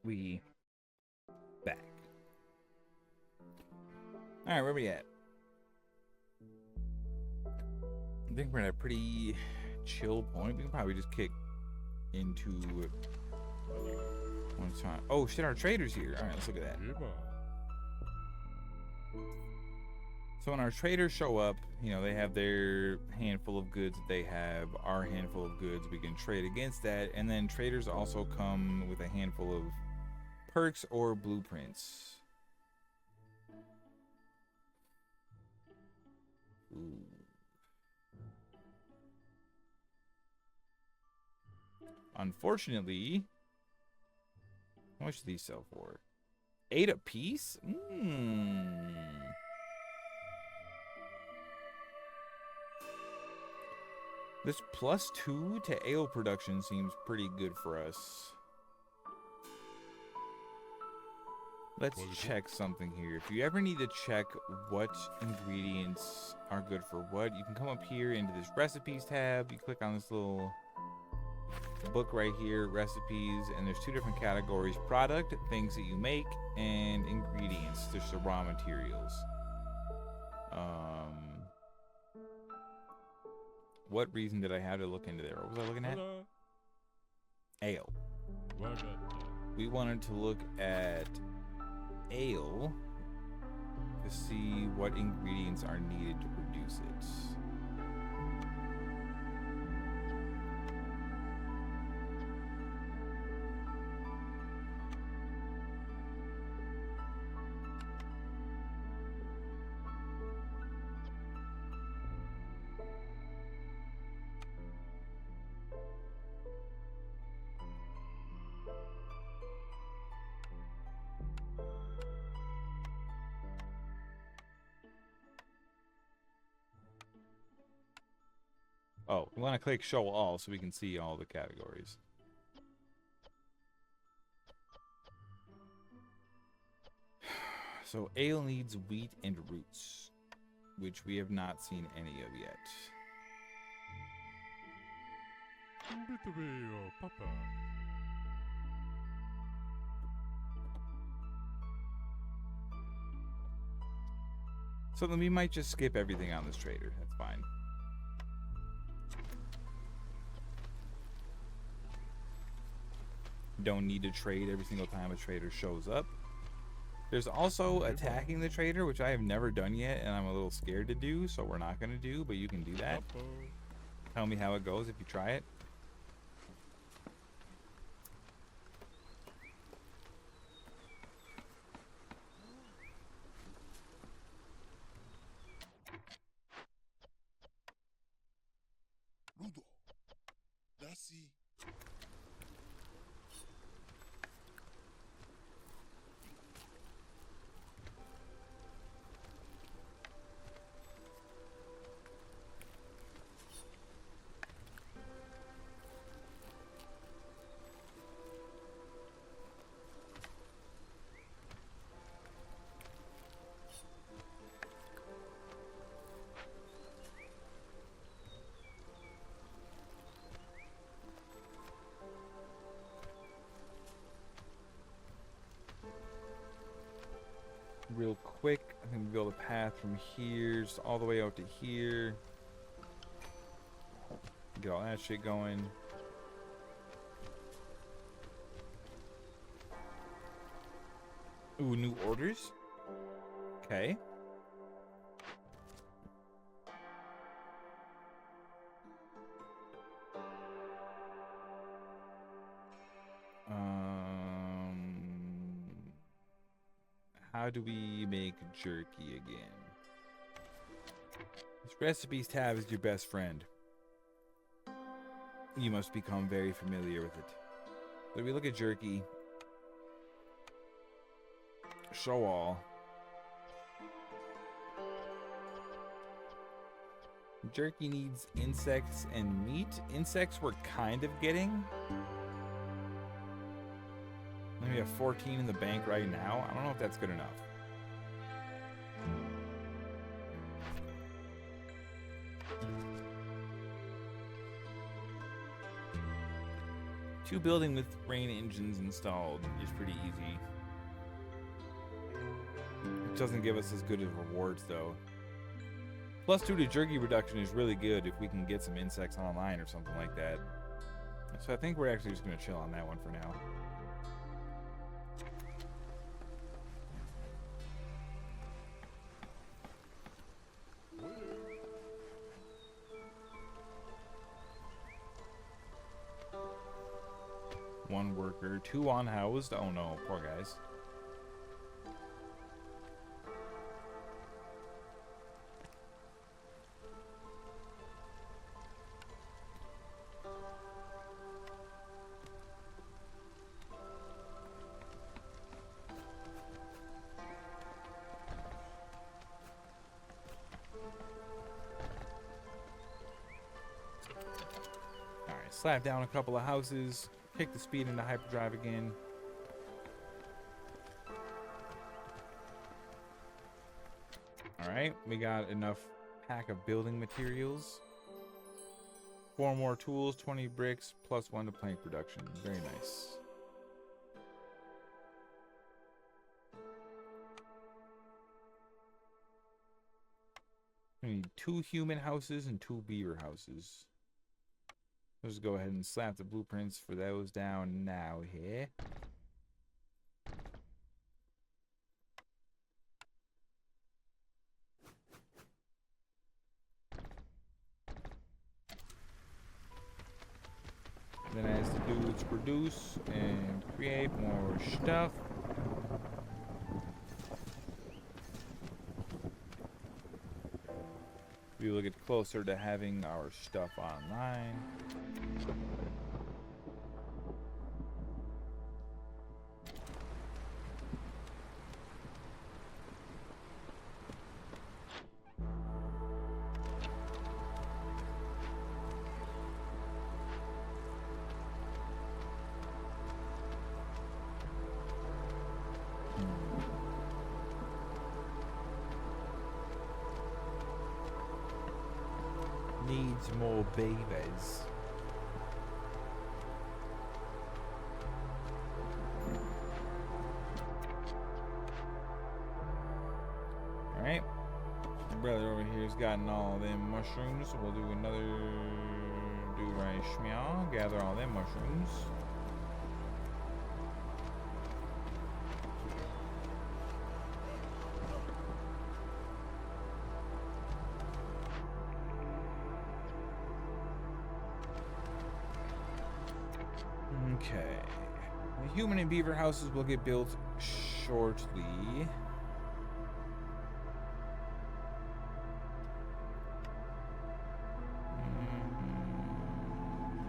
We back. All right, where we at? I think we're at a pretty chill point. We can probably just kick into it one time. Oh shit, our trader's here. All right, let's look at that. So when our traders show up, you know, they have their handful of goods that they have, our handful of goods. We can trade against that. And then traders also come with a handful of perks or blueprints. Ooh. Unfortunately, how much do these sell for? 8 a piece? This +2 to ale production seems pretty good for us. Let's check something here. If you ever need to check what ingredients are good for what, you can come up here into this recipes tab. You click on this little book right here, recipes, and there's 2 different categories: product, things that you make, and ingredients, just the raw materials. What reason did I have to look into there? What was I looking at? Ale. We wanted to look at ale to see what ingredients are needed to produce it. Oh, we want to click show all so we can see all the categories. So ale needs wheat and roots, which we have not seen any of yet. So then we might just skip everything on this trader. That's fine. Don't need to trade every single time a trader shows up. There's also attacking the trader, which I have never done yet, and I'm a little scared to do, so we're not going to do, but you can do that. Tell me how it goes if you try it. Real quick, I think we build a path from here just all the way out to here. Get all that shit going. Ooh, new orders? Okay. How do we make jerky again? This recipes tab is your best friend. You must become very familiar with it. So we look at jerky. Show all. Jerky needs insects and meat. Insects we're kind of getting. Maybe have 14 in the bank right now. I don't know if that's good enough. Two building with rain engines installed is pretty easy. It doesn't give us as good of rewards though. +2 to jerky reduction is really good if we can get some insects online or something like that. So I think we're actually just going to chill on that one for now. One worker, 2 unhoused. Oh no, poor guys. Alright, slap down a couple of houses. Kick the speed into hyperdrive again. Alright, we got enough pack of building materials. 4 more tools, 20 bricks, +1 to plank production. Very nice. We need 2 human houses and 2 beaver houses. Let's go ahead and slap the blueprints for those down now here. Then as the dudes produce and create more stuff. We will get closer to having our stuff online. Needs more beavers. Alright. Brother over here's gotten all them mushrooms. So we'll do another do right schmeow. Gather all them mushrooms. Okay. The human and beaver houses will get built shortly.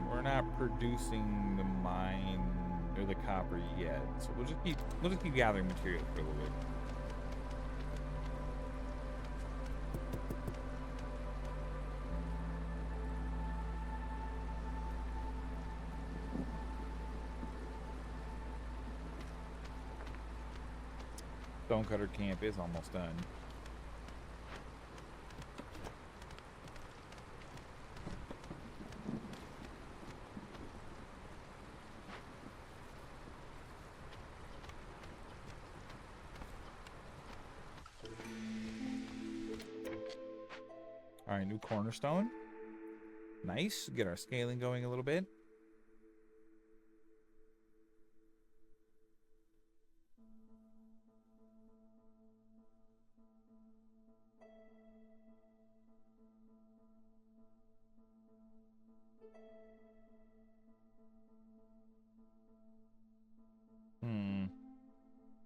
We're not producing the mine or the copper yet, so we'll just keep gathering material for a little bit. Stonecutter camp is almost done. All right, new cornerstone. Nice. Get our scaling going a little bit.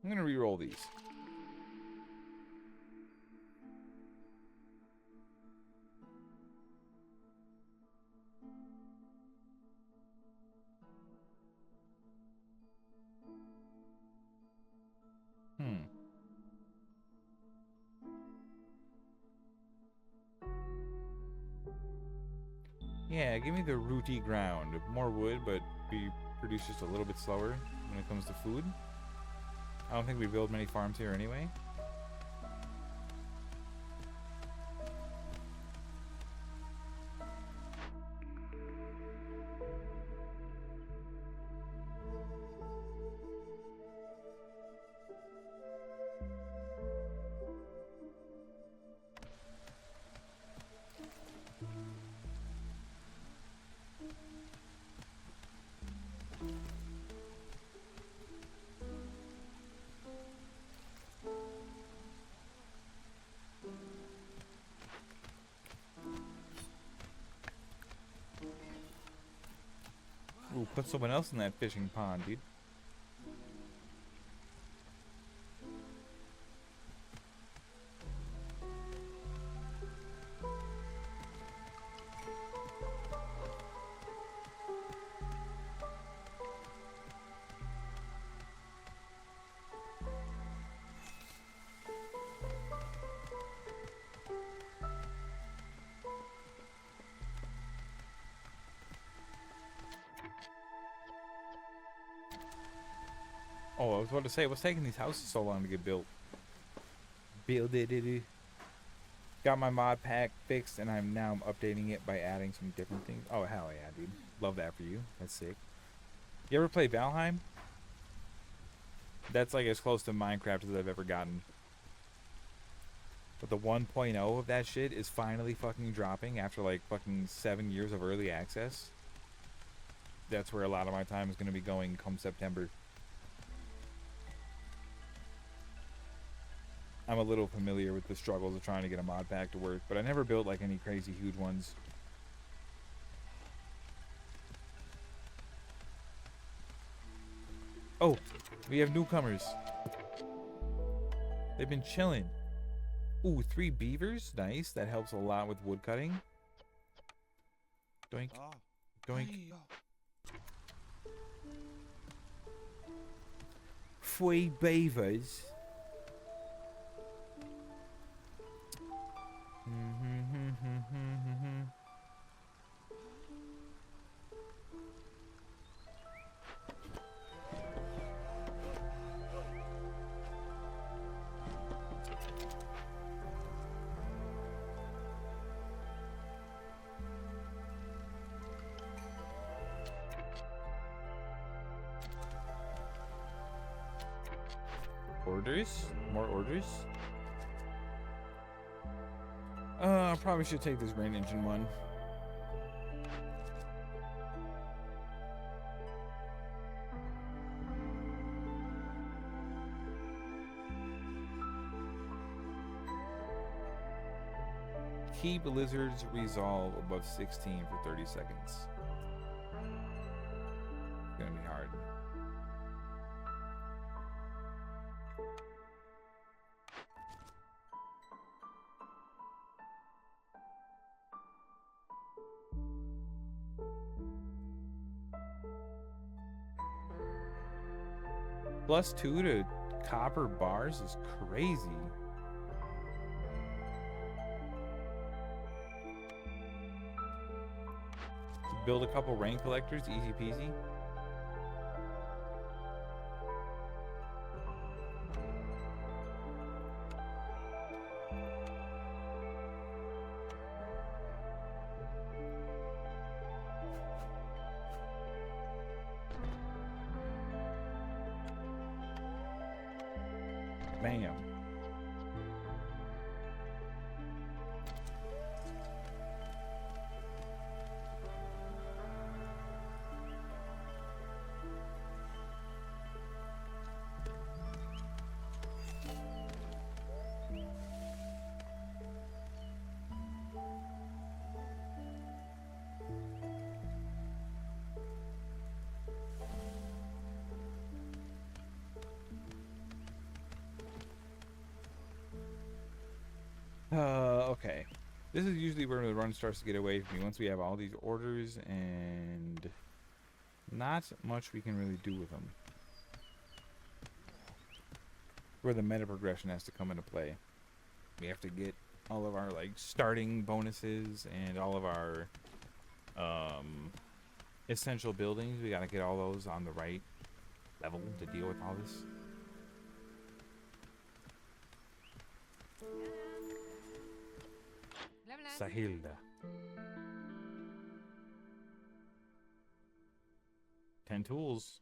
I'm gonna re-roll these. Yeah, give me the rooty ground. More wood, but be produce just a little bit slower when it comes to food. I don't think we build many farms here anyway. Ooh, put someone else in that fishing pond, dude. Oh, I was about to say, what's taking these houses so long to get built? Build it. Got my mod pack fixed, and I'm now updating it by adding some different things. Oh, hell yeah, dude. Love that for you. That's sick. You ever play Valheim? That's like as close to Minecraft as I've ever gotten. But the 1.0 of that shit is finally fucking dropping after like fucking 7 years of early access. That's where a lot of my time is going to be going come September. I'm a little familiar with the struggles of trying to get a mod pack to work, but I never built like any crazy huge ones. Oh, we have newcomers. They've been chilling. Ooh, 3 beavers. Nice. That helps a lot with wood cutting. Doink. Doink. 3 beavers. Orders? More orders? I probably should take this grain engine one. Keep lizards resolve above 16 for 30 seconds. It's gonna be hard. +2 to copper bars is crazy. Build a couple rain collectors, easy peasy. Bam. Okay. This is usually where the run starts to get away from me. Once we have all these orders and not much we can really do with them. Where the meta progression has to come into play. We have to get all of our like starting bonuses and all of our essential buildings. We gotta get all those on the right level to deal with all this. Sahilda. 10 tools.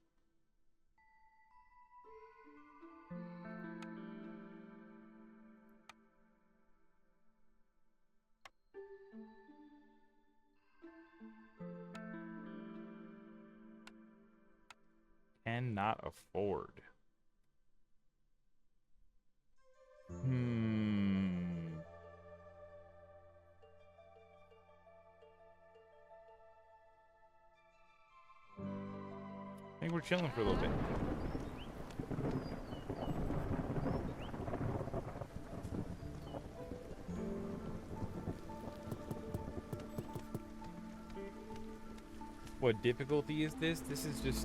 Cannot afford. I think we're chilling for a little bit. What difficulty is this? This is just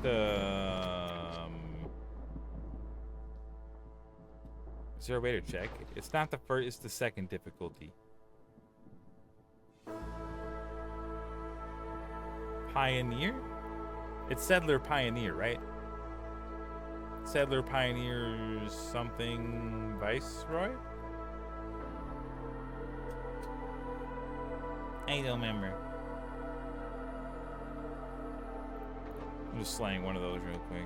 is there a way to check? It's not the first, it's the second difficulty. Pioneer? It's Settler Pioneer, right? Settler Pioneer something Viceroy? I don't remember. I'm just slaying one of those real quick.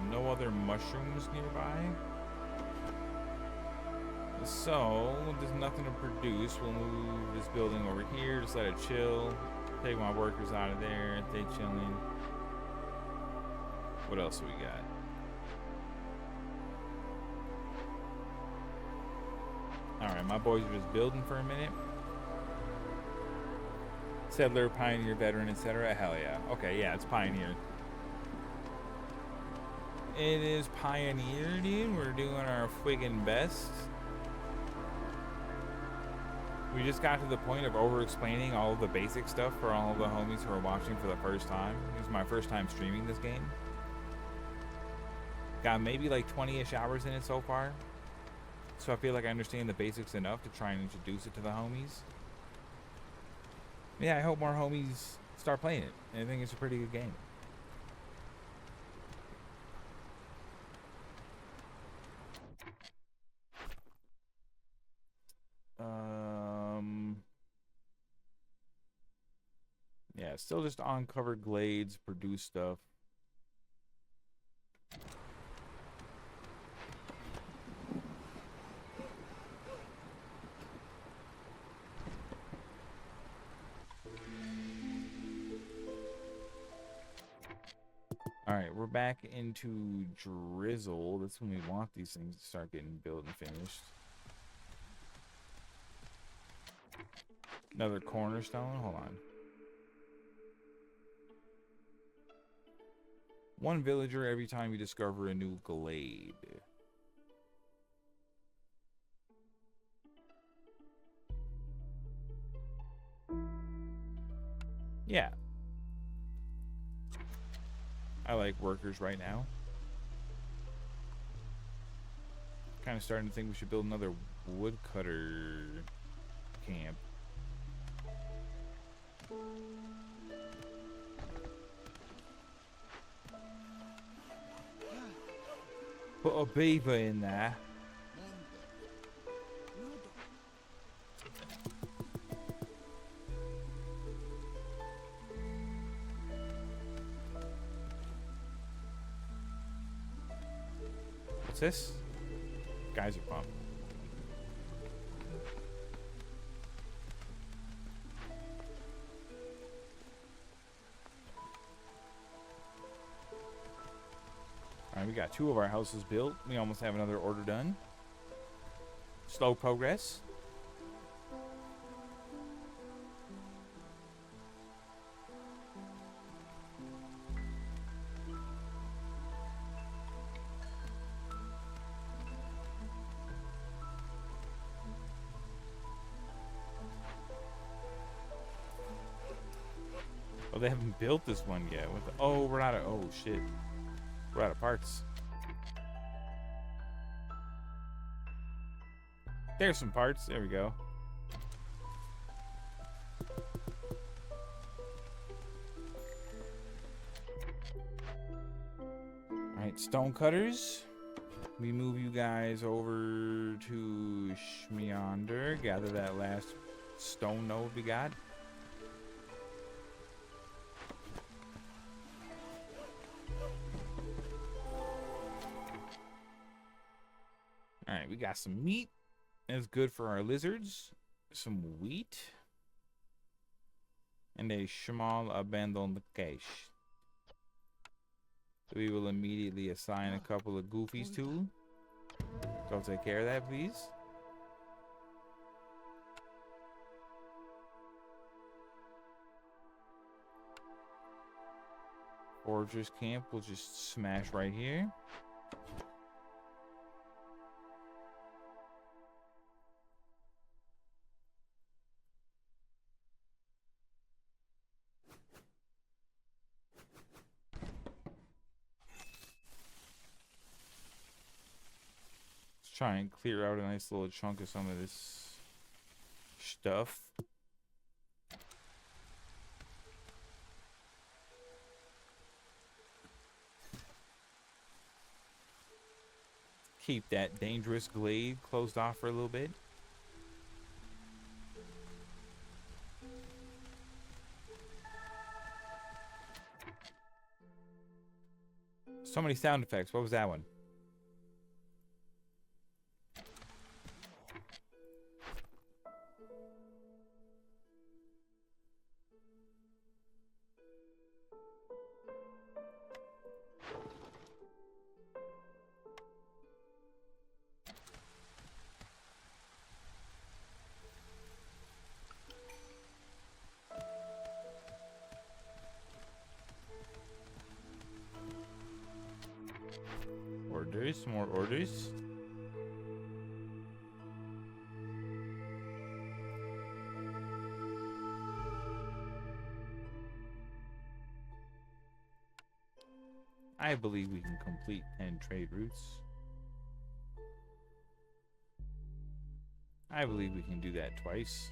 No other mushrooms nearby. So, there's nothing to produce. We'll move this building over here. Just let it chill. Take my workers out of there. They chilling. What else we got? Alright, my boys are just building for a minute. Settler, Pioneer, Veteran, etc. Hell yeah. Okay, yeah, it's Pioneer. It is Pioneer, dude. We're doing our friggin' best. We just got to the point of over-explaining all of the basic stuff for all of the homies who are watching for the first time. This is my first time streaming this game. Got maybe like 20-ish hours in it so far. So I feel like I understand the basics enough to try and introduce it to the homies. Yeah, I hope more homies start playing it. I think it's a pretty good game. Yeah, still just uncovered glades, produce stuff. Alright, we're back into drizzle. That's when we want these things to start getting built and finished. Another cornerstone? Hold on. One villager every time you discover a new glade. Yeah. I like workers right now. Kind of starting to think we should build another woodcutter camp. Put a beaver in there. What's this? Geyser pump. Alright, we got 2 of our houses built. We almost have another order done. Slow progress. Oh, they haven't built this one yet. What the, oh, we're out of, oh shit. We're out of parts. There's some parts. There we go. Alright, stone cutters. We move you guys over to Shmeander. Gather that last stone node we got. Alright, we got some meat. That's good for our lizards. Some wheat. And a small abandoned cache. We will immediately assign a couple of goofies to. Go take care of that, please. Foragers camp will just smash right here. Try and clear out a nice little chunk of some of this stuff. Keep that dangerous glade closed off for a little bit. So many sound effects. What was that one? Orders, more orders. I believe we can complete 10 trade routes. I believe we can do that twice.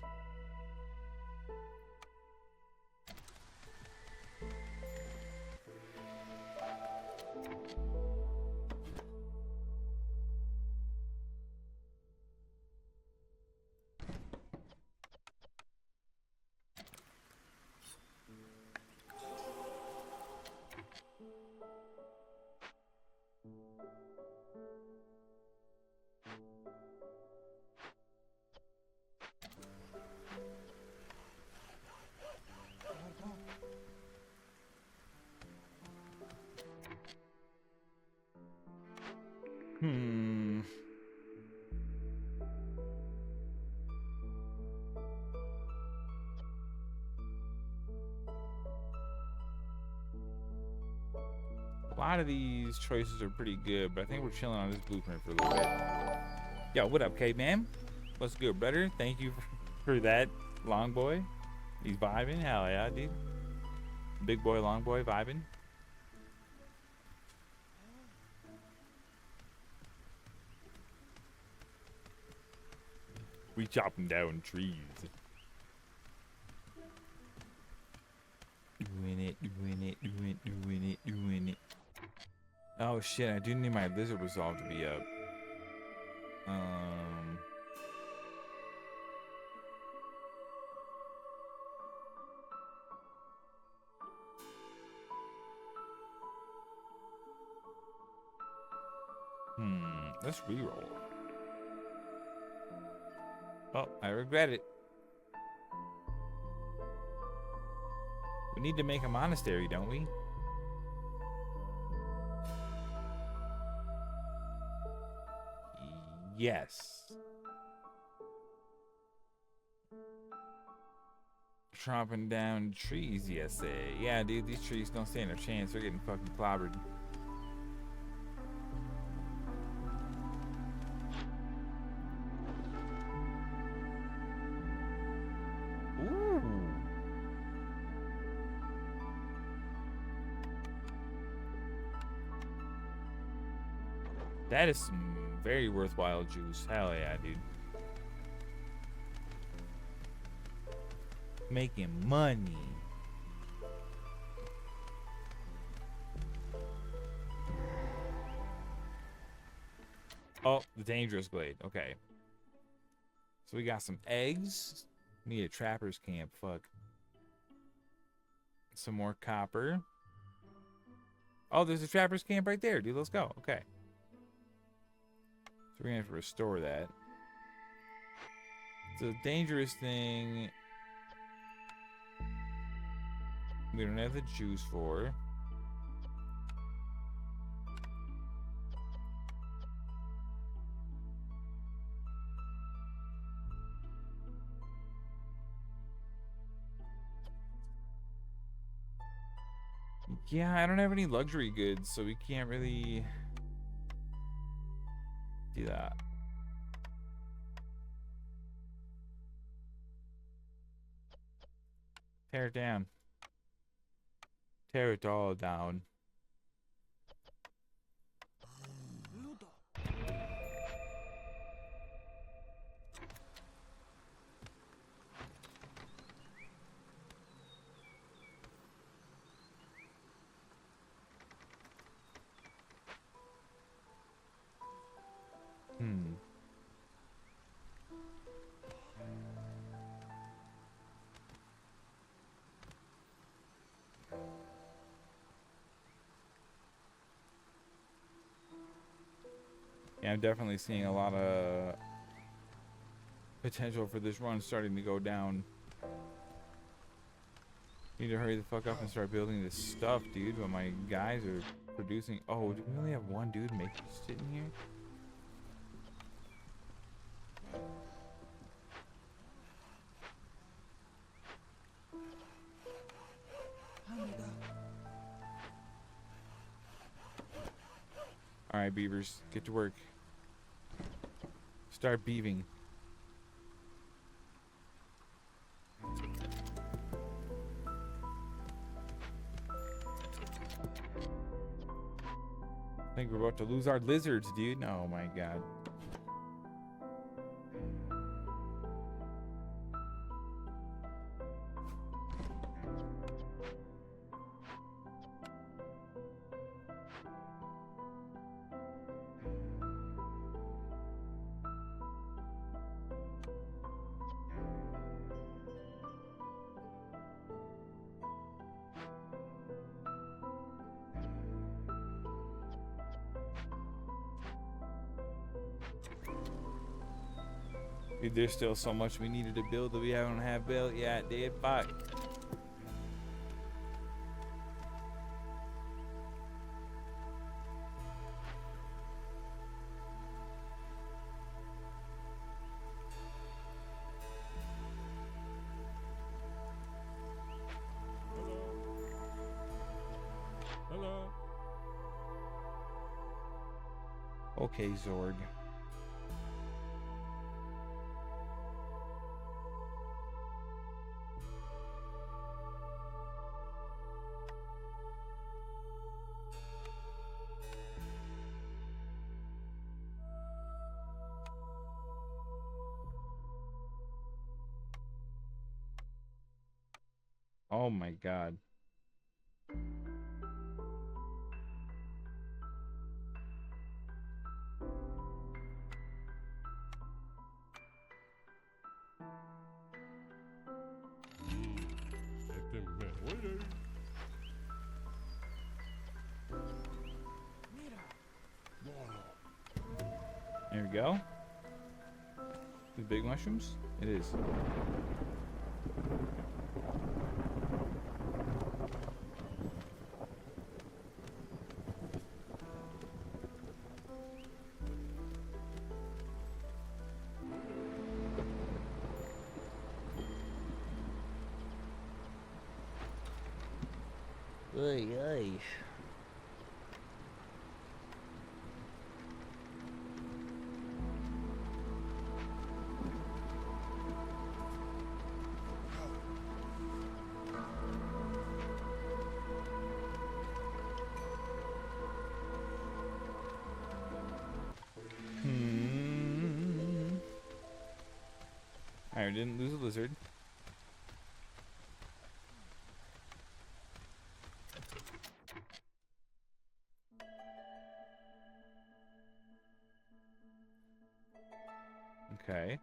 A lot of these choices are pretty good, but I think we're chilling on this blueprint for a little bit. Yo, what up, K-Man? What's good, brother? Thank you for that, long boy. He's vibing. Hell yeah, dude. Big boy, long boy, vibing. We chopping down trees. Doing it, doing it, doing it, doing it, doing it. Oh shit, I do need my lizard resolve to be up. Let's reroll. Oh, I regret it. We need to make a monastery, don't we? Yes. Chopping down trees, yes. Yeah, dude, these trees don't stand a chance. They're getting fucking clobbered. That is some very worthwhile juice. Hell yeah, dude. Making money. Oh, the dangerous glade. Okay. So we got some eggs. Need a trapper's camp. Fuck. Some more copper. Oh, there's a trapper's camp right there, dude. Let's go. Okay. So we're gonna have to restore that. It's a dangerous thing. We don't have the juice for. Yeah, I don't have any luxury goods, so we can't really do that. Tear it down. Tear it all down. Yeah, I'm definitely seeing a lot of potential for this run starting to go down. Need to hurry the fuck up and start building this stuff, dude. But my guys are producing. Oh, do we only have one dude making shit in here? All right, beavers, get to work. Start beaving. I think we're about to lose our lizards, dude. Oh my god. Dude, there's still so much we needed to build that we haven't have built yet, dude. Fuck.
Hello.
Okay, Zorg. Oh my god. There we go. The big mushrooms? It is. Ay, ay. Alright, we didn't lose a lizard. Okay.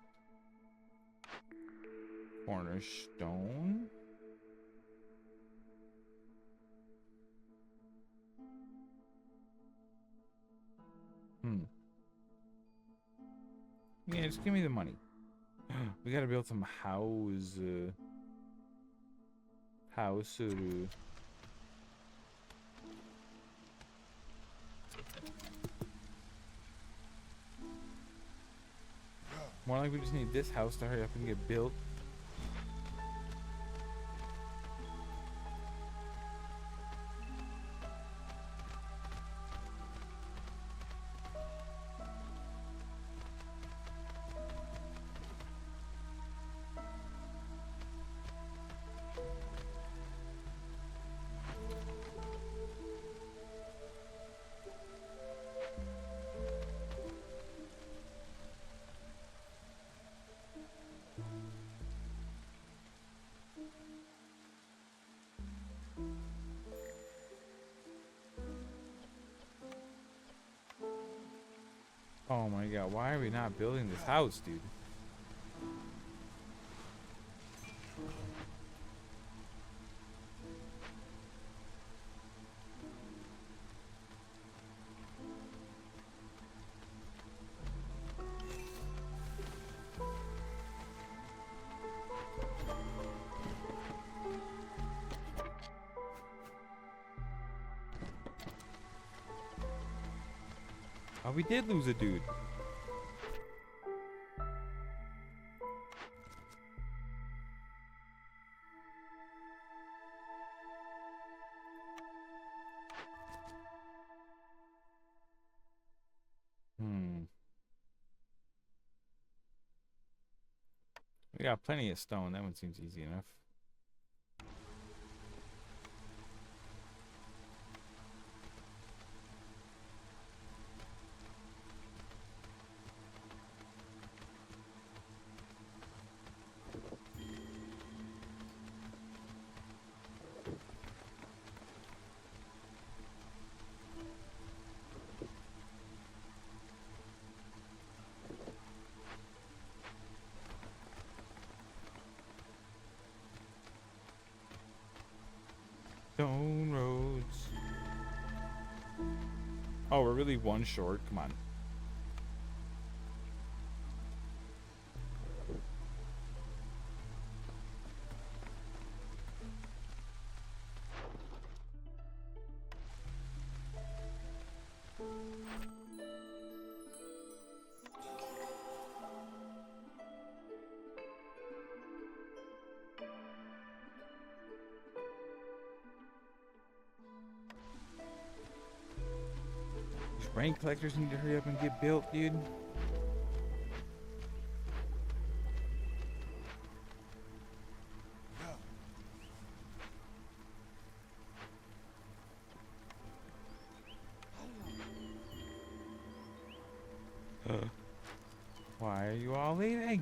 Cornerstone. Yeah, just give me the money. We gotta build some house. House. More like we just need this house to hurry up and get built. Oh my god, why are we not building this house, dude? Oh, we did lose a dude. We got plenty of stone. That one seems easy enough. Stone roads. Oh, we're really one short. Come on. Rain collectors need to hurry up and get built, dude. Why are you all leaving?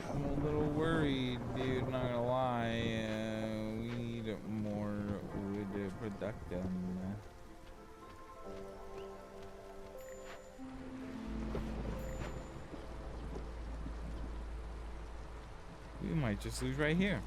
I'm a little worried, dude, not gonna lie. We need more wood production. We might just lose right here.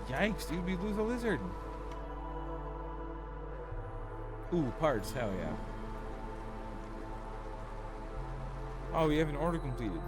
Yikes, dude, we lose a lizard. Ooh, parts, hell yeah. Oh, we have an order completed.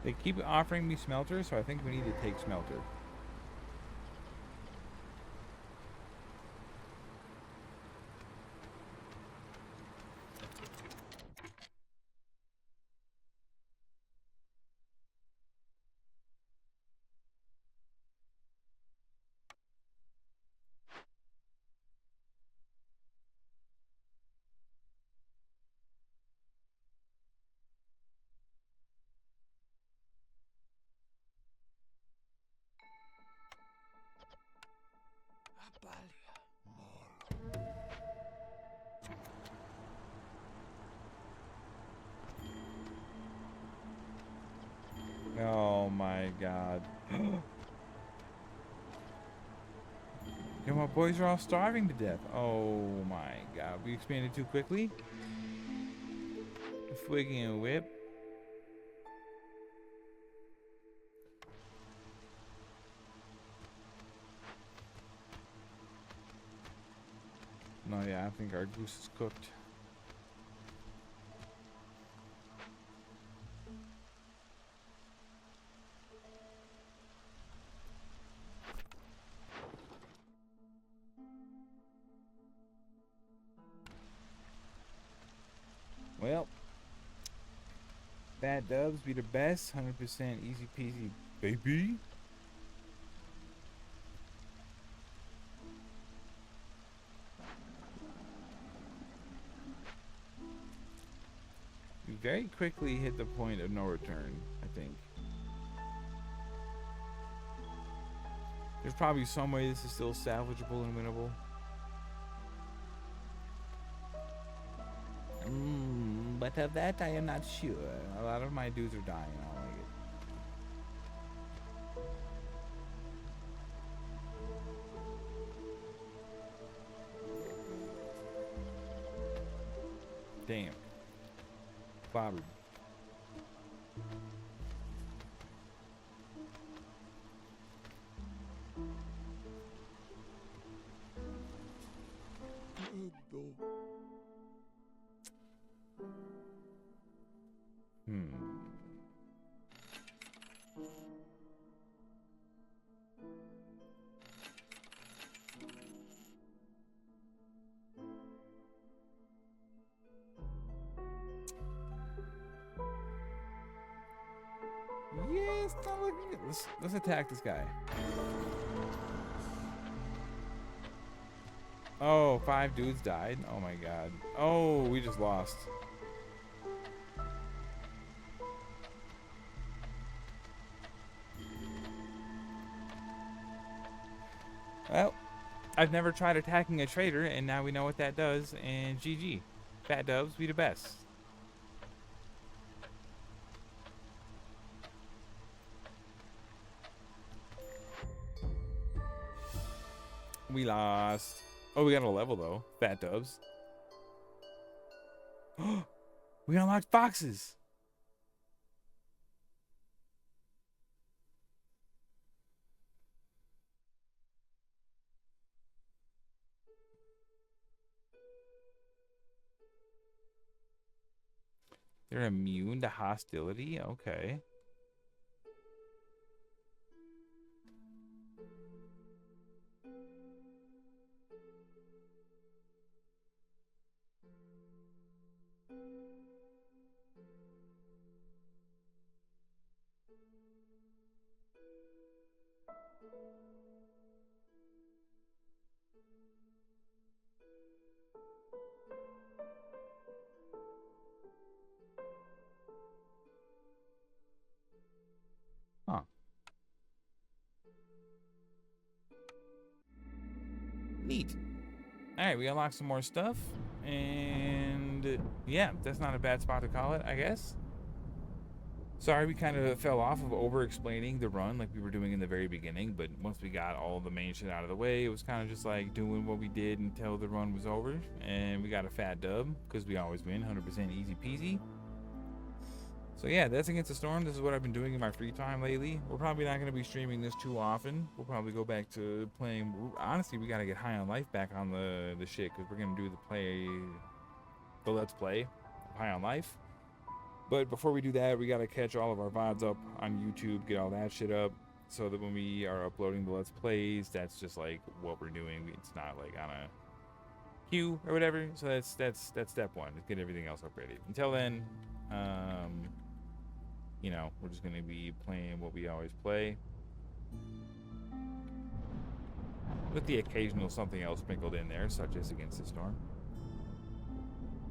They keep offering me smelter, so I think we need to take smelter. Oh my god. You know, my boys are all starving to death. Oh my god. We expanded too quickly? Friggin' whip. No, yeah, I think our goose is cooked. Well, bad dubs be the best. 100% easy peasy, baby. We very quickly hit the point of no return, I think. There's probably some way this is still salvageable and winnable. But of that I am not sure. A lot of my dudes are dying. I don't like it. Damn. Clobbered. Yeah, it's not looking good. Let's attack this guy. Oh, 5 dudes died. Oh my god. Oh, we just lost. Well, I've never tried attacking a trader, and now we know what that does, and GG. Fat dubs be the best. We lost. Oh, we got a level, though. Fat dubs. We unlocked foxes. They're immune to hostility? Okay. Huh. Neat. All right, we unlocked some more stuff, and yeah, that's not a bad spot to call it, I guess. Sorry, we kind of fell off of over-explaining the run like we were doing in the very beginning, but once we got all the main shit out of the way, it was kind of just like doing what we did until the run was over, and we got a fat dub, because we always win, 100% easy peasy. So yeah, that's Against the Storm. This is what I've been doing in my free time lately. We're probably not going to be streaming this too often. We'll probably go back to playing. Honestly, we got to get High on Life back on the shit, because we're going to do the Let's Play of High on Life. But before we do that, we got to catch all of our VODs up on YouTube, get all that shit up, so that when we are uploading the Let's Plays, that's just like what we're doing. It's not like on a queue or whatever. So that's step one. Let's get everything else upgraded. Until then, you know, we're just going to be playing what we always play, with the occasional something else sprinkled in there, such as Against the Storm.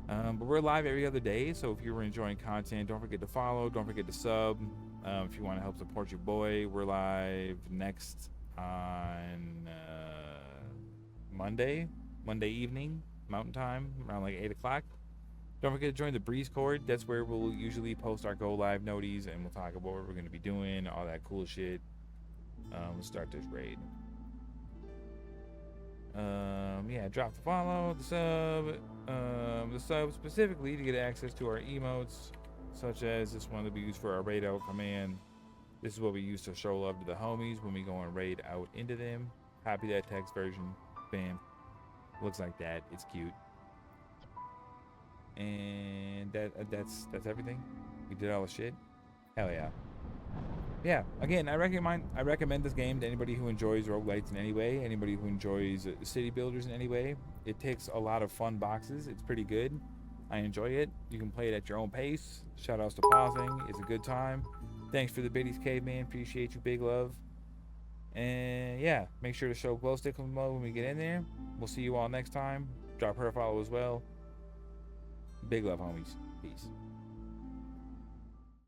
But we're live every other day, so if you were enjoying content, don't forget to follow, don't forget to sub. If you want to help support your boy, we're live next on Monday evening, Mountain Time, around like 8 o'clock. Don't forget to join the Breeze Cord. That's where we'll usually post our go live noties, and we'll talk about what we're going to be doing, all that cool shit. We'll start this raid. Yeah, drop the follow, the sub specifically to get access to our emotes, such as this one that we use for our raid out command. This is what we use to show love to the homies when we go and raid out into them. Copy that text version, bam, looks like that. It's cute. And that's everything. We did all the shit. Hell yeah. Yeah, again, I recommend this game to anybody who enjoys roguelites in any way, anybody who enjoys city builders in any way. It takes a lot of fun boxes. It's pretty good. I enjoy it. You can play it at your own pace. Shoutouts to pausing. It's a good time. Thanks for the biddies, Caveman. Appreciate you, big love. And yeah, make sure to show glow stick when we get in there. We'll see you all next time. Drop her a follow as well. Big love, homies. Peace.